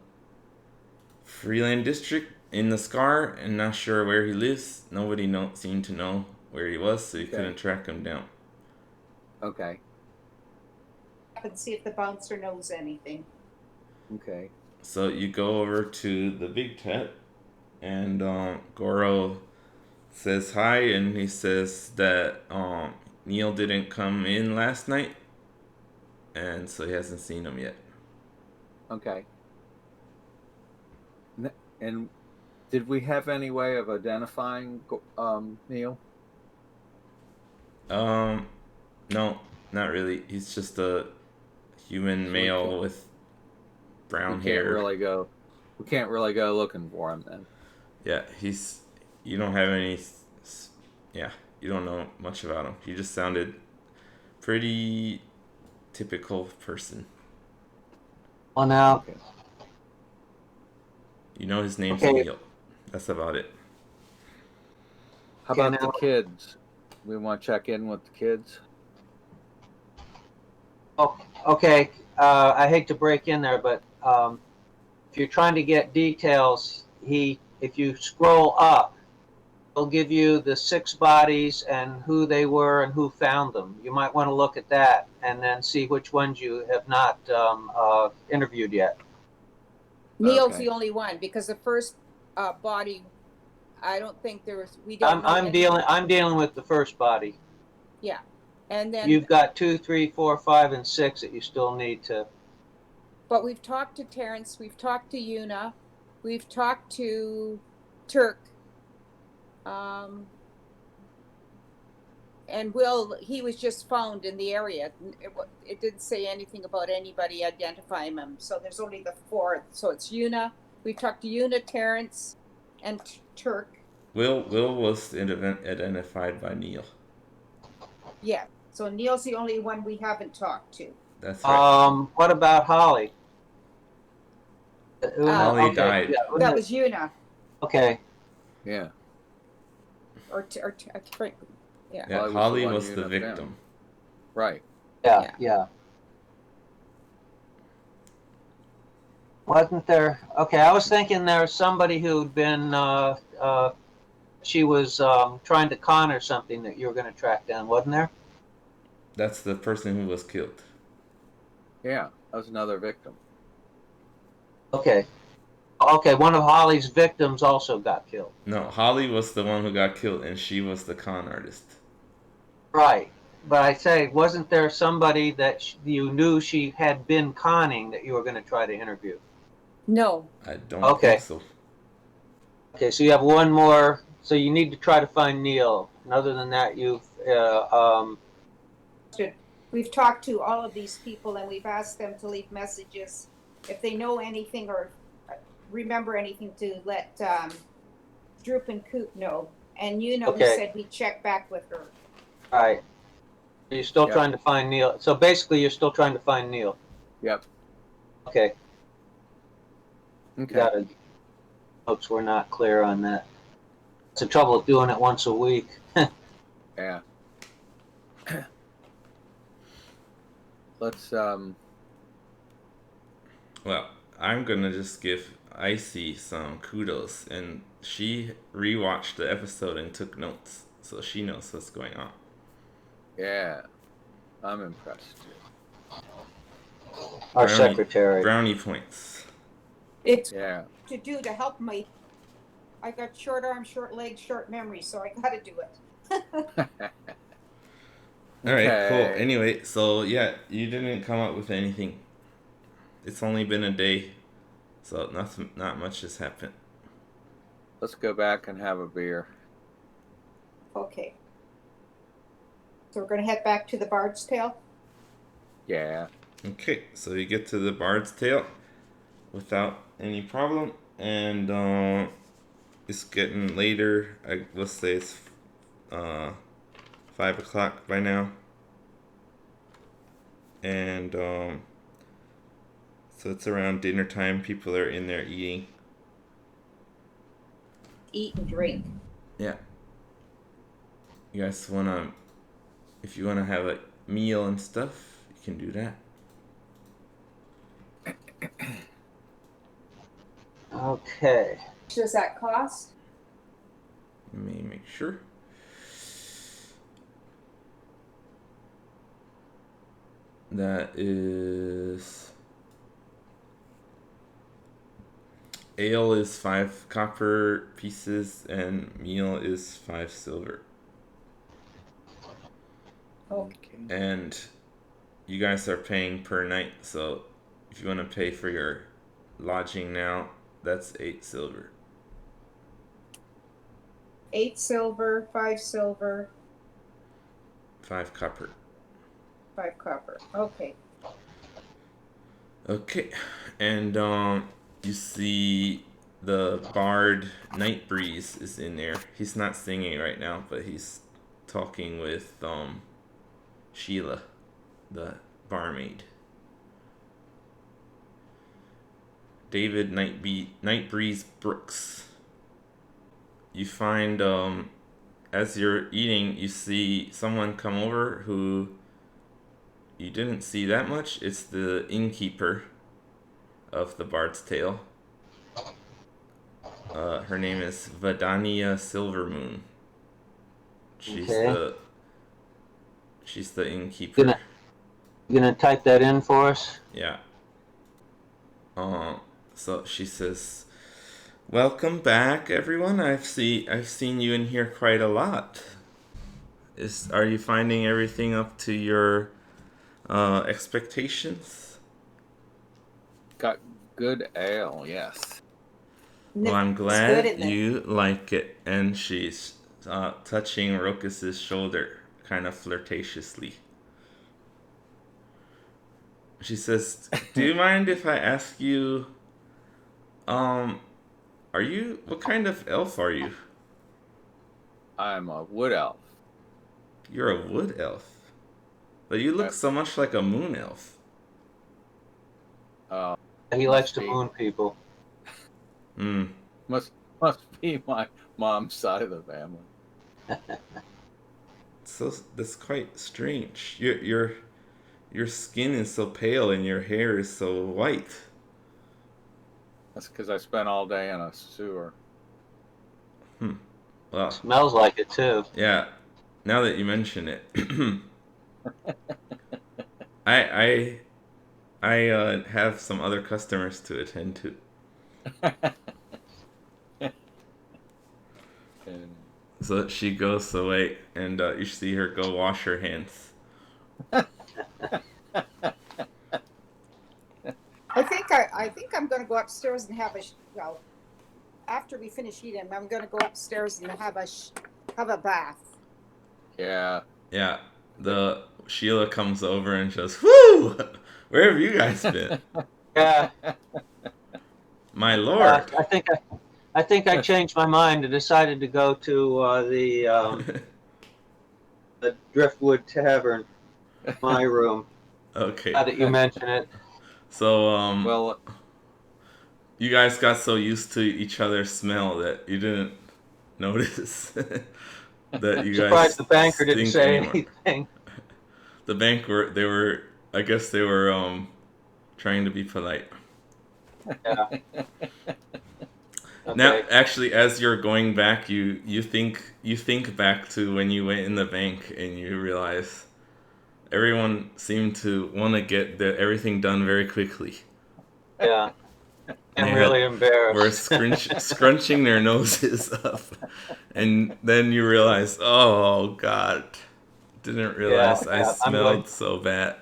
Freeland district in the Scar, and not sure where he lives. Nobody seemed to know where he was, so you Okay. couldn't track him down. Okay. And see if the bouncer knows anything. Okay. So you go over to the big tent, and Goro says hi, and he says that Neil didn't come in last night, and so he hasn't seen him yet. Okay. And did we have any way of identifying Neil? No, not really. He's just a human male with brown hair. We can't really go looking for him then. Yeah, you don't have any. Yeah, you don't know much about him. He just sounded pretty typical person. Well, now, Okay. You know his name's Okay. Neil. That's about it. How Okay, about the now- kids? We want to check in with the kids. oh, okay. I hate to break in there, but if you're trying to get details, if you scroll up, it'll give you the 6 bodies and who they were and who found them. You might want to look at that and then see which ones you have not interviewed yet. Neil's Okay. the only one because the first body, I don't think there was. We don't know. I'm dealing with the first body. Yeah, and then You've got 2, 3, 4, 5, and 6 that you still need to. But we've talked to Terrence, we've talked to Una, we've talked to Turk, and Will. He was just found in the area. It didn't say anything about anybody identifying him. So there's only the 4. So it's Una. We've talked to Una, Terrence, and Turk. Will was identified by Neil. Yeah. So Neil's the only one we haven't talked to. That's right. What about Holly? Holly died. Yeah, That was Una. okay. Yeah. Yeah. Yeah, Holly was the Holly one was you the found. victim. Right. Yeah. Wasn't there? Okay, I was thinking there was somebody who'd been. She was trying to con or something that you were going to track down, wasn't there? That's the person who was killed. Yeah. That was another victim. Okay. Okay, one of Holly's victims also got killed. No, Holly was the one who got killed, and she was the con artist. Right. But I say, wasn't there somebody that you knew she had been conning that you were going to try to interview? No. I don't Okay. think so. Okay, so you have one more. So you need to try to find Neil. And other than that, We've talked to all of these people and we've asked them to leave messages if they know anything or remember anything to let Droop and Coop know. And we said we'd check back with her. all right. You're still trying to find Neil. So basically, you're still trying to find Neil. Yep. Okay. Okay. Got it. Folks, we're not clear on that. It's the trouble with doing it once a week. Yeah. Let's Well, I'm gonna just give Icy some kudos, and she rewatched the episode and took notes, so she knows what's going on. yeah. I'm impressed. Our secretary. Brownie points. It's Yeah. to do to help me. I got short arms, short legs, short memory, so I got to do it. All right, cool. Anyway, so yeah, you didn't come up with anything. It's only been a day, so not much has happened. Let's go back and have a beer. Okay. So we're going to head back to the Bard's Tale. Yeah. Okay, so you get to the Bard's Tale without any problem, and it's getting later. Let's say it's 5 o'clock by now, and so it's around dinner time. People are in there eating. Eat and drink. Yeah. You guys if you wanna have a meal and stuff, you can do that. Okay. Does that cost? Let me make sure. That is... Ale is 5 copper pieces, and meal is 5 silver. Okay. And you guys are paying per night, so if you want to pay for your lodging now, that's 8 silver. 8 silver, 5 silver, 5 copper. 5 copper. Okay. Okay, and you see the bard Night Breeze is in there. He's not singing right now, but he's talking with Sheila, the barmaid. David Nightbreeze Brooks. You find as you're eating, you see someone come over who you didn't see that much. It's the innkeeper of the Bard's Tale. Her name is Vadania Silvermoon. She's Okay. the innkeeper. You gonna type that in for us? Yeah. So she says, "Welcome back, everyone. I've seen you in here quite a lot. Are you finding everything up to your expectations?" Got good ale, yes. Well, I'm It's good glad in the you like it. And she's touching Rokus's shoulder, kind of flirtatiously. She says, "Do you mind if I ask you, what kind of elf are you?" I'm a wood elf. "You're a wood elf. But you look so much like a moon elf." He likes to moon people. Hmm. Must be my mom's side of the family. So that's quite strange. Your skin is so pale and your hair is so white. That's because I spent all day in a sewer. Well, Smells like it too. yeah. Now that you mention it, I have some other customers to attend to. So she goes away, and you see her go wash her hands. I think I'm going to go upstairs and have after we finish eating, I'm going to go upstairs and have a bath. Yeah. Yeah. The Sheila comes over and says, "Whoo! Where have you guys been?" Yeah. My lord. I think I changed my mind and decided to go to the Driftwood Tavern, my room. Okay. Now that you mention it. So Well, you guys got so used to each other's smell that you didn't notice that you guys Surprised the banker didn't stink say anymore. anything. The bank I guess they were trying to be polite. Yeah. Okay. Now, actually, as you're going back, you think back to when you went in the bank and you realize everyone seemed to want to get everything done very quickly. Yeah. I'm They really were embarrassed. scrunching their noses up, and then you realize, oh God, didn't realize I smelled so bad.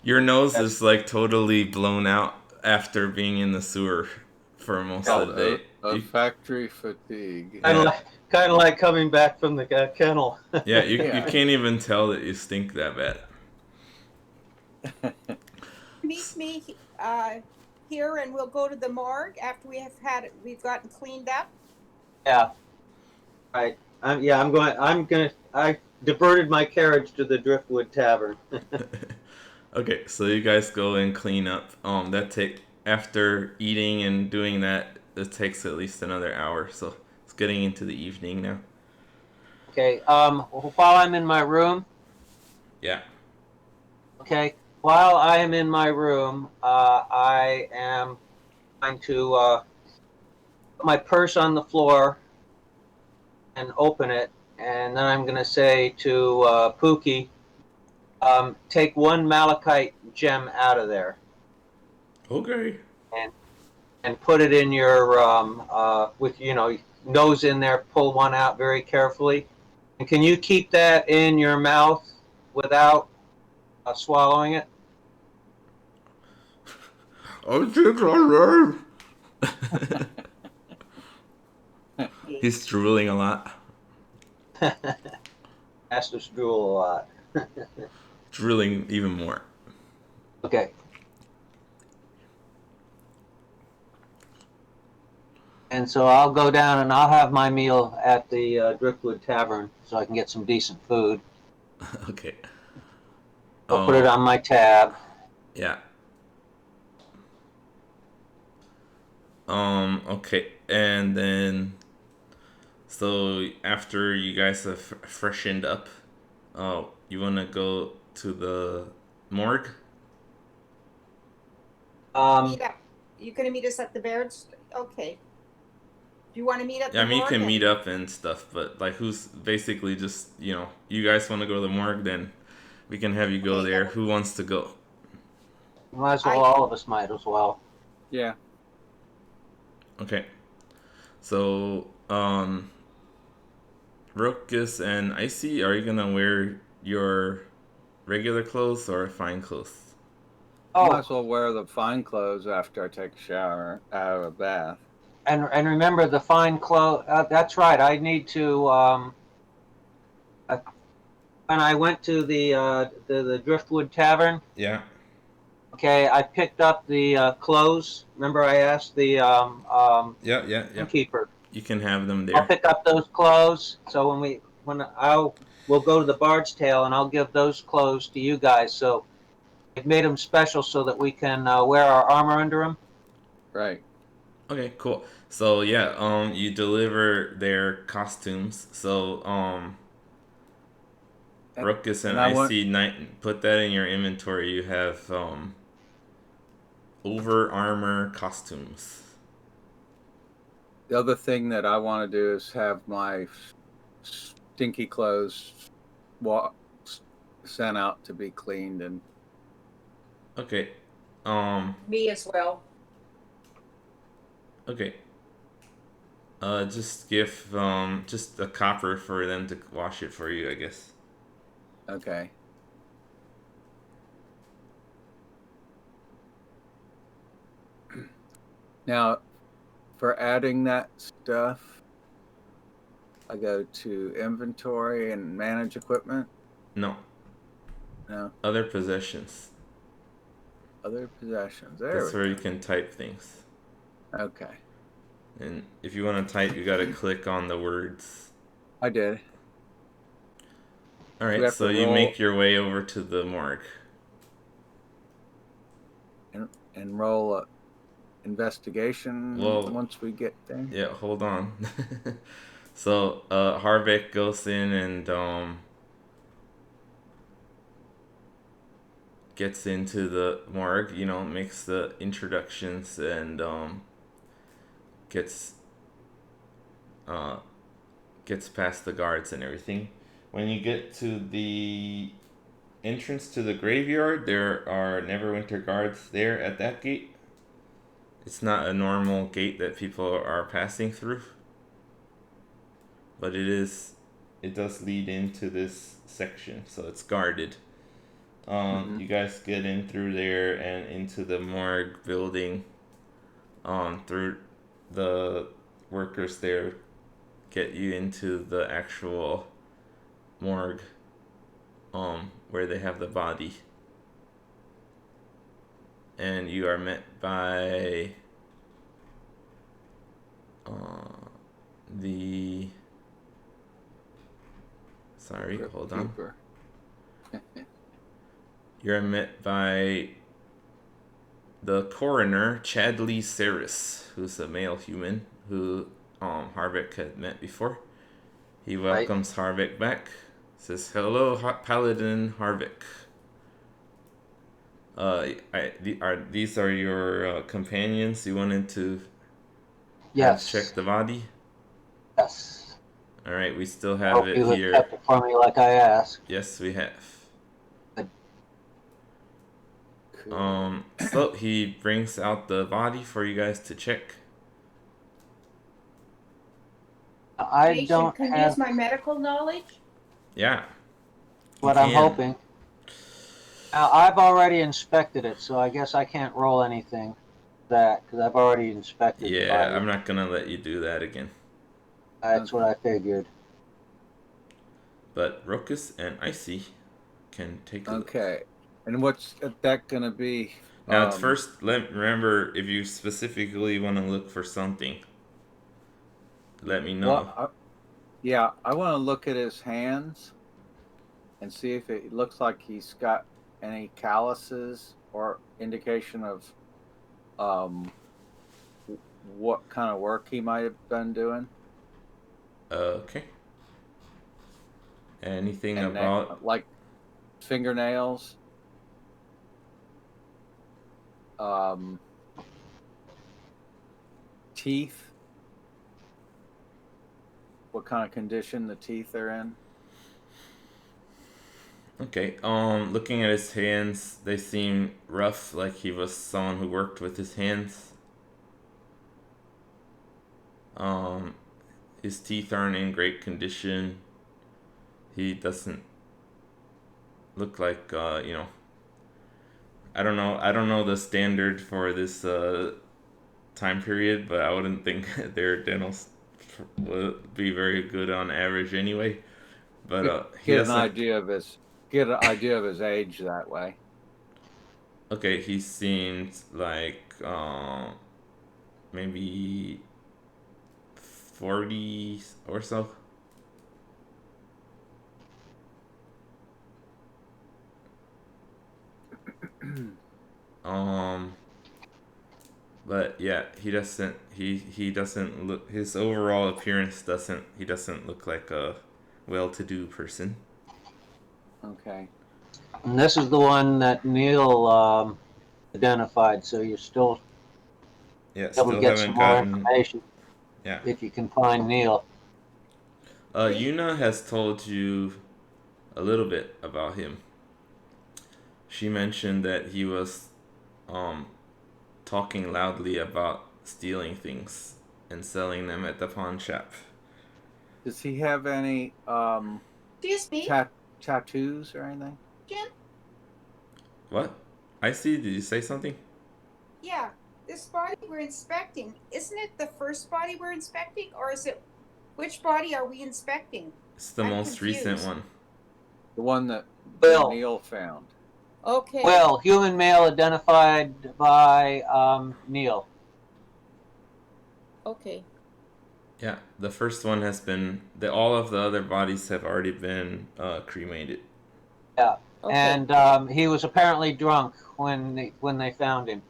Your nose is like totally blown out after being in the sewer for most of the day. A factory fatigue. Kind of like coming back from the kennel. Yeah, you can't even tell that you stink that bad. Meet me here, and we'll go to the morgue after we've gotten cleaned up. Yeah. Right. I diverted my carriage to the Driftwood Tavern. Okay, so you guys go and clean up. After eating and doing that, it takes at least another hour. So it's getting into the evening now. Okay. While I'm in my room. Yeah. Okay. While I am in my room, I am trying to put my purse on the floor and open it, and then I'm going to say to Pookie, take one malachite gem out of there. Okay. And put it in your with nose in there. Pull one out very carefully. And can you keep that in your mouth without swallowing it? I think I learned. He's drooling a lot. Masters drool a lot. Drooling even more. Okay. And so I'll go down and I'll have my meal at the Driftwood Tavern so I can get some decent food. Okay. I'll put it on my tab. Yeah. Okay. And then, so after you guys have freshened up, you want to go to the morgue? Um, Meet up. You gonna meet us at the Baird's? Okay. Do you want to meet at Yeah, the I mean, you morgue? can And meet up and stuff, but like, who's basically just, you guys want to go to the morgue, then we can have you go okay, there. then Who wants to go? might as well. I All of us might as well. Yeah. Okay. So, Ruckus and Icy, are you gonna wear your regular clothes or fine clothes? I might Oh, as well wear the fine clothes after I take a shower out of a bath. and remember the fine clothes. That's right. I need to. Uh, when I went to the Driftwood Tavern, Yeah. okay, I picked up the clothes. Remember, I asked the Yeah, yeah, yeah. innkeeper. You can have them I'll there. pick up those clothes. So when we'll go to the Bard's Tale, and I'll give those clothes to you guys. So I've made them special so that we can wear our armor under them. Right. Okay, cool. So yeah, you deliver their costumes. So And, Ruckus and and I want Icy Night, put that in your inventory. You have over armor costumes. the other thing that I want to do is have my stinky clothes wa- sent out to be cleaned and Okay. Um. me as well. Okay. Just give just a copper for them to wash it for you, I guess. okay. Now, for adding that stuff, I go to inventory and manage equipment. No, No, other possessions. other possessions. There That's we where go. you can type things. Okay, And if you want to type, you gotta click on the words. I did. All So we right, have so to you roll make your way over to the morgue. and roll a investigation Well, once we get there. yeah, hold on. So, Harvick goes in and gets into the morgue. Makes the introductions and gets uh gets past the guards and everything. When you get to the entrance to the graveyard, there are Neverwinter guards there at that gate. It's not a normal gate that people are passing through, but it does lead into this section, so it's guarded. Mm-hmm. You guys get in through there and into the morgue building. Through the workers there get you into the actual morgue, where they have the body, and you are met by the. Sorry, Crypt hold on. keeper. You're met by the coroner, Chadley Saris, who's a male human who Harvick had met before. He Right. welcomes Harvick back. Says, "Hello, Paladin Harvick. These are your companions? You wanted to have Yes. checked the body? Yes. All right, we still I have hope it you have here. kept it for me like I asked. Yes, we have." But Cool. So he brings out the body for you guys to check. I Nation don't can use have my medical knowledge. Yeah, you what I'm can. hoping. Now, I've already inspected it, so I guess I can't roll anything for that because I've already inspected the Yeah, body. I'm not gonna let you do that again. That's what Okay. I figured. But Rokus and Icy can take a look. Okay. And what's that gonna be? Now, at first, remember if you specifically want to look for something, let me know. Well, yeah, I want to look at his hands and see if it looks like he's got any calluses or indication of what kind of work he might have been doing? Okay. Anything And about like fingernails, teeth. What kind of condition the teeth are in? Okay, looking at his hands, they seem rough, like he was someone who worked with his hands. Um, his teeth aren't in great condition. He doesn't look like, I don't know the standard for this time period, but I wouldn't think their dentals would be very good on average anyway. But he Get an doesn't. idea of his age that way. Okay, he seems like maybe 40 or so. Um, but yeah, he doesn't look, his overall appearance doesn't, he doesn't look like a well-to-do person. Okay. And this is the one that Neil identified, so you're still Yeah, able to still get some haven't more gotten. information Yeah. if you can find Neil. Yuna has told you a little bit about him. She mentioned that he was um talking loudly about stealing things and selling them at the pawn shop. Does he have any Excuse me, tattoos or anything? Jim? What? I see. Did you say something? Yeah, this body we're inspecting, isn't it the first body we're inspecting, or is it, which body are we inspecting? It's the I'm most recent confused. one. The one that Will. Neil found. Okay. Well, human male identified by Neil. Okay. Yeah, the first one has been. All of the other bodies have already been cremated. Yeah. Okay. And he was apparently drunk when they found him.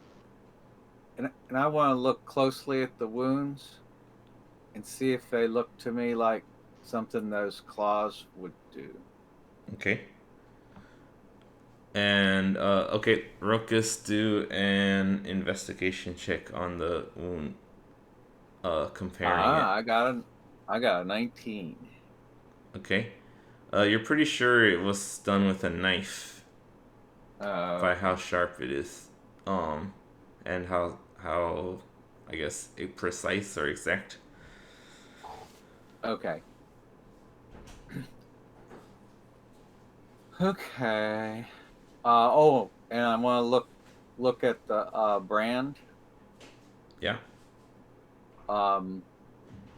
And I want to look closely at the wounds and see if they look to me like something those claws would do. Okay. And okay, Ruckus, do an investigation check on the wound. Comparing it. I got a 19. Okay. You're pretty sure it was done with a knife by how Okay. sharp it is, and how I guess precise or exact. Okay. Okay. Oh, and I want to look at the brand. Yeah.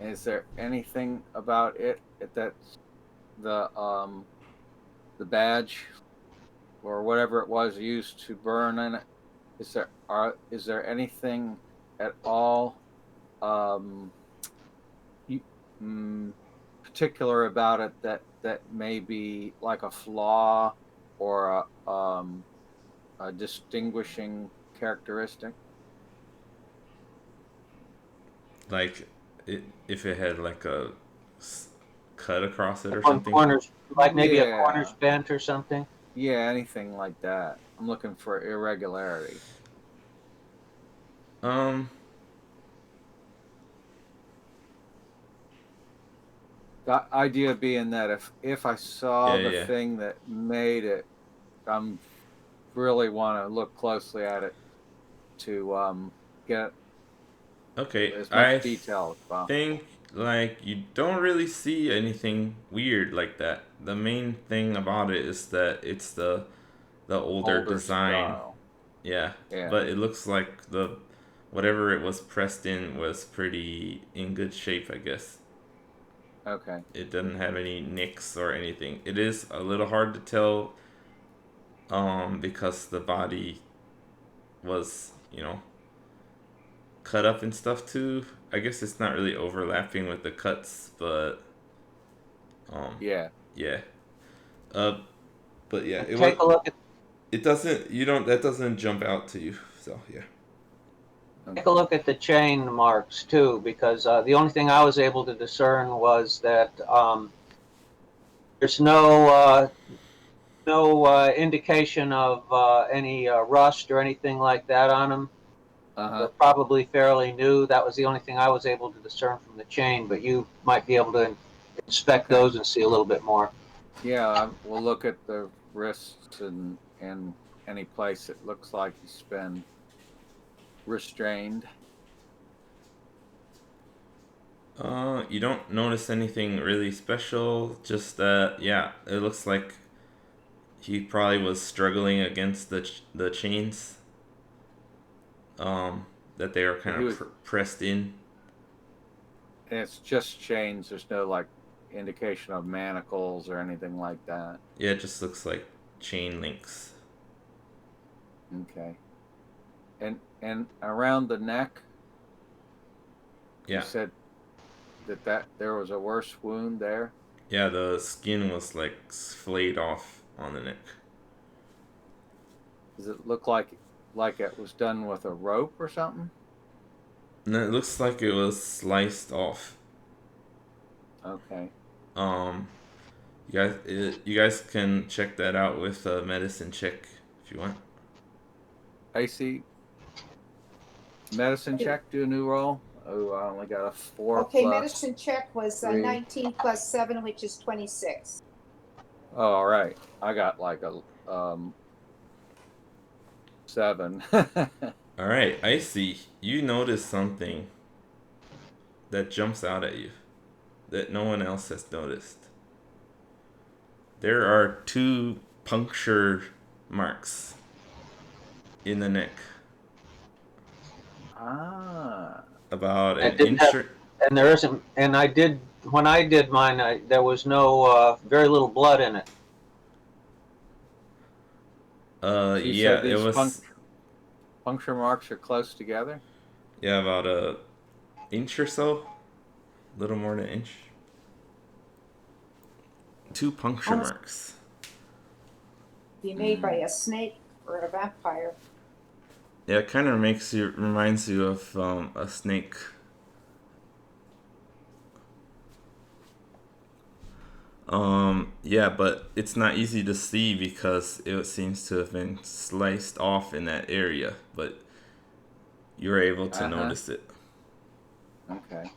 Is there anything about it that's the badge or whatever it was used to burn in it? Is there anything at all you, particular about it that may be like a flaw or a distinguishing characteristic? Like if it had like a cut across it or One something. corner's like maybe a Yeah. corner's bent or something. Yeah, anything like that. I'm looking for irregularity. Um. The idea being that if I saw the Yeah. thing that made it, I'm really want to look closely at it to get Okay. as I much detail as possible. think like you don't really see anything weird like that. The main thing about it is that it's the older design. Style. Yeah. Yeah. But it looks like the whatever it was pressed in was pretty in good shape, I guess. Okay. It doesn't have any nicks or anything. It is a little hard to tell because the body was, cut up and stuff too. I guess it's not really overlapping with the cuts, but Yeah. yeah. Uh, but yeah, it was. Take a look at It doesn't. You don't. That doesn't jump out to you. So yeah. Take a look at the chain marks too, because the only thing I was able to discern was that there's no indication of any rust or anything like that on them. Uh-huh. They're probably fairly new. That was the only thing I was able to discern from the chain, but you might be able to inspect Okay. those and see a little bit more. Yeah, we'll look at the wrists and any place it looks like he's been restrained. You don't notice anything really special. Just that, yeah, it looks like he probably was struggling against the chains. That they are kind He of was, pressed in. and it's just chains. There's no like indication of manacles or anything like that. Yeah, it just looks like chain links. Okay. And around the neck, you Yeah, said that there was a worse wound there. yeah. The skin was like flayed off on the neck. Does it look like it was done with a rope or something? And it looks like it was sliced off. Okay. Um, you guys can check that out with a medicine check if you want. AC medicine check. Do a new roll. Oh, I only got a 4 Okay, plus medicine check was 3. 19 plus 7, which is 26. Oh, all right. I got like a 7. All right, I see. You notice something that jumps out at you that no one else has noticed. There are 2 puncture marks in the neck, Ah. about I an didn't inch. have, and there isn't. And I did when I did mine. There was no very little blood in it. So you Yeah, said it these was. puncture marks are close together? Yeah, about a inch or so, a little more than an inch. 2 puncture Almost marks. be made by a snake or a vampire. Yeah, it kind of reminds you of a snake. Yeah, but it's not easy to see because it seems to have been sliced off in that area, but you're able to Uh-huh. notice it. Okay.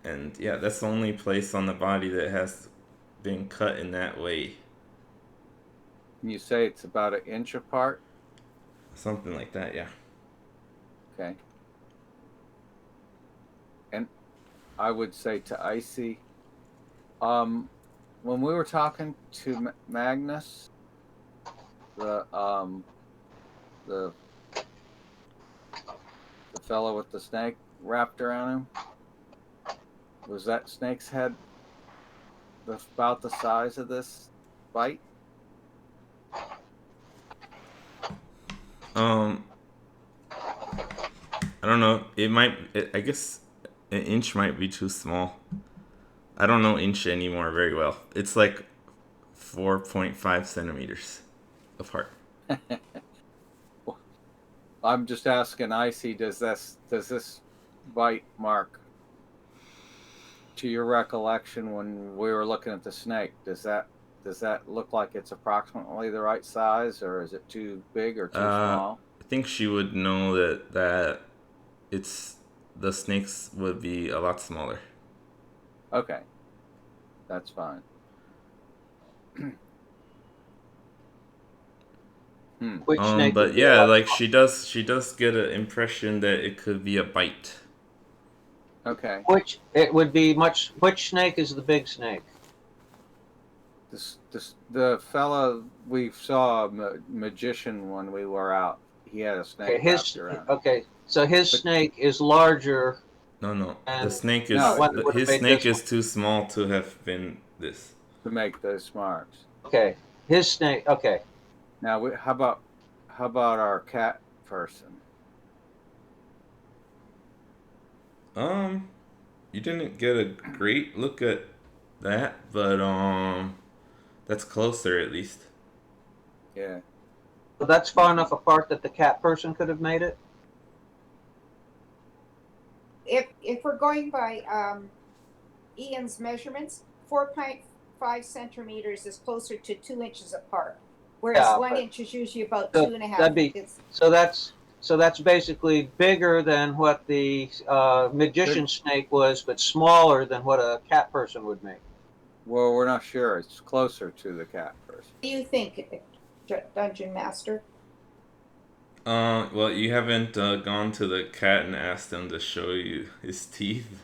And yeah, that's the only place on the body that has been cut in that way. Can you say it's about an inch apart? Something like that, yeah. Okay. And I would say to Icy, when we were talking to Magnus, the the fellow with the snake wrapped around him, was that snake's head about the size of this bite? Um, I don't know. I guess an inch might be too small. I don't know inch anymore very well. It's like 4.5 centimeters apart. I'm just asking Icy, does this bite mark, to your recollection when we were looking at the snake, does that look like it's approximately the right size, or is it too big or too small? I think she would know that it's the snakes would be a lot smaller. Okay, that's fine. Which snake? But yeah, like she does get an impression that it could be a bite. Okay, Which it would be much. Which snake is the big snake? the fella we saw, magician, when we were out, he had a snake wrapped around him. Okay, so his But- snake is larger. No. The And snake is No, what would his make snake this is too small to have been this. to make those marks. Okay, his snake. Okay, Now, how about our cat person? You didn't get a great look at that, but That's closer, at least. Yeah. So that's far enough apart that the cat person could have made it? If we're going by Ian's measurements, 4.5 centimeters is closer to 2 inches apart, whereas Yeah, 1 inch is usually about so two and a half. that'd be so that's basically bigger than what the magician snake was, but smaller than what a cat person would make. Well, we're not sure. It's closer to the cat person. What do you think, Dungeon Master? Well, you haven't gone to the cat and asked him to show you his teeth.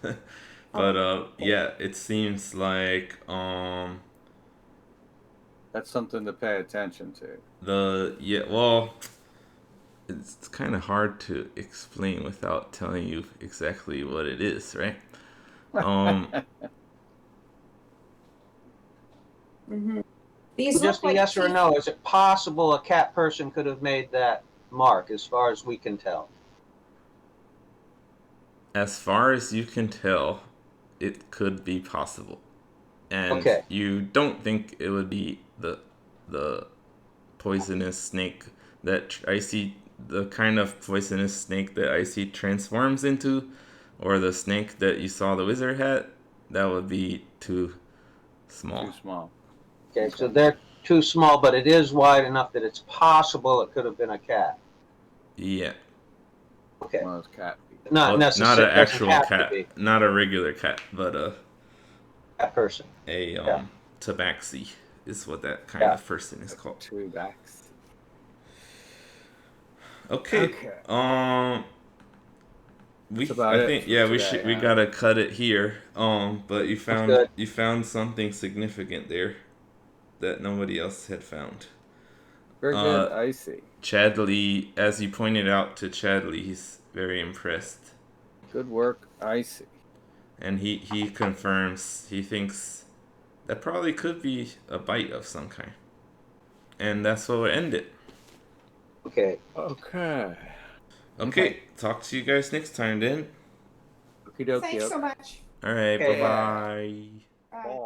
But yeah, it seems like That's something to pay attention to. well, it's kind of hard to explain without telling you exactly what it is, right? Mm-hmm. These Just look a like yes or teeth. no. Is it possible a cat person could have made that mark, as far as we can tell? As far as you can tell, it could be possible. And Okay. you don't think it would be the poisonous snake that I see, the kind of poisonous snake that I see transforms into, or the snake that you saw the wizard had. That would be too small. Too small. Okay, so they're too small, but it is wide enough that it's possible it could have been a cat. Yeah. Okay. One of those cat people. Not Well, necessarily. not an Doesn't actual have cat, to be not a regular cat, but cat person. a Yeah. tabaxi is what that kind Yeah. of person is called. Two backs. Okay. That's about it think for yeah, today, we huh? gotta cut it here. But good. you found something significant there that nobody else had found. Very good. I see. Chadley, as you pointed out to Chadley, he's very impressed. Good work. I see. And he confirms, he thinks that probably could be a bite of some kind. And that's where we'll end it. Okay. Okay. Okay, talk to you guys next time then. Okie dokie. Thanks so much. Alright, Okay. bye-bye. Bye. Bye.